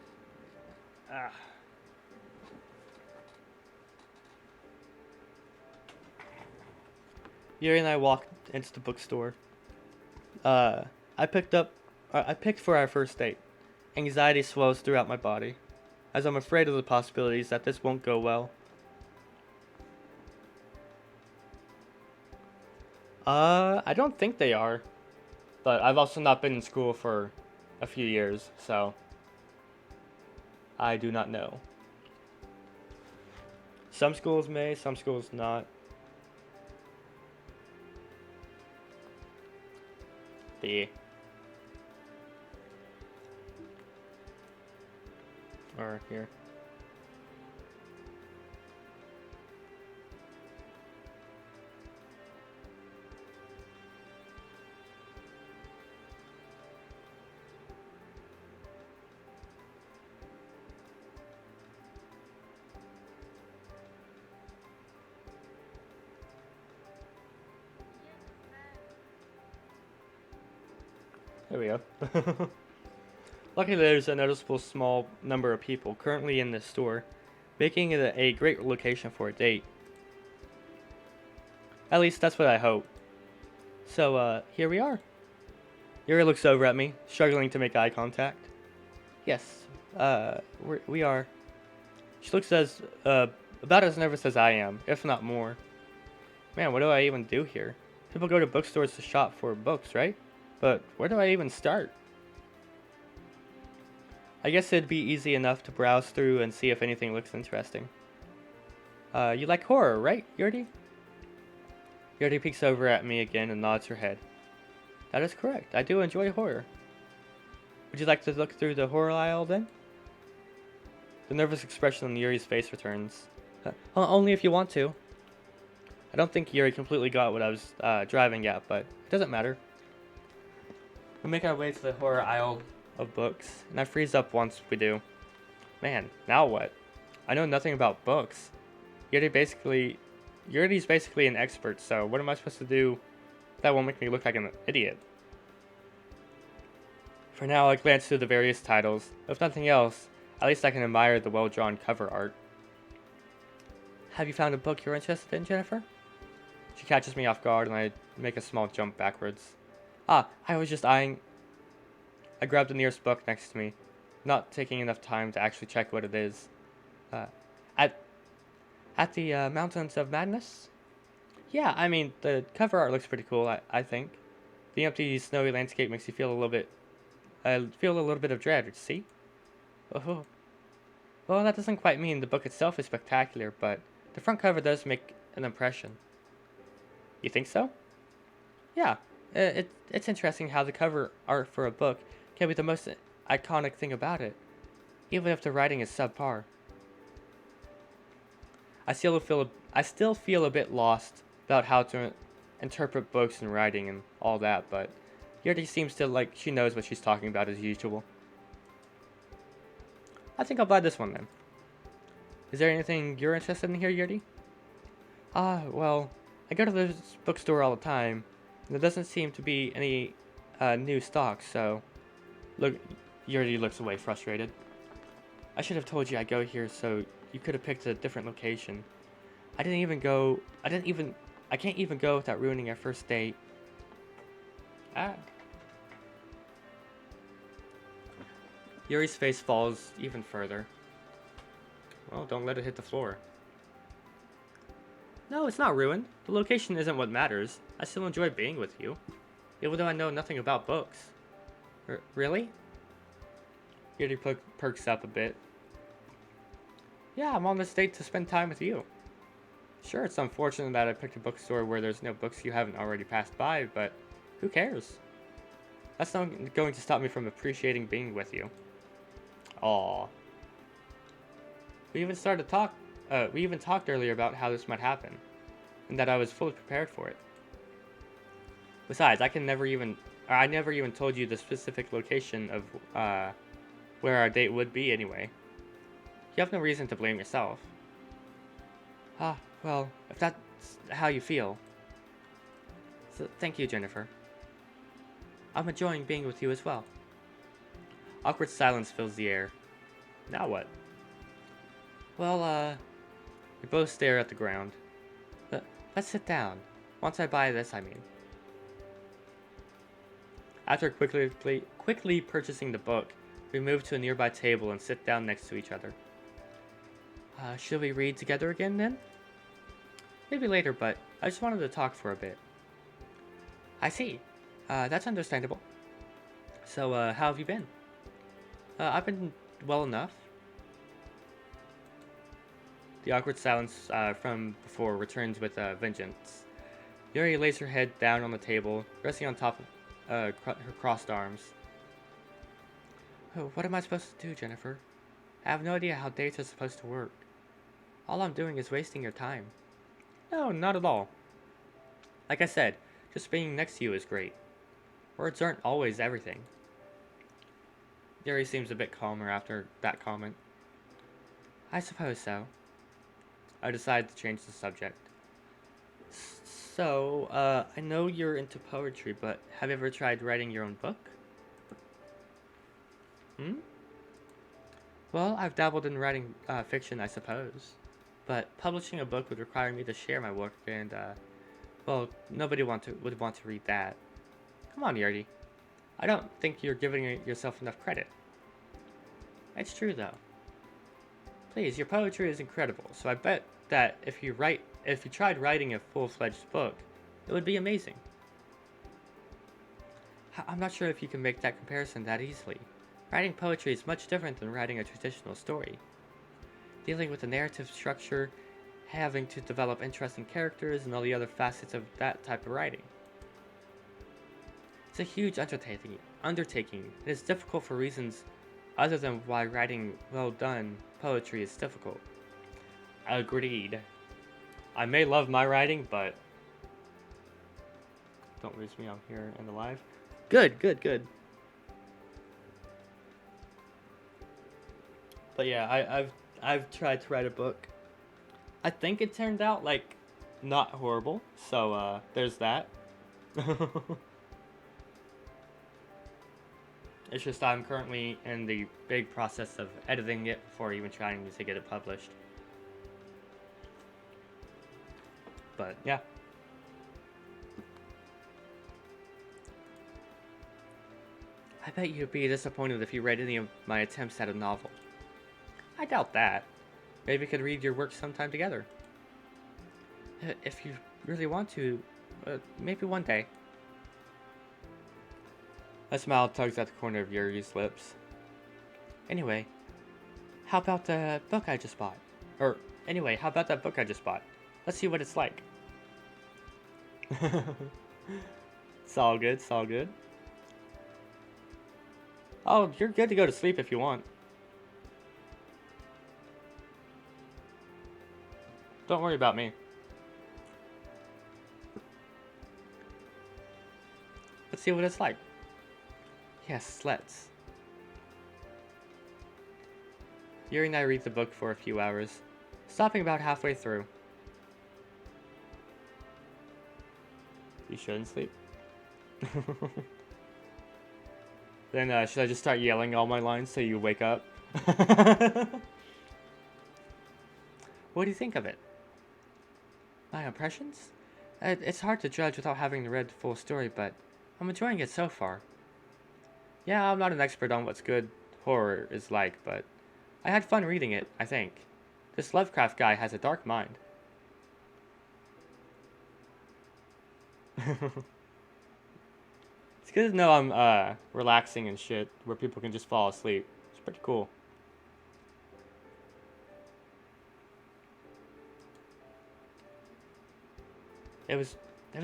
Yuri and I walked into the bookstore. I picked for our first date. Anxiety swells throughout my body, as I'm afraid of the possibilities that this won't go well. I don't think they are, but I've also not been in school for a few years, so I do not know. Some schools may, some schools not. Or here. There we go. Luckily, there's a noticeable small number of people currently in this store, making it a great location for a date. At least that's what I hope. So, here we are. Yuri looks over at me, struggling to make eye contact. Yes, we are. She looks about as nervous as I am, if not more. Man, what do I even do here? People go to bookstores to shop for books, right? But where do I even start? I guess it'd be easy enough to browse through and see if anything looks interesting. You like horror, right, Yuri? Yuri peeks over at me again and nods her head. That is correct. I do enjoy horror. Would you like to look through the horror aisle then? The nervous expression on Yuri's face returns. Only if you want to. I don't think Yuri completely got what I was driving at, but it doesn't matter. We make our way to the horror aisle of books, and I freeze up once we do. Man, now what? I know nothing about books. Yuri's basically an expert, so what am I supposed to do that won't make me look like an idiot? For now, I glance through the various titles. If nothing else, at least I can admire the well-drawn cover art. Have you found a book you're interested in, Jennifer? She catches me off guard, and I make a small jump backwards. I was just eyeing... I grabbed the nearest book next to me, not taking enough time to actually check what it is. Uh, at at the Mountains of Madness? Yeah, I mean, the cover art looks pretty cool, I think. The empty, snowy landscape makes you feel a little bit, feel a little bit of dread, see? Oh, well, that doesn't quite mean the book itself is spectacular, but the front cover does make an impression. You think so? Yeah, it's interesting how the cover art for a book can be the most iconic thing about it, even if the writing is subpar. I still feel a bit lost about how to interpret books and writing and all that, but Yuri seems to like she knows what she's talking about as usual. I think I'll buy this one then. Is there anything you're interested in here, Yuri? Well, I go to this bookstore all the time, and there doesn't seem to be any new stock, so... Look, Yuri looks away frustrated. I should have told you I'd go here so you could have picked a different location. I can't even go without ruining our first date. Ah. Yuri's face falls even further. Well, don't let it hit the floor. No, it's not ruined. The location isn't what matters. I still enjoy being with you, even though I know nothing about books. Really? Yuri perks up a bit. Yeah, I'm on this date to spend time with you. Sure, it's unfortunate that I picked a bookstore where there's no books you haven't already passed by, but who cares? That's not going to stop me from appreciating being with you. Aww. We even talked earlier about how this might happen, and that I was fully prepared for it. Besides, I never even told you the specific location of where our date would be anyway. You have no reason to blame yourself. Well, if that's how you feel. So, thank you, Jennifer. I'm enjoying being with you as well. Awkward silence fills the air. Now what? Well, we both stare at the ground. Let's sit down. Once I buy this, I mean. After quickly purchasing the book, we move to a nearby table and sit down next to each other. Should we read together again then? Maybe later, but I just wanted to talk for a bit. I see. That's understandable. So, how have you been? I've been well enough. The awkward silence from before returns with vengeance. Yuri lays her head down on the table, resting on top of her crossed arms. Oh, what am I supposed to do, Jennifer? I have no idea how dates are supposed to work. All I'm doing is wasting your time. No, not at all. Like I said, just being next to you is great. Words aren't always everything. Yuri seems a bit calmer after that comment. I suppose so. I decide to change the subject. So, I know you're into poetry, but have you ever tried writing your own book? Well, I've dabbled in writing fiction, I suppose. But publishing a book would require me to share my work, and, well, nobody would want to read that. Come on, Yuri. I don't think you're giving yourself enough credit. It's true, though. Please, your poetry is incredible, so I bet that if you tried writing a full-fledged book, it would be amazing. I'm not sure if you can make that comparison that easily. Writing poetry is much different than writing a traditional story. Dealing with the narrative structure, having to develop interesting characters, and all the other facets of that type of writing. It's a huge undertaking. It is difficult for reasons other than why writing well-done poetry is difficult. Agreed. I may love my writing, but... Don't lose me out here and alive. Good. But yeah, I've tried to write a book. I think it turned out, like, not horrible. So, there's that. It's just I'm currently in the big process of editing it before even trying to get it published. But, yeah. bet you'd be disappointed if you read any of my attempts at a novel. I doubt that. Maybe we could read your work sometime together. If you really want to, maybe one day. A smile tugs at the corner of Yuri's lips. Anyway, how about the book I just bought? How about that book I just bought? Let's see what it's like. It's all good, it's all good. Oh, you're good to go to sleep if you want. Don't worry about me. Let's see what it's like. Yes, let's. Yuri and I read the book for a few hours, stopping about halfway through. You shouldn't sleep. Then should I just start yelling all my lines so you wake up? What do you think of it? My impressions? It's hard to judge without having read the full story, but I'm enjoying it so far. Yeah, I'm not an expert on what's good horror is like, but I had fun reading it, I think. This Lovecraft guy has a dark mind. It's good to know I'm relaxing and shit, where people can just fall asleep. It's pretty cool. It was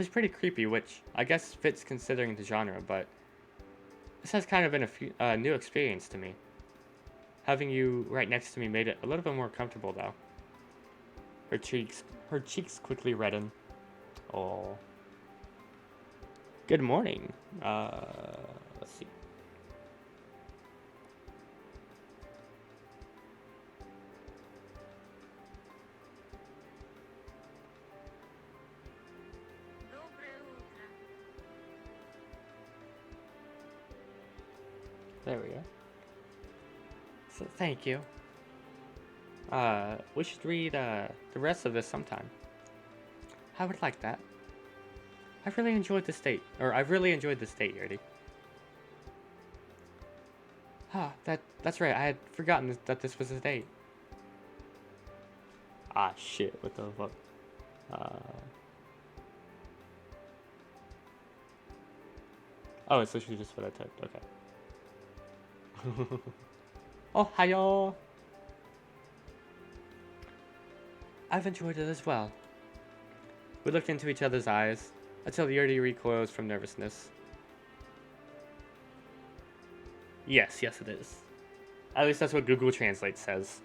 pretty creepy, which I guess fits considering the genre, but this has kind of been a new experience to me. Having you right next to me made it a little bit more comfortable, though. Her cheeks quickly redden. Oh. Good morning. Let's see. There we go. So, thank you. We should read, the rest of this sometime. I would like that. I've really enjoyed this date, Yuri. That's right, I had forgotten that this was a date. Ah, shit, what the fuck? Oh, it's literally just what I typed, okay. Oh, hiyo! I've enjoyed it as well. We looked into each other's eyes until Yuri recoils from nervousness. Yes, it is. At least that's what Google Translate says.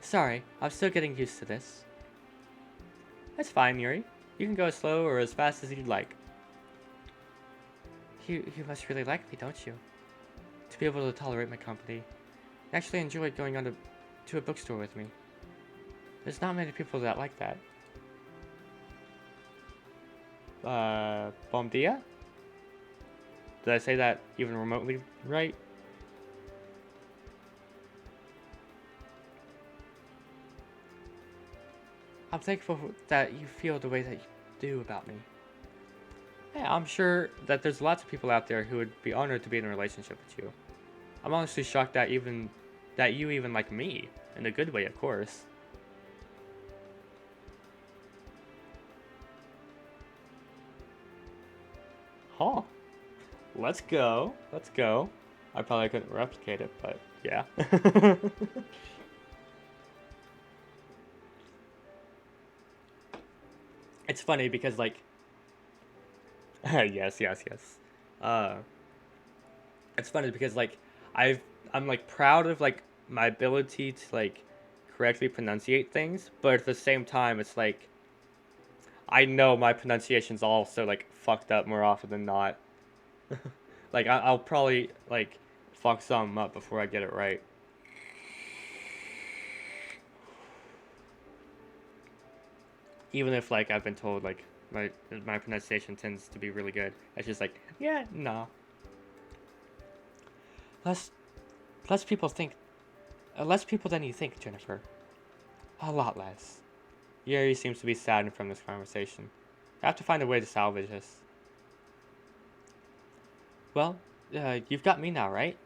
Sorry, I'm still getting used to this. That's fine, Yuri. You can go as slow or as fast as you'd like. You must really like me, don't you? To be able to tolerate my company. You actually enjoyed going on to a bookstore with me. There's not many people that like that. Bom dia? Did I say that even remotely right? I'm thankful that you feel the way that you do about me. Yeah, I'm sure that there's lots of people out there who would be honored to be in a relationship with you. I'm honestly shocked that you even like me. In a good way, of course. Huh. Let's go. I probably couldn't replicate it, but yeah. It's funny because, like... yes. It's funny because, like, I'm like proud of like my ability to like correctly pronunciate things, but at the same time, it's like I know my pronunciation's also like fucked up more often than not. Like I'll probably like fuck something up before I get it right. Even if like I've been told like my pronunciation tends to be really good, it's just like yeah, no. Less people think, less people than you think, Jennifer. A lot less. Yuri seems to be saddened from this conversation. I have to find a way to salvage this. Well, you've got me now, right?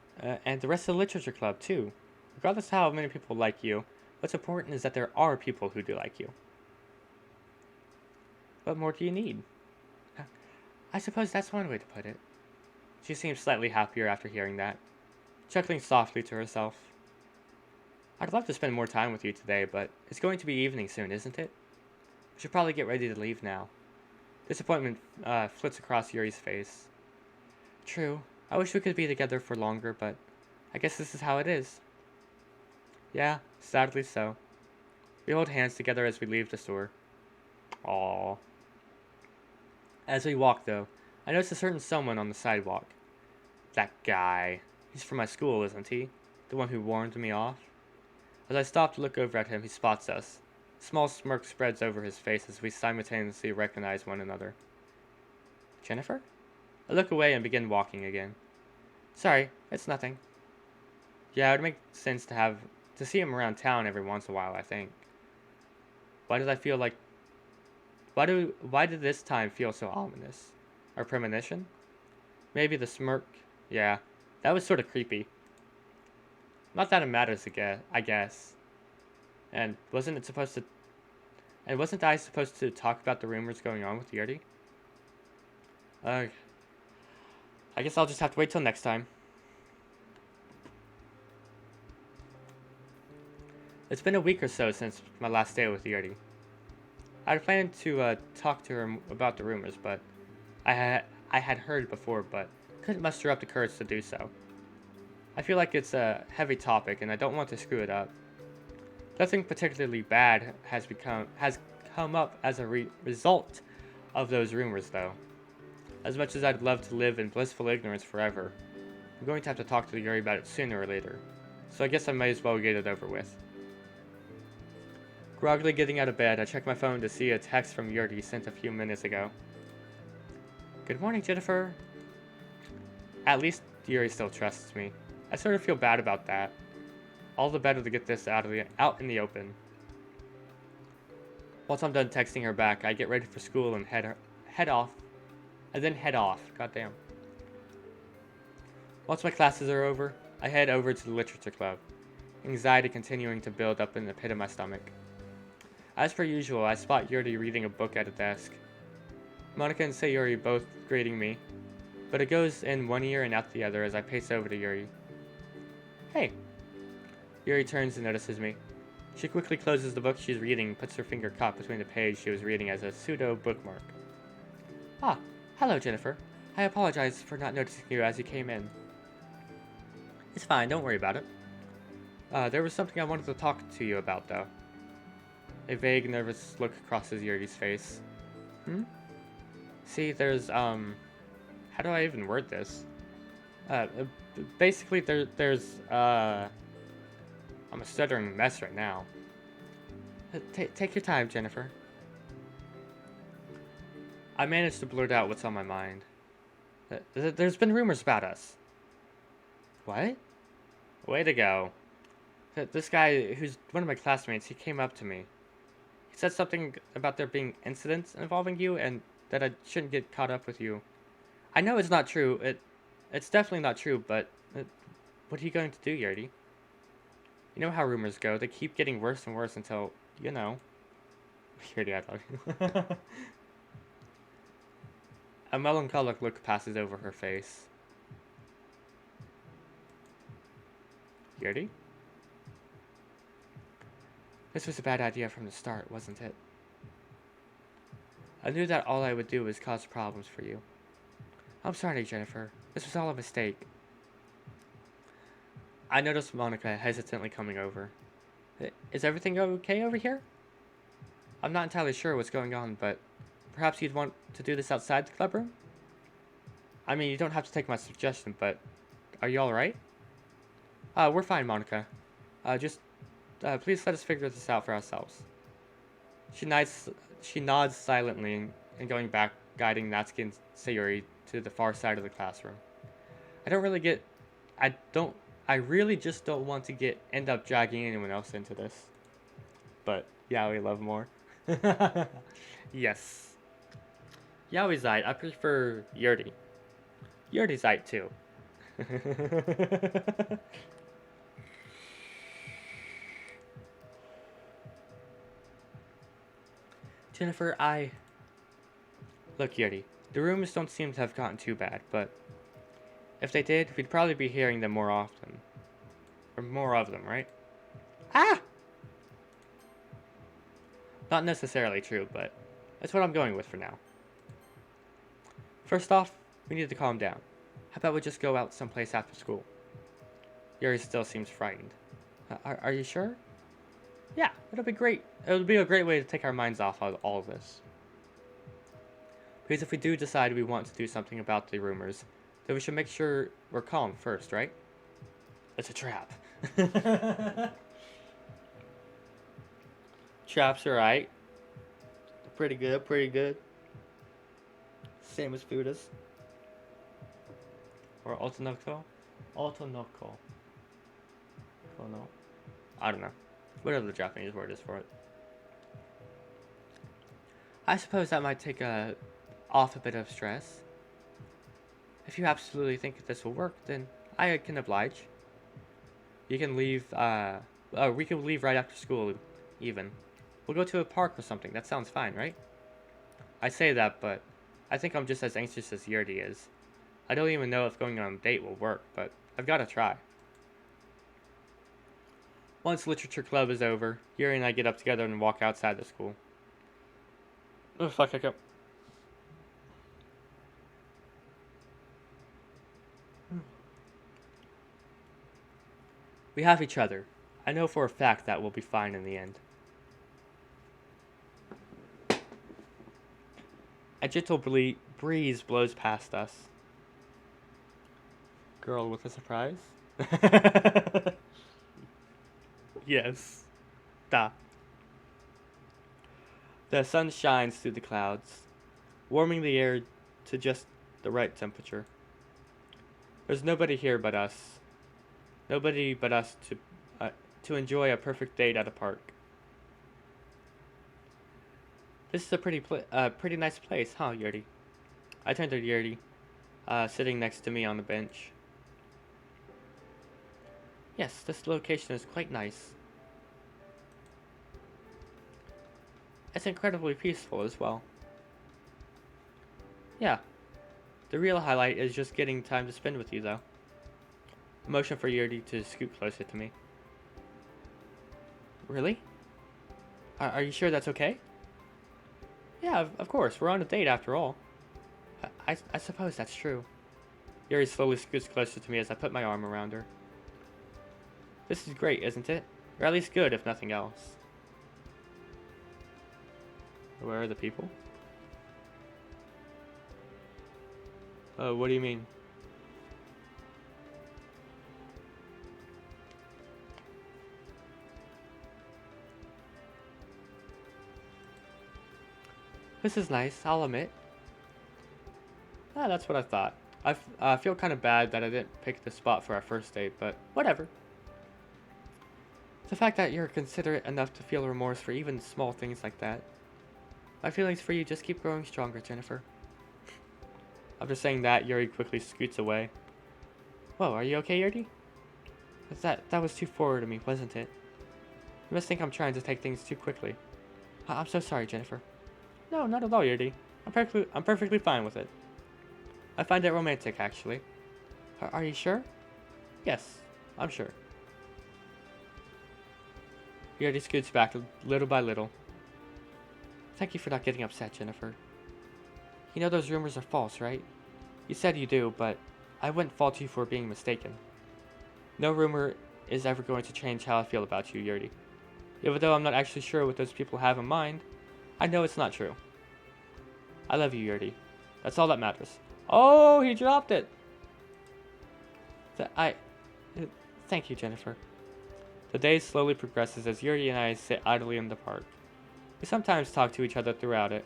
And the rest of the literature club, too. Regardless of how many people like you, what's important is that there are people who do like you. What more do you need? Uh, I suppose that's one way to put it. She seemed slightly happier after hearing that, chuckling softly to herself. I'd love to spend more time with you today, but it's going to be evening soon, isn't it? We should probably get ready to leave now. Disappointment flits across Yuri's face. True. I wish we could be together for longer, but I guess this is how it is. Yeah, sadly so. We hold hands together as we leave the store. Aww. As we walk, though, I notice a certain someone on the sidewalk. That guy. He's from my school, isn't he? The one who warned me off? As I stop to look over at him, he spots us. A small smirk spreads over his face as we simultaneously recognize one another. Jennifer? I look away and begin walking again. Sorry, it's nothing. Yeah, it would make sense to see him around town every once in a while, I think. Why did I feel like why did this time feel so ominous? Or premonition? Maybe the smirk. Yeah, that was sort of creepy. Not that it matters, I guess. And wasn't I supposed to talk about the rumors going on with Yurdi? I guess I'll just have to wait till next time. It's been a week or so since my last day with Yurdi. I had planned to talk to her about the rumors, but I had heard before, but couldn't muster up the courage to do so. I feel like it's a heavy topic, and I don't want to screw it up. Nothing particularly bad has come up as a result of those rumors, though. As much as I'd love to live in blissful ignorance forever, I'm going to have to talk to Yuri about it sooner or later, so I guess I might as well get it over with. Groggily getting out of bed, I check my phone to see a text from Yuri sent a few minutes ago. Good morning, Jennifer. At least Yuri still trusts me. I sort of feel bad about that. All the better to get this out in the open. Once I'm done texting her back, I get ready for school and head off. Goddamn. Once my classes are over, I head over to the literature club, anxiety continuing to build up in the pit of my stomach. As per usual, I spot Yuri reading a book at a desk. Monica and Sayuri both greeting me, but it goes in one ear and out the other as I pace over to Yuri. Hey. Yuri turns and notices me. She quickly closes the book she's reading and puts her finger caught between the page she was reading as a pseudo bookmark. Ah, hello, Jennifer. I apologize for not noticing you as you came in. It's fine, don't worry about it. There was something I wanted to talk to you about, though. A vague, nervous look crosses Yuri's face. See, there's, how do I even word this? Basically, there's, I'm a stuttering mess right now. Take your time, Jennifer. I managed to blurt out what's on my mind. There's been rumors about us. What? Way to go. This guy, who's one of my classmates, he came up to me. He said something about there being incidents involving you and that I shouldn't get caught up with you. I know it's not true. It's definitely not true, but what are you going to do, Yurdi? You know how rumors go. They keep getting worse and worse until, you know. Yurdi, I love you. A melancholic look passes over her face. Yurdi? This was a bad idea from the start, wasn't it? I knew that all I would do was cause problems for you. I'm sorry, Jennifer. This was all a mistake. I noticed Monica hesitantly coming over. Is everything okay over here? I'm not entirely sure what's going on, but perhaps you'd want to do this outside the clubroom? I mean, you don't have to take my suggestion, but are you alright? We're fine, Monica. Please let us figure this out for ourselves. She nods silently and going back, guiding Natsuki and Sayuri to the far side of the classroom. I really just don't want to end up dragging anyone else into this. But, yeah, we love more. Yes. Yaoizite, I prefer Yurdi. Yurdizite too. Jennifer, Look, Yurdi, the rumors don't seem to have gotten too bad, but if they did, we'd probably be hearing them more often. Or more of them, right? Ah! Not necessarily true, but that's what I'm going with for now. First off, we need to calm down. How about we just go out someplace after school? Yuri still seems frightened. Are you sure? Yeah, it'll be great. It'll be a great way to take our minds off of all of this. Because if we do decide we want to do something about the rumors, then we should make sure we're calm first, right? It's a trap. Traps are right. Pretty good, pretty good. Same as Buddhas. Or Otonoko? Otonoko. Oh no. I don't know. Whatever the Japanese word is for it. I suppose that might take off a bit of stress. If you absolutely think this will work, then I can oblige. You can leave, we can leave right after school, even. We'll go to a park or something. That sounds fine, right? I say that, but I think I'm just as anxious as Yurdi is. I don't even know if going on a date will work, but I've got to try. Once literature club is over, Yuri and I get up together and walk outside the school. Oh, fuck, I go. We have each other. I know for a fact that we'll be fine in the end. A gentle breeze blows past us. Girl with a surprise? Yes. Da. The sun shines through the clouds, warming the air to just the right temperature. There's nobody here but us. Nobody but us to enjoy a perfect date at a park. This is a pretty nice place, huh, Yurdi? I turned to Yurdi, sitting next to me on the bench. Yes, this location is quite nice. It's incredibly peaceful as well. Yeah. The real highlight is just getting time to spend with you, though. A motion for Yurdi to scoot closer to me. Really? Are you sure that's okay? Yeah, of course. We're on a date after all. I suppose that's true. Yuri slowly scoots closer to me as I put my arm around her. This is great, isn't it? Or at least good, if nothing else. Where are the people? What do you mean? This is nice, I'll admit. Ah, that's what I thought. I feel kind of bad that I didn't pick the spot for our first date, but whatever. The fact that you're considerate enough to feel remorse for even small things like that. My feelings for you just keep growing stronger, Jennifer. After saying that, Yuri quickly scoots away. Whoa, are you okay, Yuri? That was too forward of me, wasn't it? You must think I'm trying to take things too quickly. I'm so sorry, Jennifer. No, not at all, Yuri. I'm perfectly fine with it. I find it romantic, actually. Are you sure? Yes, I'm sure. Yuri scoots back little by little. Thank you for not getting upset, Jennifer. You know those rumors are false, right? You said you do, but I wouldn't fault you for being mistaken. No rumor is ever going to change how I feel about you, Yuri. Even though I'm not actually sure what those people have in mind, I know it's not true. I love you, Yuri. That's all that matters. Oh, he dropped it! Thank you, Jennifer. The day slowly progresses as Yuri and I sit idly in the park. We sometimes talk to each other throughout it,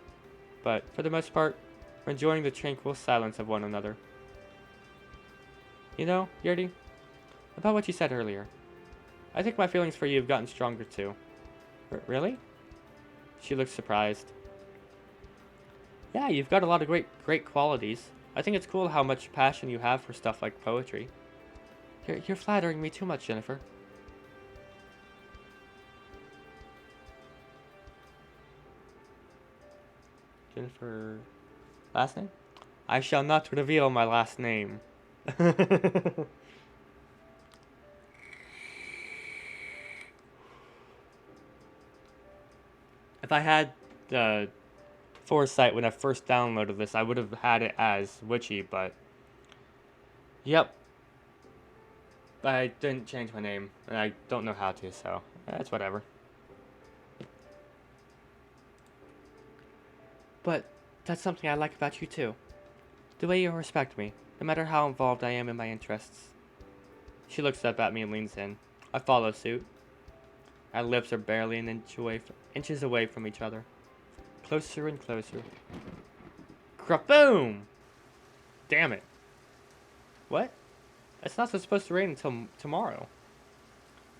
but for the most part, we're enjoying the tranquil silence of one another. You know, Yuri, about what you said earlier, I think my feelings for you have gotten stronger too. Really? She looks surprised. Yeah, you've got a lot of great qualities. I think it's cool how much passion you have for stuff like poetry. You're flattering me too much, Jennifer. Jennifer... Last name? I shall not reveal my last name. If I had the foresight when I first downloaded this, I would have had it as Witchy, but... Yep. I didn't change my name, and I don't know how to, so... That's whatever. But that's something I like about you, too. The way you respect me, no matter how involved I am in my interests. She looks up at me and leans in. I follow suit. Our lips are barely an inches away from each other. Closer and closer. Kraboom! Damn it. What? It's not supposed to rain until tomorrow.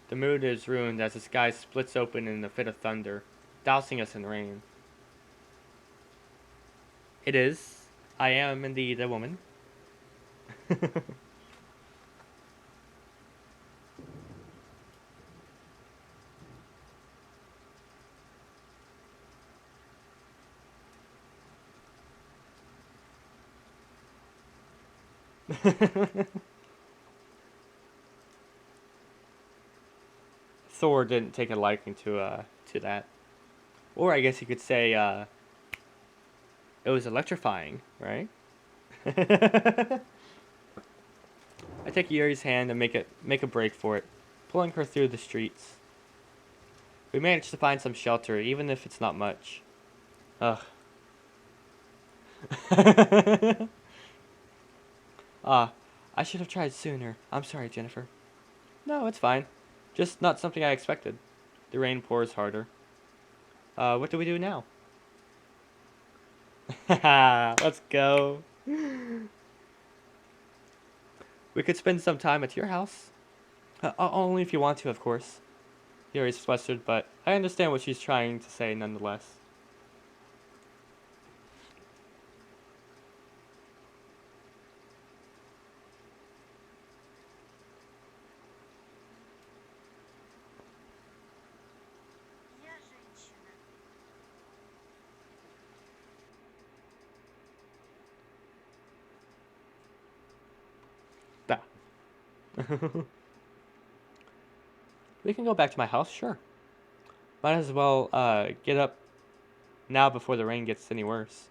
The mood is ruined as the sky splits open in a fit of thunder, dousing us in rain. It is. I am indeed a woman. Thor didn't take a liking to that. Or I guess you could say it was electrifying, right? I take Yuri's hand and make a break for it, pulling her through the streets. We manage to find some shelter, even if it's not much. Ugh. Ah, I should have tried sooner. I'm sorry, Jennifer. No, it's fine. Just not something I expected. The rain pours harder. What do we do now? Let's go. We could spend some time at your house. Only if you want to, of course. Yuri's flustered, but I understand what she's trying to say nonetheless. Da. We can go back to my house, sure. Might as well get up now before the rain gets any worse.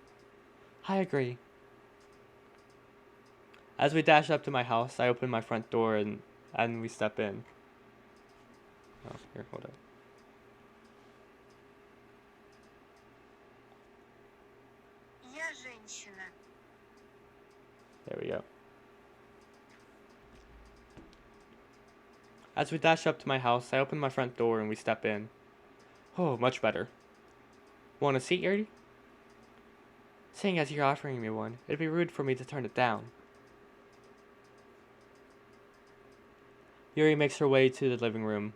I agree. As we dash up to my house, I open my front door and we step in. Oh, here, hold on. There we go. As we dash up to my house, I open my front door and we step in. Oh, much better. Want a seat, Yuri? Seeing as you're offering me one, it'd be rude for me to turn it down. Yuri makes her way to the living room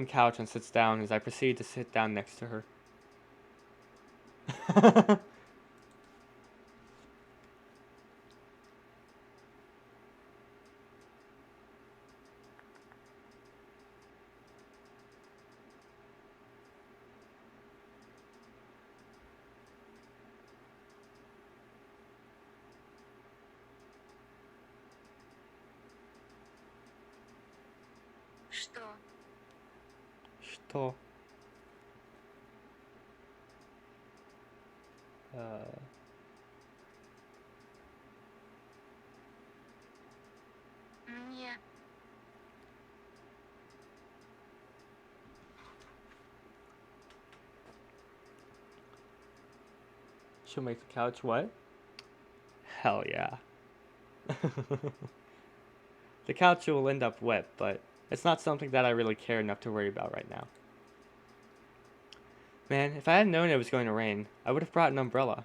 couch and sits down as I proceed to sit down next to her. Что? Мне. She'll make the couch what? Hell yeah. The couch will end up wet, but it's not something that I really care enough to worry about right now. Man, if I had known it was going to rain, I would have brought an umbrella.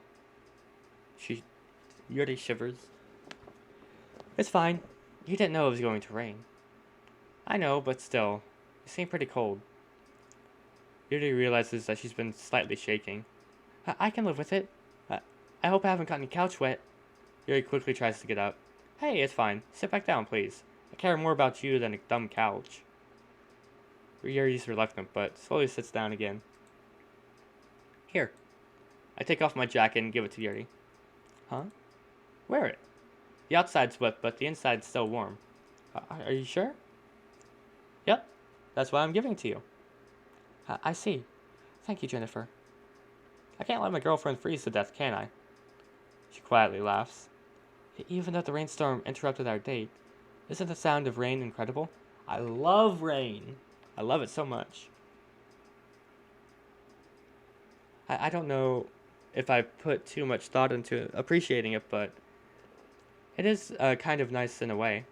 Yuri shivers. It's fine. You didn't know it was going to rain. I know, but still, you seem pretty cold. Yuri realizes that she's been slightly shaking. I can live with it. I, I hope I haven't got any couch wet. Yuri quickly tries to get up. Hey, it's fine. Sit back down, please. I care more about you than a dumb couch. Yuri's reluctant, but slowly sits down again. Here. I take off my jacket and give it to Yuri. Huh? Wear it. The outside's wet, but the inside's still warm. Are you sure? Yep. That's why I'm giving it to you. I see. Thank you, Jennifer. I can't let my girlfriend freeze to death, can I? She quietly laughs. Even though the rainstorm interrupted our date, isn't the sound of rain incredible? I love rain. I love it so much. I don't know if I put too much thought into appreciating it, but it is kind of nice in a way.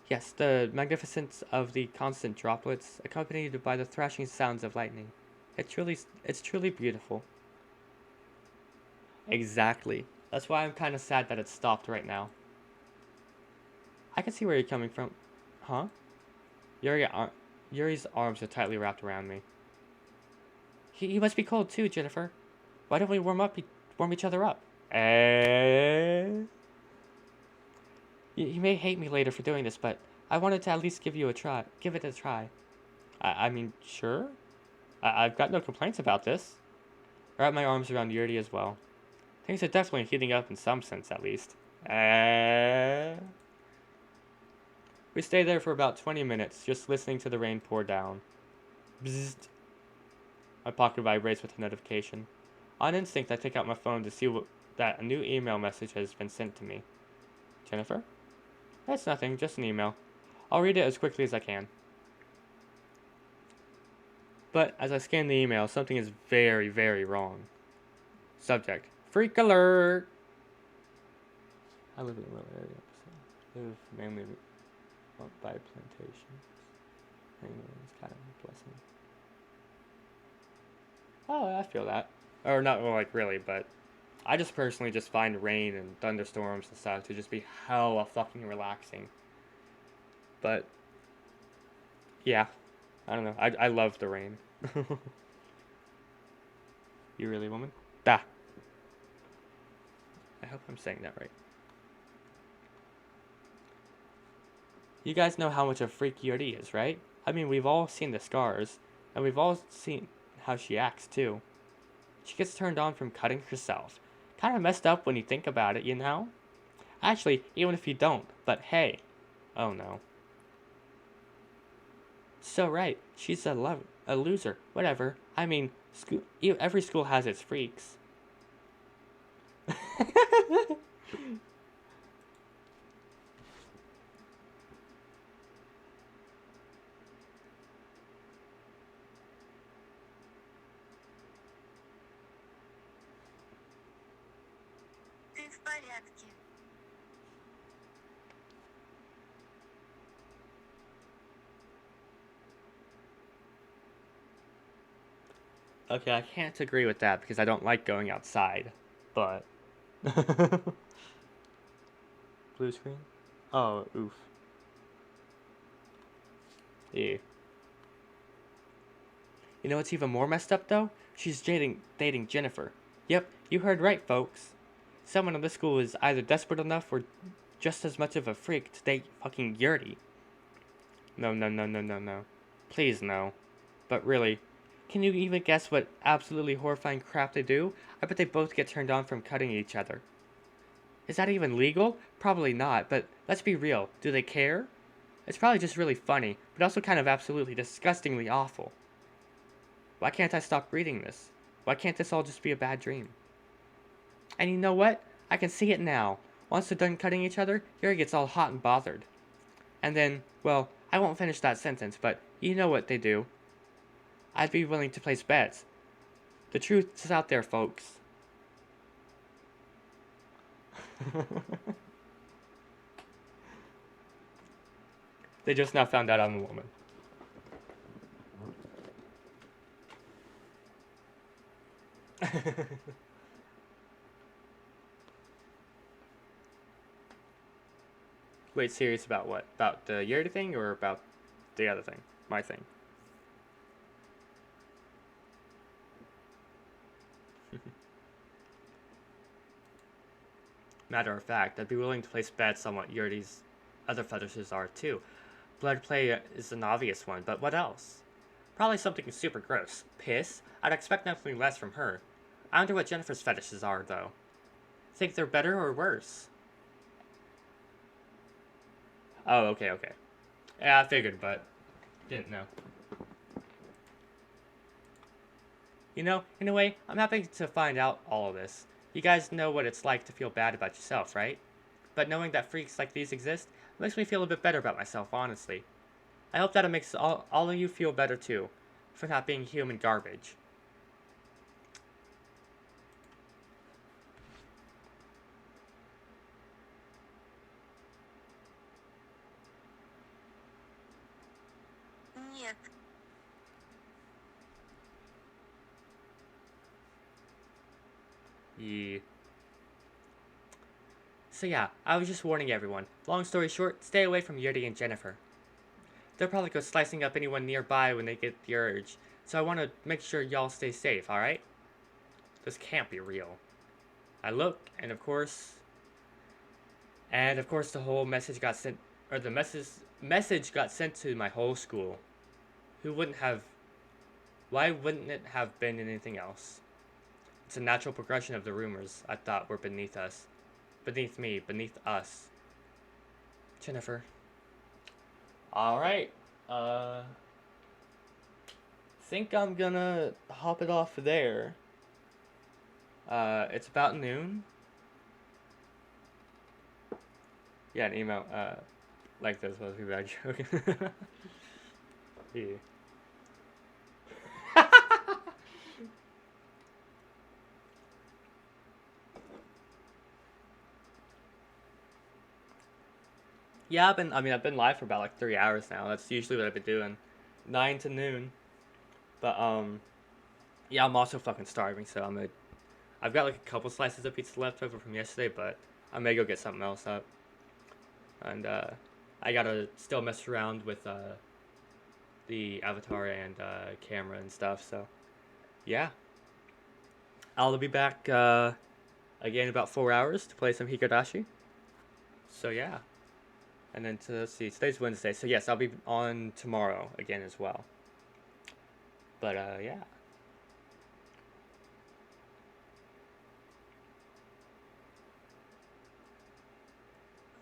Yes, the magnificence of the constant droplets, accompanied by the thrashing sounds of lightning. It's truly beautiful. Exactly. That's why I'm kind of sad that it stopped right now. I can see where you're coming from. Huh? Yuri's arms are tightly wrapped around me. He must be cold too, Jennifer. Why don't we warm each other up? You may hate me later for doing this, but I wanted to at least give it a try. I mean, sure. I've got no complaints about this. I wrap my arms around Yuri as well. Things are definitely heating up in some sense, at least. We stay there for about 20 minutes, just listening to the rain pour down. Bzzzt. My pocket vibrates with a notification. On instinct, I take out my phone to see that a new email message has been sent to me. Jennifer? That's nothing, just an email. I'll read it as quickly as I can. But as I scan the email, something is very, very wrong. Subject: Freak alert! I live in a rural area. Live mainly by plantations. It's kind of a blessing. Oh, I feel that. Or not like really, but I just personally just find rain and thunderstorms and stuff to just be hella fucking relaxing. But yeah, I don't know. I love the rain. You really, woman? Bah. I hope I'm saying that right. You guys know how much of a freak Yuri is, right? I mean, we've all seen the scars, and we've all seen how she acts, too. She gets turned on from cutting herself. Kind of messed up when you think about it, you know? Actually, even if you don't, but hey. Oh no. So right, she's a loser. Whatever. I mean, every school has its freaks. Ты в порядке. Okay, I can't agree with that because I don't like going outside, but... Blue screen? Oh, oof. Yeah. You know what's even more messed up, though? She's dating Jennifer. Yep, you heard right, folks. Someone in this school is either desperate enough or just as much of a freak to date fucking Yuri. No, no, no, no, no, no. Please, no. But really, can you even guess what absolutely horrifying crap they do? I bet they both get turned on from cutting each other. Is that even legal? Probably not, but let's be real. Do they care? It's probably just really funny, but also kind of absolutely disgustingly awful. Why can't I stop reading this? Why can't this all just be a bad dream? And you know what? I can see it now. Once they're done cutting each other, Yuri gets all hot and bothered. And then, well, I won't finish that sentence, but you know what they do. I'd be willing to place bets. The truth is out there, folks. They just now found out I'm a woman. Wait, serious about what? About the Yuri thing or about the other thing? My thing. matter of fact, I'd be willing to place bets on what Yuri's other fetishes are too. Blood play is an obvious one, but what else? Probably something super gross. Piss? I'd expect nothing less from her. I wonder what Jennifer's fetishes are, though. Think they're better or worse? Oh, okay. Yeah, I figured, but didn't know. You know, in a way, I'm happy to find out all of this. You guys know what it's like to feel bad about yourself, right? But knowing that freaks like these exist makes me feel a bit better about myself, honestly. I hope that it makes all of you feel better too, for not being human garbage. Нет. Yeah. So yeah, I was just warning everyone. Long story short, stay away from Yuri and Jennifer. They'll probably go slicing up anyone nearby when they get the urge, so I want to make sure y'all stay safe, alright? This can't be real. I look, and of course, the whole message got sent, or the message got sent to my whole school. Who wouldn't have, why wouldn't it have been anything else? It's a natural progression of the rumors I thought were beneath us. Beneath me, beneath us. Jennifer. Alright, think I'm gonna hop it off there. It's about noon. Yeah, an email, like this was a bad joke. Yeah. Yeah, I've been live for about like 3 hours now. That's usually what I've been doing. 9 to noon. But, yeah, I'm also fucking starving, so I've got like a couple slices of pizza left over from yesterday, but I may go get something else up. And, I gotta still mess around with, the avatar and, camera and stuff, so, yeah. I'll be back, again in about 4 hours to play some Higurashi. So, yeah. And then let's see, today's Wednesday, so yes, I'll be on tomorrow again as well. But, yeah.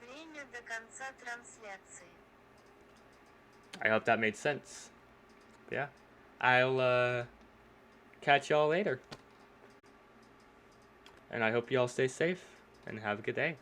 Время до конца трансляции. I hope that made sense. Yeah. I'll, catch y'all later. And I hope y'all stay safe and have a good day.